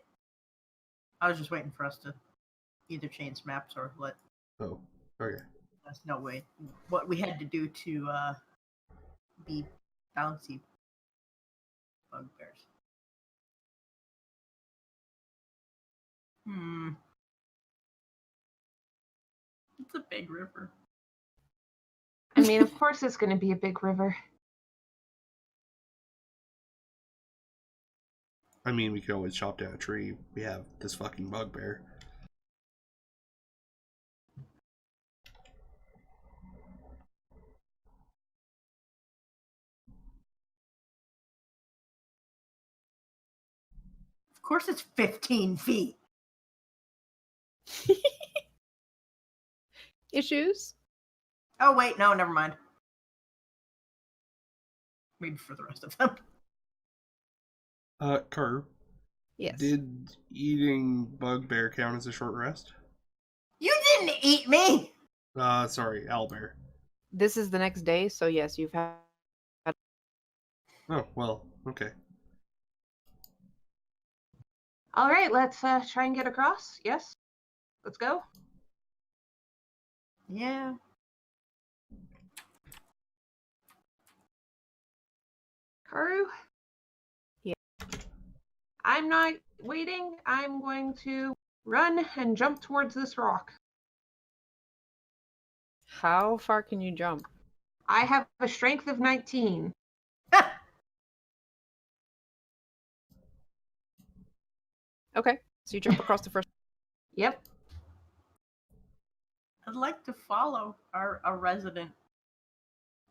C: I was just waiting for us to either change maps or let
B: Oh, okay.
C: us know what we had to do to be bouncy bugbears. It's a big river.
D: I mean, of course it's going to be a big river.
B: I mean, we could always chop down a tree. We have this fucking bugbear.
C: Of course it's 15 feet.
A: Issues?
C: Oh, wait, no, never mind. Maybe for the rest of them.
B: Carr,
A: Yes.
B: did eating bugbear count as a short rest?
C: You didn't eat me!
B: Sorry, owlbear.
A: This is the next day, so yes, you've had.
B: Oh, well, okay.
D: All right, let's try and get across. Yes? Let's go.
C: Yeah.
D: Karu?
A: Yeah.
D: I'm not waiting. I'm going to run and jump towards this rock.
A: How far can you jump?
D: I have a strength of 19.
A: Okay, so you jump across the first.
D: Yep.
C: I'd like to follow our resident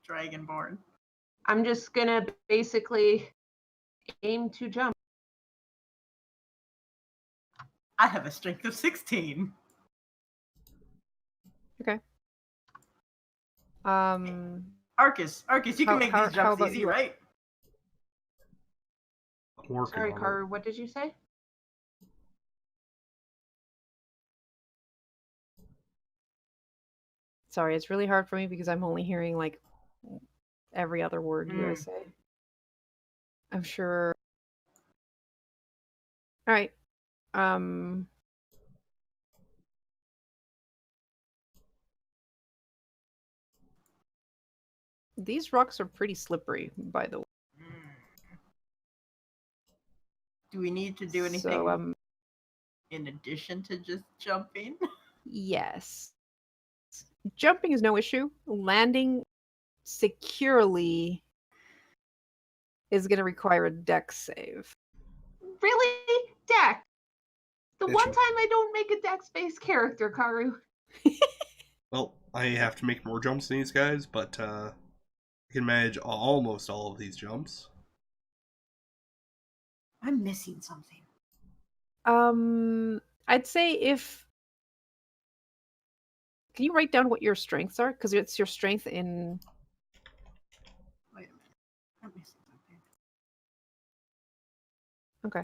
C: dragonborn.
D: I'm just gonna basically Aim to jump.
C: I have a strength of 16.
A: Okay.
C: Arcus, you can make these
A: how
C: jumps
A: about
C: easy,
A: you?
C: right?
B: I'm working
D: Sorry,
B: on it.
D: Karu, what did you say?
A: Sorry, it's really hard for me because I'm only hearing like every other word you guys say. I'm sure. All right. These rocks are pretty slippery, by the way.
C: Do we need to do anything
A: So,
C: in addition to just jumping?
A: yes. Jumping is no issue. Landing securely is going to require a dex save.
D: Really? Dex. The
B: Bitch.
D: one time I don't make a dex-based character, Karu.
B: Well, I have to make more jumps than these guys, but I can manage almost all of these jumps.
C: I'm missing something.
A: I'd say if... Can you write down what your strengths are? Because it's your strength in...
C: Wait a minute. I'm missing something.
A: Okay.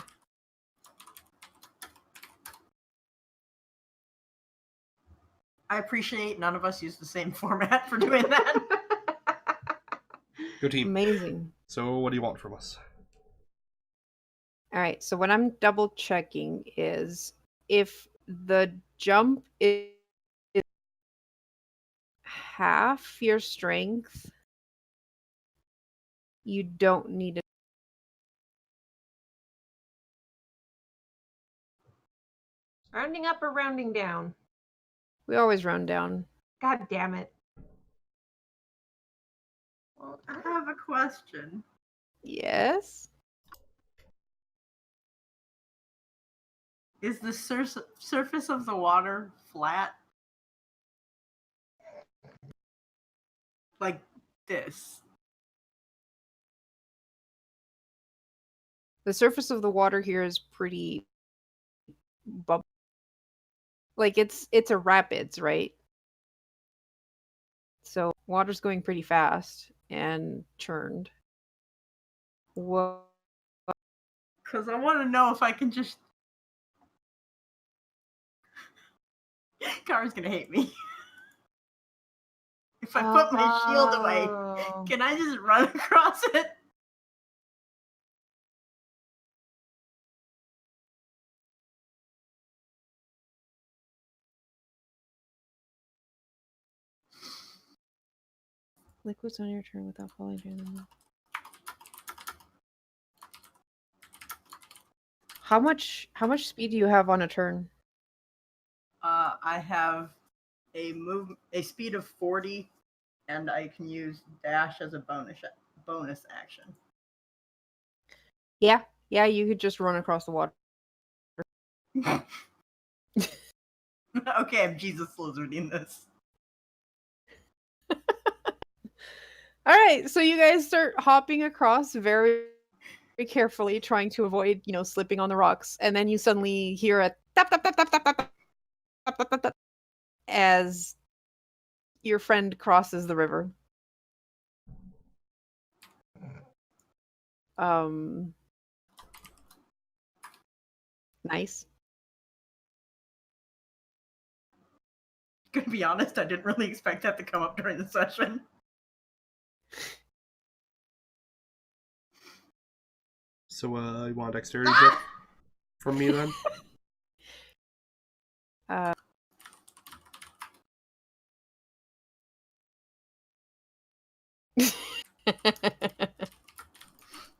C: I appreciate none of us use the same format for doing that.
B: Good team.
A: Amazing.
B: So, what do you want from us?
A: All right, so what I'm double checking is if the jump is half your strength, you don't need it.
D: Rounding up or rounding down?
A: We always round down.
D: God damn it.
C: Well, I have a question.
A: Yes?
C: Is the surface of the water flat? Like this?
A: The surface of the water here is pretty bumpy. Like it's a rapids, right? So water's going pretty fast and churned. Whoa.
C: Because I want to know if I can just... Kara's gonna hate me. If I put my shield away,
D: Oh.
C: can I just run across it?
A: Liquids on your turn without falling down. How much speed do you have on a turn?
C: I have a speed of 40, and I can use dash as a bonus action.
A: Yeah, you could just run across the water.
C: Okay, I'm Jesus Lizarding this.
A: All right, so you guys start hopping across very, very carefully, trying to avoid, slipping on the rocks, and then you suddenly hear a tap tap tap tap tap tap tap tap tap tap as your friend crosses the river. Nice.
C: Gonna be honest, I didn't really expect that to come up during the session.
B: So, you want a dexterity check from me then?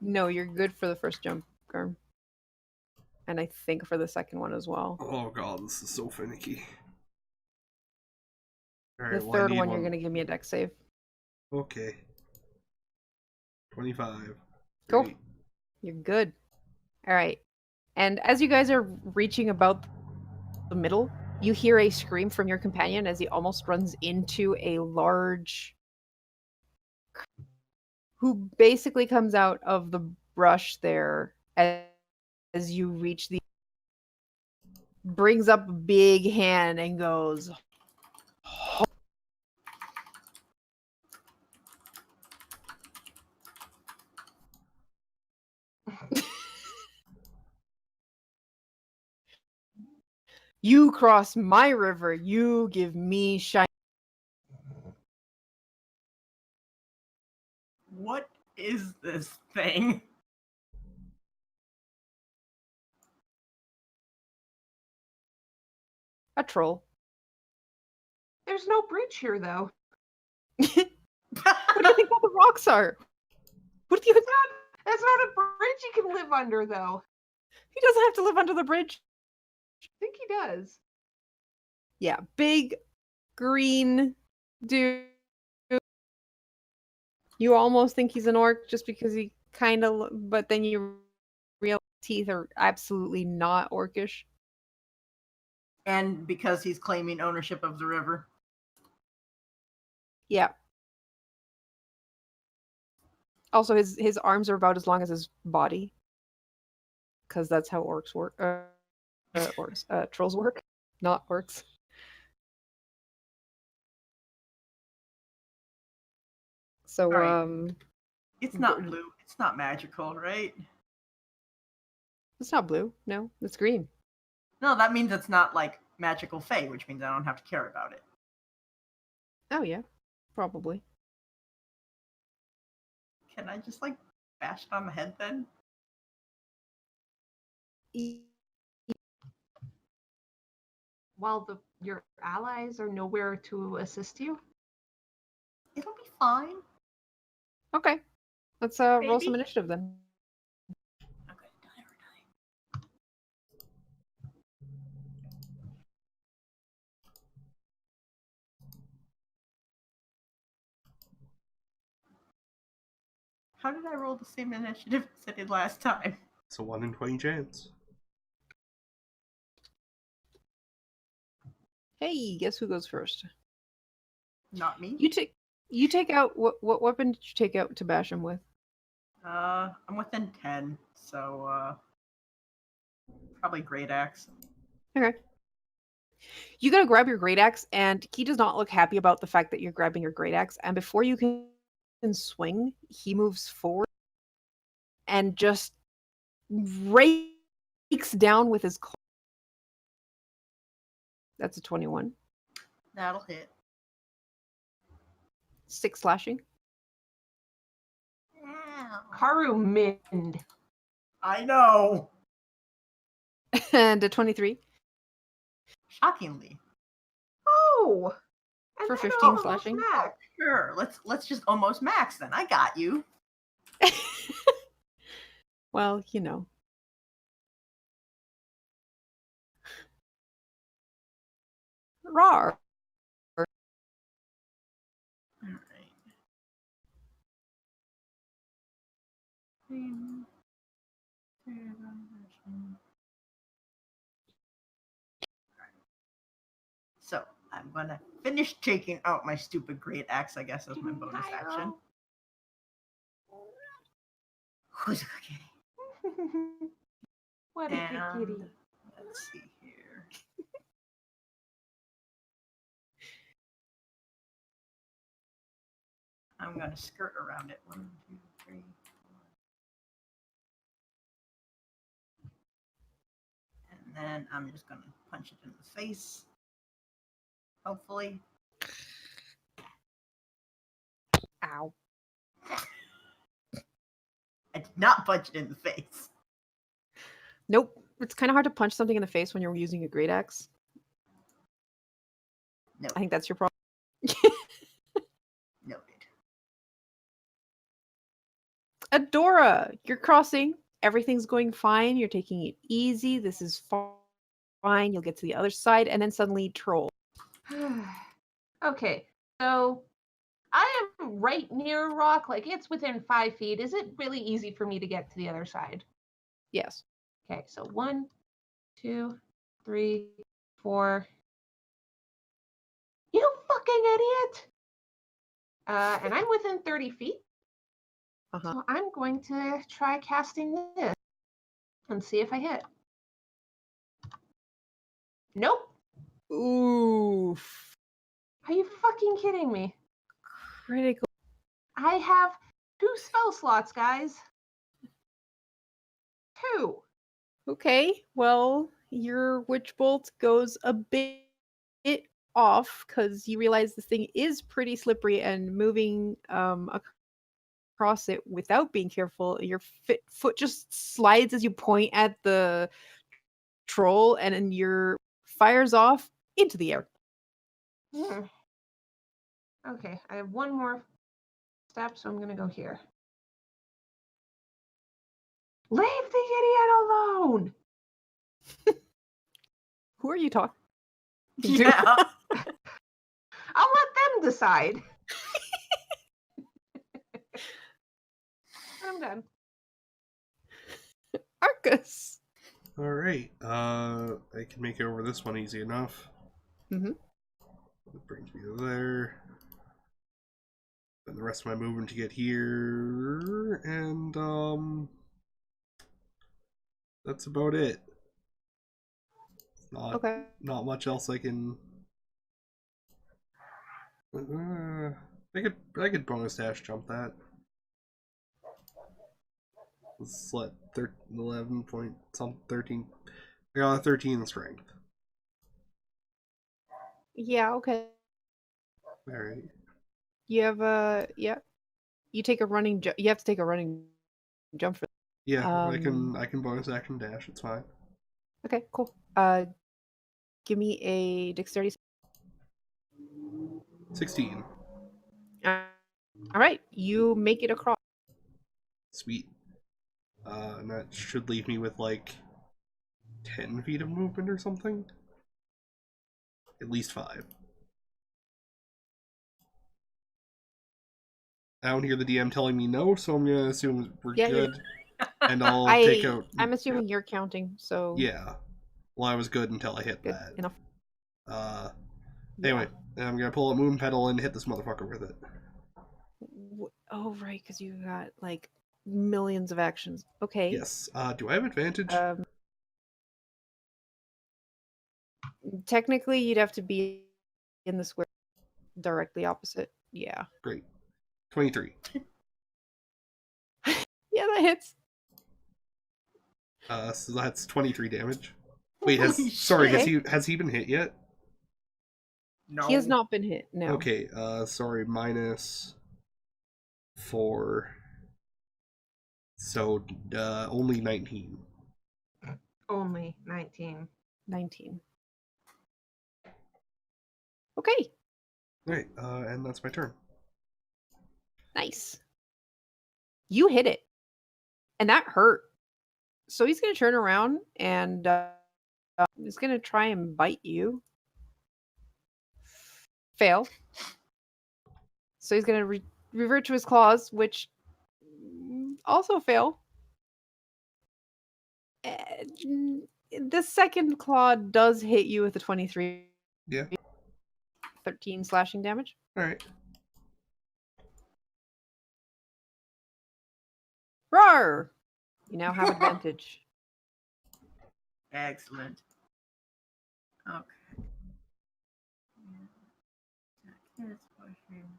A: No, you're good for the first jump, Garm. And I think for the second one as well.
B: Oh god, this is so finicky. All
A: The
B: right, well,
A: third one, you're going to give me a dex save.
B: Okay. 25.
A: Go.
B: Great.
A: You're good. All right. And as you guys are reaching about the middle, you hear a scream from your companion as he almost runs into a large... who basically comes out of the brush there as you reach the brings up a big hand and goes you cross my river, you give me shine.
C: What is this thing?
A: A troll.
D: There's no bridge here, though.
A: What do you think all the rocks are? What do you think?
D: That's not a bridge you can live under, though.
A: He doesn't have to live under the bridge.
D: I think he does.
A: Yeah, big green dude. You almost think he's an orc just because he kind of, but then you realize teeth are absolutely not orcish.
C: And because he's claiming ownership of the river.
A: Yeah. Also, his arms are about as long as his body, because that's how orcs work. Trolls work, not orcs. So,
C: All right. It's not blue. It's not magical, right?
A: It's not blue. No, it's green.
C: No, that means it's not like magical fey, which means I don't have to care about it.
A: Oh yeah, probably.
C: Can I just like bash it on the head then?
D: While your allies are nowhere to assist you?
C: It'll be fine.
A: Okay, let's roll some
C: Maybe.
A: initiative then.
C: Okay, die or die. How did I roll the same initiative as I did last time?
B: It's a 1 in 20 chance.
A: Hey, guess who goes first?
C: Not me.
A: You take out what weapon did you take out to bash him with?
C: I'm within 10, so probably great axe.
A: Okay. You gotta grab your great axe, and he does not look happy about the fact that you're grabbing your great axe. And before you can swing, he moves forward and just rakes down with his claw. That's a 21.
C: That'll hit.
A: 6 slashing.
D: Haru Mind.
C: I know.
A: And a 23
C: Shockingly.
D: Oh! And
A: for
D: then
A: 15
D: almost
A: slashing.
D: max.
C: Sure. Let's just almost max then. I got you.
A: Well, you know. Rawr.
C: All right. So I'm gonna finish taking out my stupid great axe, I guess, as my bonus action. Who's a kitty?
D: What a good kitty.
C: Let's see here. I'm gonna skirt around it. 1, 2, 3, 4. And then I'm just gonna punch it in the face. Hopefully.
A: Ow.
C: I did not punch it in the face.
A: Nope. It's kind of hard to punch something in the face when you're using a great axe.
C: No.
A: I think that's your problem.
C: Noted.
A: Adora, you're crossing. Everything's going fine. You're taking it easy. This is fine. You'll get to the other side, and then suddenly troll.
D: Okay, so I am right near a rock. Like, it's within 5 feet. Is it really easy for me to get to the other side?
A: Yes.
D: Okay, so 1, 2, 3, 4. You fucking idiot! And I'm within 30 feet.
A: Uh-huh.
D: So I'm going to try casting this and see if I hit. Nope.
A: Oof.
D: Are you fucking kidding me?
A: Critical.
D: I have 2 spell slots, guys. 2.
A: Okay, well, your witch bolt goes a bit off because you realize this thing is pretty slippery, and moving across it without being careful, your foot just slides as you point at the troll, and then your fires off into the air.
D: Okay, I have 1 more step, so I'm going to go here. Leave the idiot alone!
A: Who are you talking to?
C: Yeah.
D: I'll let them decide. I'm done.
A: Arcus.
B: All right. I can make it over this one easy enough.
A: Mm-hmm.
B: That brings me to there. And the rest of my movement to get here, and that's about it. Not
A: Okay.
B: not much else I can. I could bonus dash jump that. Let's let 11 point some 13. I got a 13 in strength.
A: Yeah, okay.
B: All right.
A: You have a You take a running jump. You have to take a running jump for.
B: Yeah, I can bonus action dash. It's fine.
A: Okay, cool. Give me a dexterity.
B: 16.
A: All right, you make it across.
B: Sweet. And that should leave me with like 10 feet of movement or something. At least 5. I don't hear the DM telling me no, so I'm gonna assume we're good. And I'll take out.
A: I'm assuming you're counting, so
B: Yeah. Well, I was good until I hit
A: good
B: that.
A: enough.
B: Anyway, I'm gonna pull a moon pedal and hit this motherfucker with it.
A: Oh right, because you got like millions of actions. Okay.
B: Yes. Do I have advantage?
A: Technically, you'd have to be in the square directly opposite. Yeah.
B: Great. 23.
A: Yeah, that hits.
B: So that's 23 damage. Wait,
C: Holy
B: has he been hit yet?
C: No.
A: He has not been hit. No.
B: Okay. Sorry. Minus 4. So only 19.
D: Only 19.
A: 19. Okay.
B: All right. And that's my turn.
A: Nice. You hit it, and that hurt. So he's gonna turn around and he's gonna try and bite you. Fail. So he's gonna revert to his claws, which also fail. The second claw does hit you with a 23.
B: Yeah.
A: 13 slashing damage.
B: All right.
A: Roar! You now have advantage.
C: Excellent. Okay. That's pushing.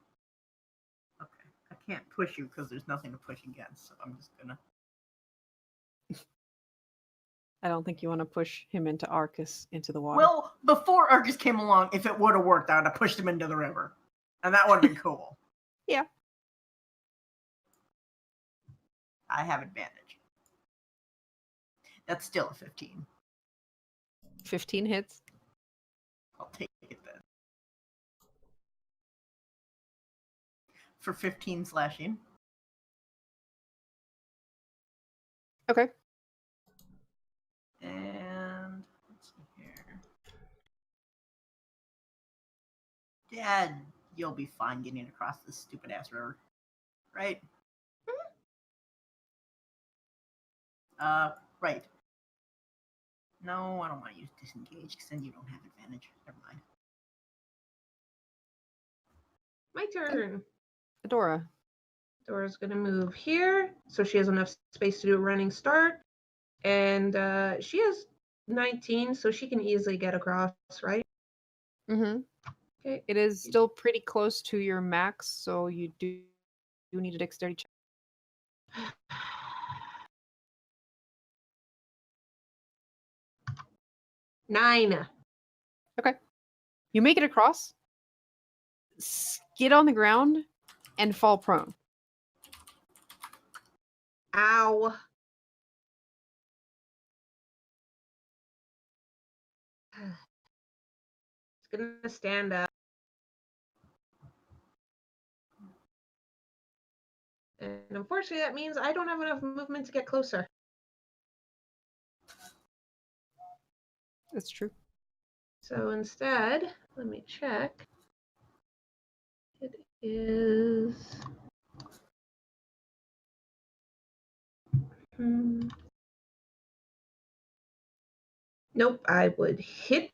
C: Okay. I can't push you because there's nothing to push against, so I'm just gonna.
A: I don't think you want to push him into Arcus into the water.
C: Well, before Arcus came along, if it would have worked, I would have pushed him into the river. And that would have been cool.
A: Yeah.
C: I have advantage. That's still a 15.
A: 15 hits.
C: I'll take it then. For 15 slashing.
A: Okay.
C: And let's see here. Dad, you'll be fine getting across this stupid ass river. Right? Right. No, I don't want to use disengage because then you don't have advantage. Never mind.
D: My turn.
A: Adora.
D: Dora's gonna move here, so she has enough space to do a running start. And she has 19, so she can easily get across, right?
A: Mm-hmm.
D: Okay.
A: It is still pretty close to your max, so you do need a dexterity check.
D: 9.
A: Okay. You make it across, skid on the ground, and fall prone.
D: Ow. It's gonna stand up. And unfortunately, that means I don't have enough movement to get closer.
A: That's true.
D: So instead, let me check. It is. Nope, I would hit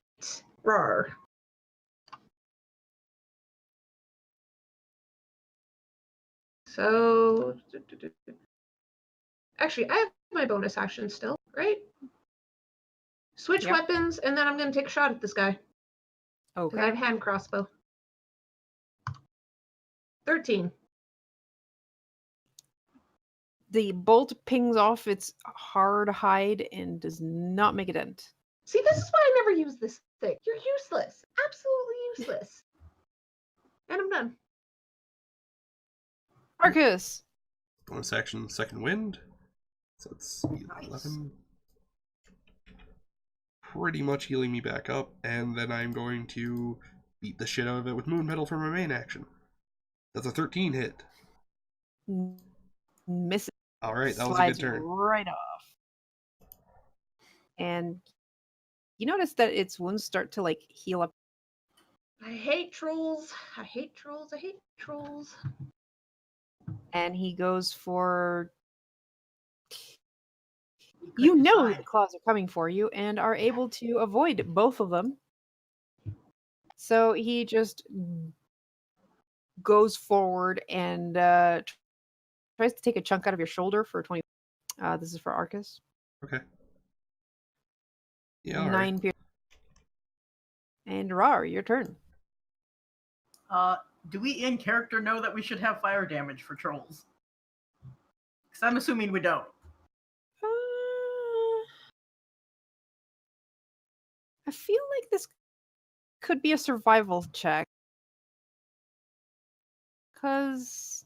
D: Rar. So, actually, I have my bonus action still, right? Switch
A: Yep.
D: weapons, and then I'm going to take a shot at this guy. Because I
A: Okay.
D: have hand crossbow. 13.
A: The bolt pings off its hard hide and does not make a dent.
D: See, this is why I never use this thing. You're useless. Absolutely useless. And I'm done.
A: Arcus!
B: Bonus action, second wind. So it's 11. Pretty much healing me back up, and then I'm going to beat the shit out of it with Moon Petal for my main action. That's a 13 hit.
A: Misses.
B: Alright, that was a
A: Slides
B: good turn.
A: right off. And you notice that its wounds start to like heal up.
D: I hate trolls. I hate trolls. I hate trolls.
A: And he goes for.
C: You
A: You
C: could
A: know
C: decide.
A: the claws are coming for you and are able to avoid both of them. So he just goes forward and tries to take a chunk out of your shoulder for 20. This is for Arcus.
B: Okay. Yeah, alright.
A: 9 pierce. And Rar, your turn.
C: Do we in character know that we should have fire damage for trolls? Because I'm assuming we don't.
A: I feel like this could be a survival check. Because,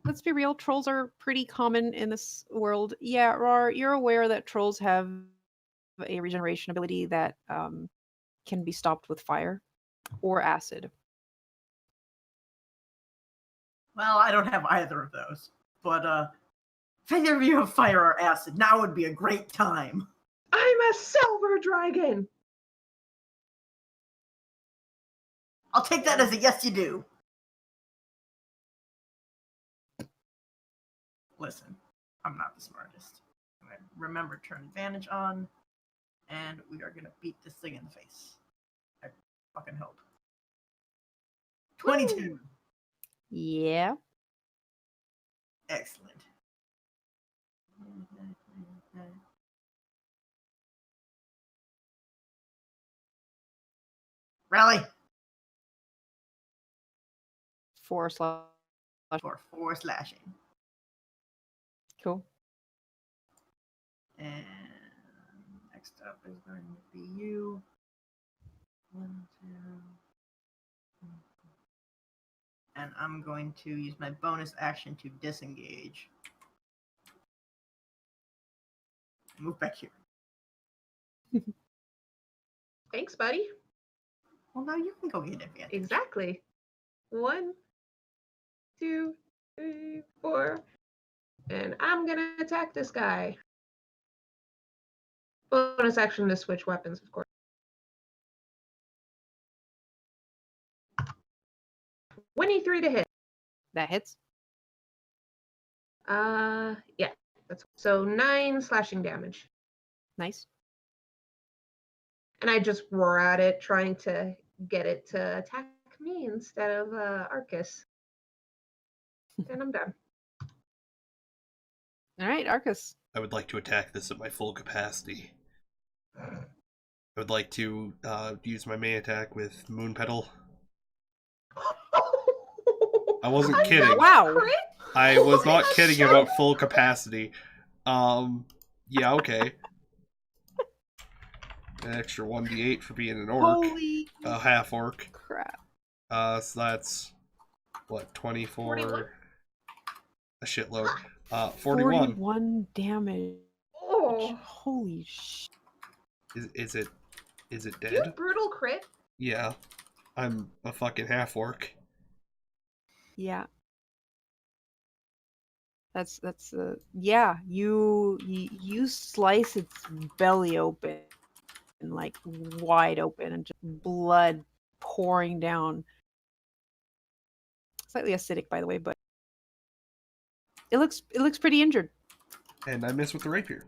A: let's be real, trolls are pretty common in this world. Yeah, Rar, you're aware that trolls have a regeneration ability that can be stopped with fire or acid.
C: Well, I don't have either of those. But if either of you have fire or acid, now would be a great time.
D: I'm a silver dragon.
C: I'll take that as a yes, you do. Listen, I'm not the smartest. I'm gonna remember turn advantage on, and we are gonna beat this thing in the face. I fucking hope. 22.
A: Yeah.
C: Excellent. Rally
A: 4 slash.
C: for 4 slashing.
A: Cool.
C: And next up is going to be you. 1, 2. And I'm going to use my bonus action to disengage. Move back here.
D: Thanks, buddy.
C: Well, now you can go get advantage.
D: Exactly. 1, 2, 3, 4. And I'm going to attack this guy. Bonus action to switch weapons, of course. 23 to hit.
A: That hits.
D: Yeah. That's so 9 slashing damage.
A: Nice.
D: And I just roar at it, trying to get it to attack me instead of Arcus. And I'm done.
A: All right, Arcus.
B: I would like to attack this at my full capacity. I would like to use my main attack with Moon Petal. I wasn't kidding.
A: Wow.
D: Crit?
B: I was not
D: That's
B: kidding
D: so
B: about full capacity. Yeah, okay. An extra 1d8 for being an orc.
A: Holy
B: Half orc.
A: crap.
B: So that's, what, 24?
D: 41.
B: A shitload. 41.
A: 41 damage.
D: Oh,
A: Holy shit.
B: Is it
D: you
B: dead?
D: brutal crit.
B: Yeah. I'm a fucking half orc.
A: Yeah. That's yeah, you slice its belly open and like wide open and just blood pouring down. Slightly acidic, by the way, but it looks pretty injured.
B: And I miss with the rapier.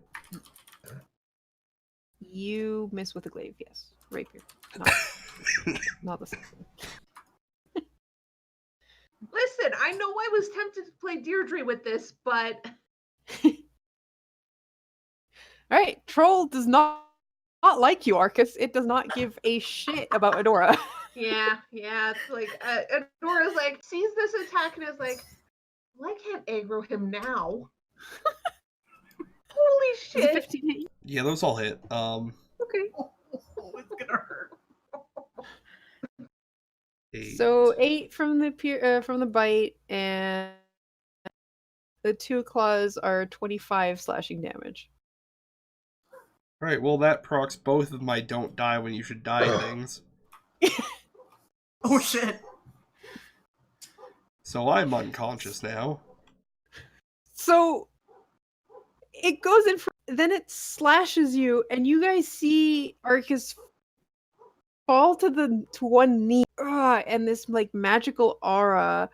A: You miss with the glaive, yes. Rapier. Not the same.
D: Listen, I know I was tempted to play Deirdre with this, but
A: Alright, Troll does not like you, Arcus. It does not give a shit about Adora.
D: yeah, it's like Adora's like sees this attack and is like, well, I can't aggro him now. Holy
A: Is it
D: shit!
A: 15 hit you?
B: Yeah, those all hit.
A: Okay.
C: It's gonna hurt.
B: 8.
A: So 8 from the bite, and the 2 claws are 25 slashing damage.
B: Alright, well that procs both of my don't die when you should die things.
C: Oh shit.
B: So I'm unconscious now.
A: So it goes in for, then it slashes you, and you guys see Arcus fall to one knee, and this like magical aura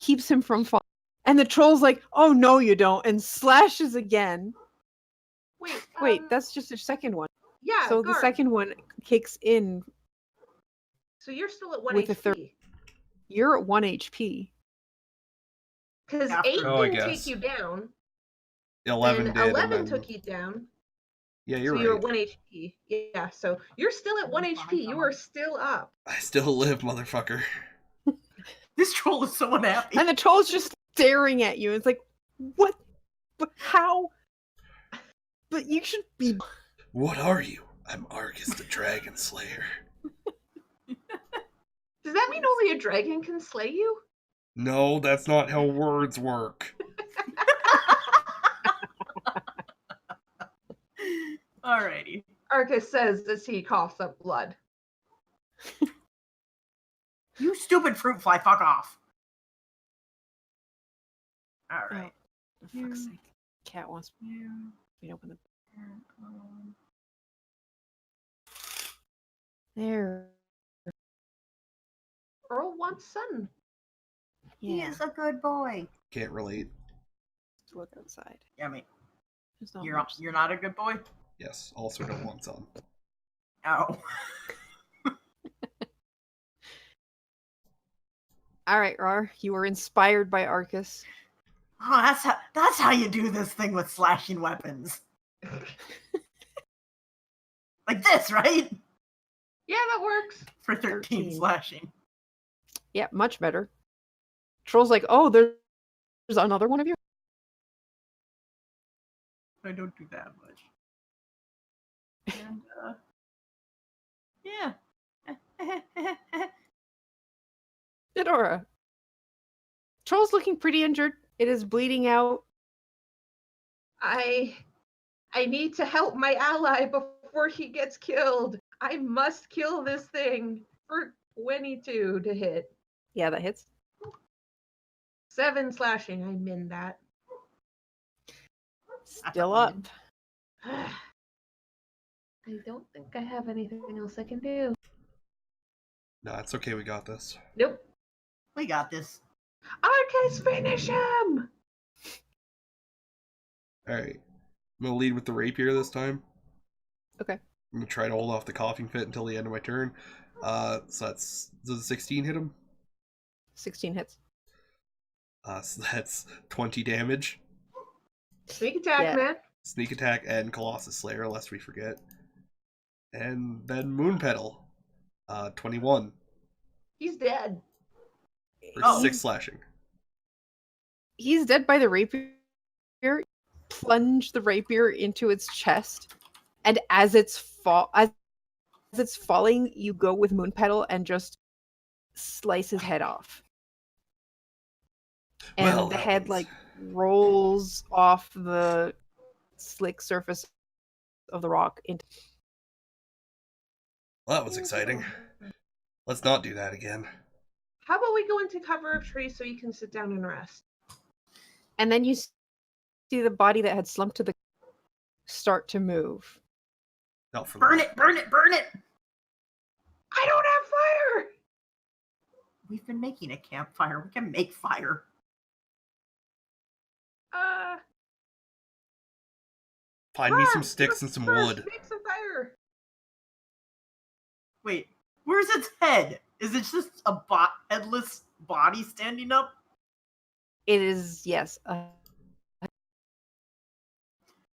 A: keeps him from falling. And the troll's like, "Oh no, you don't," and slashes again. Wait, that's just the second one.
D: yeah.
A: So the
D: Garb.
A: second one kicks in.
D: So you're still at 1
A: with the third-
D: HP.
A: You're at 1 HP.
D: Because
C: After-
D: 8
B: Oh, I
D: didn't
B: guess.
D: take you down.
B: 11
D: and
B: did.
D: 11
B: and then...
D: took you down.
B: Yeah, you're
D: so you're
B: right.
D: at 1 HP. Yeah, so you're still at 1 HP. You are still up.
B: I still live, motherfucker.
C: This troll is so unhappy.
A: And the troll's just staring at you. It's like, what? But how? But you should be.
B: What are you? I'm Argus the Dragon Slayer.
D: Does that mean only a dragon can slay you?
B: No, that's not how words work.
C: Alrighty.
D: Arcus says as he coughs up blood.
C: You stupid fruit fly, fuck off. Alright.
A: Oh, for fuck's sake. Cat wants me to open the. There.
D: Earl wants sun.
C: He
A: Yeah.
C: is a good boy.
B: Can't relate.
A: Let's look outside.
C: Yeah, I mean,
A: There's not
C: you're
A: much.
C: you're not a good boy?
B: Yes, also don't want sun.
C: Oh.
A: All right, Rar. You were inspired by Arcus.
C: Oh, that's how you do this thing with slashing weapons. Like this, right?
D: Yeah, that works.
C: For 13
A: 13.
C: slashing.
A: Yeah, much better. Troll's like, oh, there's another one of you.
C: I don't do that much. And, yeah.
A: Adora. Troll's looking pretty injured. It is bleeding out.
D: I need to help my ally before he gets killed. I must kill this thing for 22 to hit.
A: Yeah, that hits.
D: 7 slashing. I min that.
A: Still up.
D: I don't think I have anything else I can do.
B: No, it's okay, we got this.
D: Nope.
C: We got this.
D: Arcus, finish him!
B: Alright. I'm gonna lead with the rapier this time.
A: Okay.
B: I'm gonna try to hold off the coughing fit until the end of my turn. So that's... Does the 16 hit him?
A: 16 hits.
B: So that's 20 damage.
D: Sneak attack,
A: Yeah.
D: man.
B: Sneak attack and Colossus Slayer, lest we forget. And then Moon Petal. 21
D: He's dead.
B: for 6
A: He's,
B: slashing.
A: he's dead by the rapier. Plunge the rapier into its chest, and as it's falling, you go with Moon Petal and just slice his head off. And
B: Well,
A: the
B: that
A: head
B: was-
A: rolls off the slick surface of the rock into.
B: Well, that was exciting. Let's not do that again.
D: How about we go into cover of trees so you can sit down and rest?
A: And then you see the body that had slumped to the start to move.
B: Not for
C: Burn
B: long.
C: it! Burn it! Burn it!
D: I don't have fire!
C: We've been making a campfire. We can make fire.
B: Find me some
D: First,
B: sticks and some
D: first,
B: wood.
D: Make some fire.
C: Wait, where's its head? Is it just a headless body standing up?
A: It is, yes.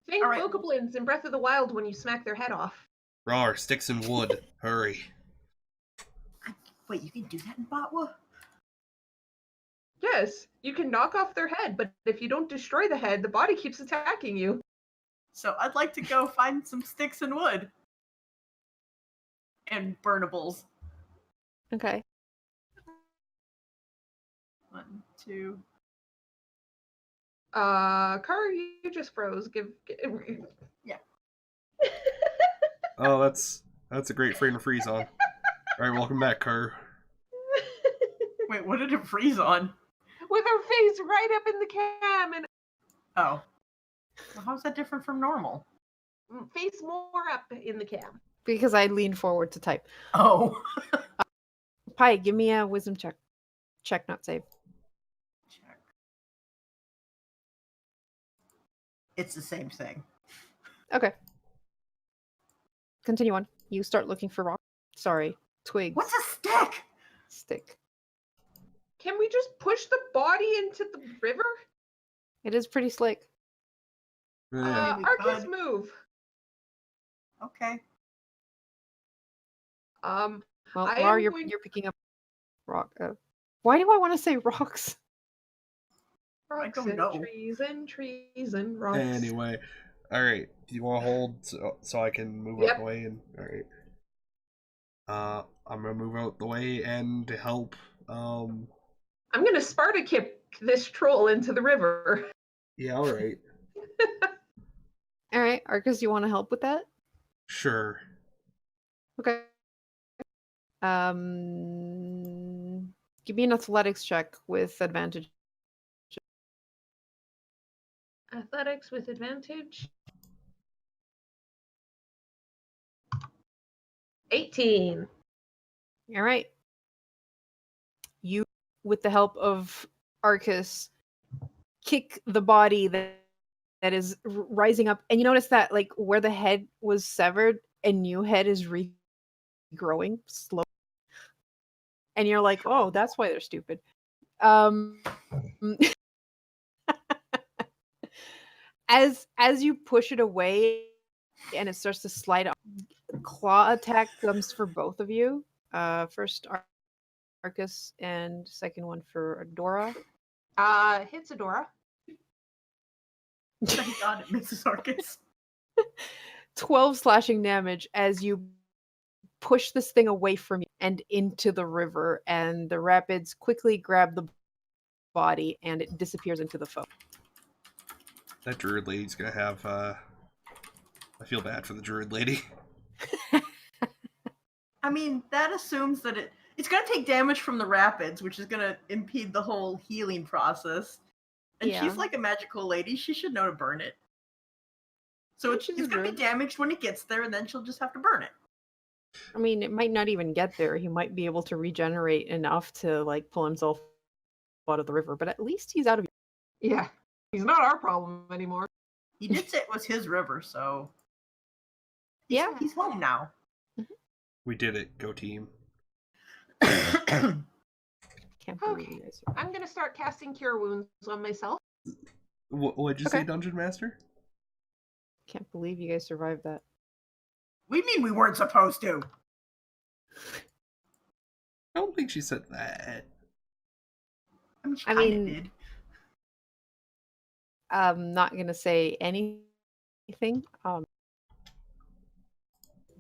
D: Think
C: All right.
D: Bokoblins in Breath of the Wild when you smack their head off.
B: Rawr, sticks and wood. Hurry.
C: Wait, you can do that in Botwa?
D: Yes, you can knock off their head, but if you don't destroy the head, the body keeps attacking you.
C: So I'd like to go find some sticks and wood. And burnables.
A: Okay.
C: 1, 2.
D: Car, you just froze.
C: Yeah.
B: Oh, that's a great frame to freeze on. Alright, welcome back, Carr.
C: Wait, what did it freeze on?
D: With her face right up in the cam and
C: Oh. Well, how's that different from normal?
D: face more up in the cam.
A: Because I leaned forward to type.
C: Oh.
A: Pi, give me a wisdom check. Check, not save.
C: Check. It's the same thing.
A: Okay. Continue on. You start looking for rock. Sorry, twigs.
C: What's a stick?
A: Stick?
D: Can we just push the body into the river?
A: It is pretty slick.
B: Yeah.
C: we
D: Arcus
C: could.
D: move.
C: Okay.
A: Well,
D: I
A: Rar,
D: am
A: you're
D: going-
A: picking up rock. Why do I want to say rocks?
C: I don't
D: and
C: know.
D: trees and rocks.
B: Anyway. Alright. Do you want to hold so I can move out
D: Yep.
B: the way? And alright. I'm gonna move out the way and help.
D: I'm gonna Sparta kick this troll into the river.
B: Yeah, alright.
A: All right, Arcus, you want to help with that?
B: Sure.
A: Okay. Give me an athletics check with advantage.
D: Athletics with advantage. 18.
A: All right. You, with the help of Arcus, kick the body that is rising up, and you notice that like where the head was severed, a new head is regrowing slowly. And you're like, oh, that's why they're stupid. As you push it away and it starts to slide up, claw attack comes for both of you. First Arcus and second one for Adora.
D: Hits Adora.
C: Thank God it misses Arcus.
A: 12 slashing damage as you push this thing away from you and into the river, and the rapids quickly grab the body and it disappears into the foam.
B: That druid lady's gonna have, I feel bad for the druid lady.
C: I mean, that assumes that it's going to take damage from the rapids, which is going to impede the whole healing process. And
A: Yeah.
C: she's like a magical lady. She should know to burn it. So
A: Yeah,
C: it's
A: she's a
C: going to be
A: druid.
C: damaged when it gets there, and then she'll just have to burn it.
A: I mean, it might not even get there. He might be able to regenerate enough to like pull himself out of the river, but at least he's out of.
D: Yeah. He's not our problem anymore.
C: He did say it was his river, so
A: Yeah.
C: he's home now.
B: We did it. Go team.
A: Can't believe
D: Okay.
A: you guys survived.
D: I'm gonna start casting Cure Wounds on myself.
B: What'd you say, Dungeon Master?
A: Can't believe you guys survived that.
C: We mean we weren't supposed to.
B: I don't think she said that.
C: I mean, she
A: I
C: kinda
A: mean-
C: did.
A: I'm not gonna say anything.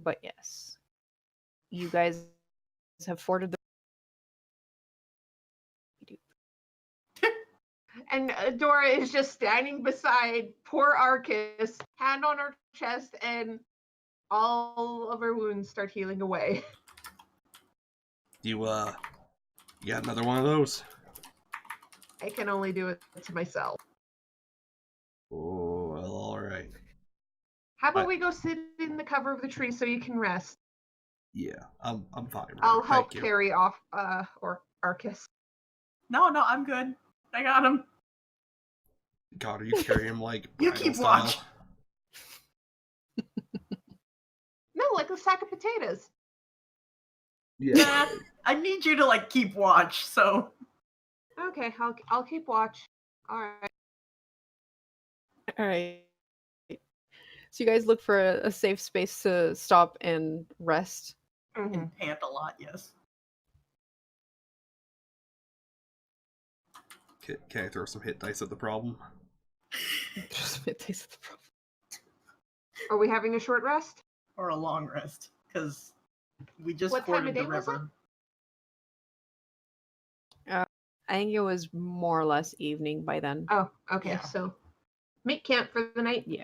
A: But yes, you guys have forded the.
D: And Dora is just standing beside poor Arcus, hand on her chest, and all of her wounds start healing away.
B: You got another one of those?
D: I can only do it to myself.
B: Oh, well, alright.
D: How about we go sit in the cover of the tree so you can rest?
B: Yeah, I'm fine.
D: I'll help
B: Thank you.
D: carry off or Arcus.
C: No, I'm good. I got him.
B: God, are you carrying him like
C: You
B: bridal
C: keep
B: style?
C: watch.
D: No, like a sack of potatoes.
B: Yeah.
C: Nah, I need you to like keep watch. So
D: Okay, I'll keep watch. All right.
A: All right. So you guys look for a safe space to stop and rest.
C: and pant a lot. Yes.
B: Can I throw some hit dice at the problem?
A: Just a taste of the problem.
D: Are we having a short rest?
C: Or a long rest because we just
D: What time
C: forded
D: of
C: the
D: day was it?
C: river.
A: I think it was more or less evening by then.
D: Oh, okay.
C: Yeah.
D: So make camp for the night.
A: Yeah.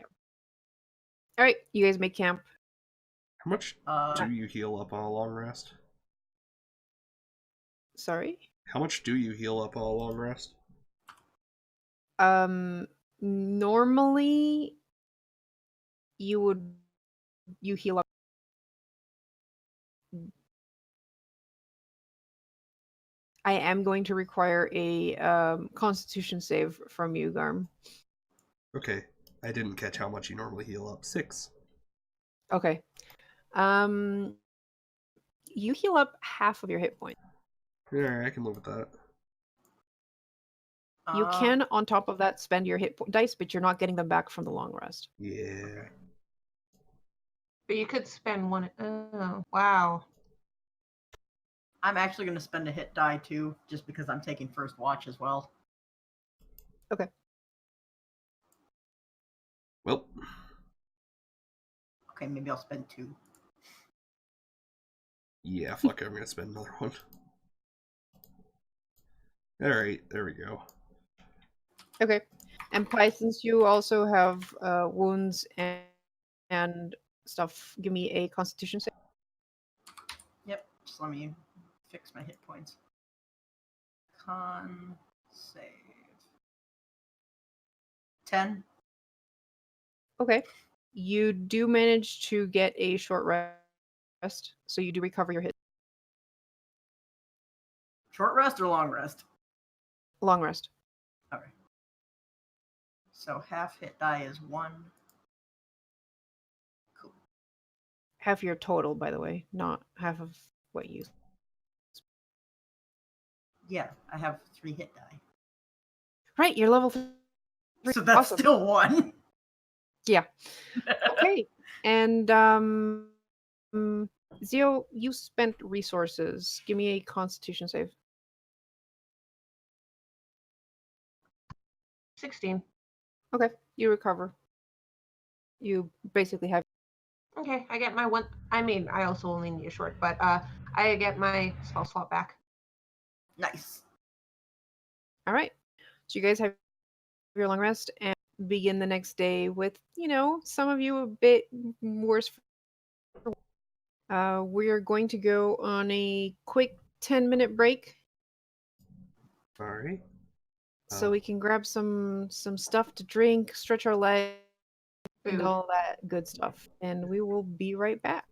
A: All right, you guys make camp.
B: How much do you heal up on a long rest?
A: Sorry.
B: How much do you heal up on a long rest?
A: Normally you heal up. I am going to require a Constitution save from you, Garm.
B: Okay, I didn't catch how much you normally heal up. 6.
A: Okay. You heal up half of your hit points.
B: Yeah, I can live with that.
A: You can, on top of that, spend your dice, but you're not getting them back from the long rest.
B: Yeah.
D: But you could spend one. Oh, wow.
C: I'm actually going to spend a hit die too, just because I'm taking first watch as well.
A: Okay.
B: Well,
C: Okay, maybe I'll spend 2.
B: yeah, fuck it, I'm gonna spend another one. Alright, there we go.
A: Okay. And Pi, since you also have wounds and stuff, give me a Constitution save.
C: Yep, just let me fix my hit points. Con save 10.
A: Okay. You do manage to get a short rest, so you do recover your hit.
C: Short rest or long rest?
A: Long rest.
C: Okay. So half hit die is 1. Cool.
A: Half your total, by the way, not half of what you.
C: Yeah, I have 3 hit die.
A: Right, you're level 3.
C: So that's
A: Awesome.
C: still 1.
A: Yeah. Okay. And Zio, you spent resources. Give me a Constitution save.
D: 16.
A: Okay, you recover. You basically have.
D: Okay, I get my one. I mean, I also only need a short, but I get my spell slot back.
C: Nice.
A: All right. So you guys have your long rest and begin the next day with, some of you a bit worse. We're going to go on a quick 10-minute break
B: Alright.
A: so we can grab some stuff to drink, stretch our legs, and
D: Food.
A: all that good stuff. And we will be right back.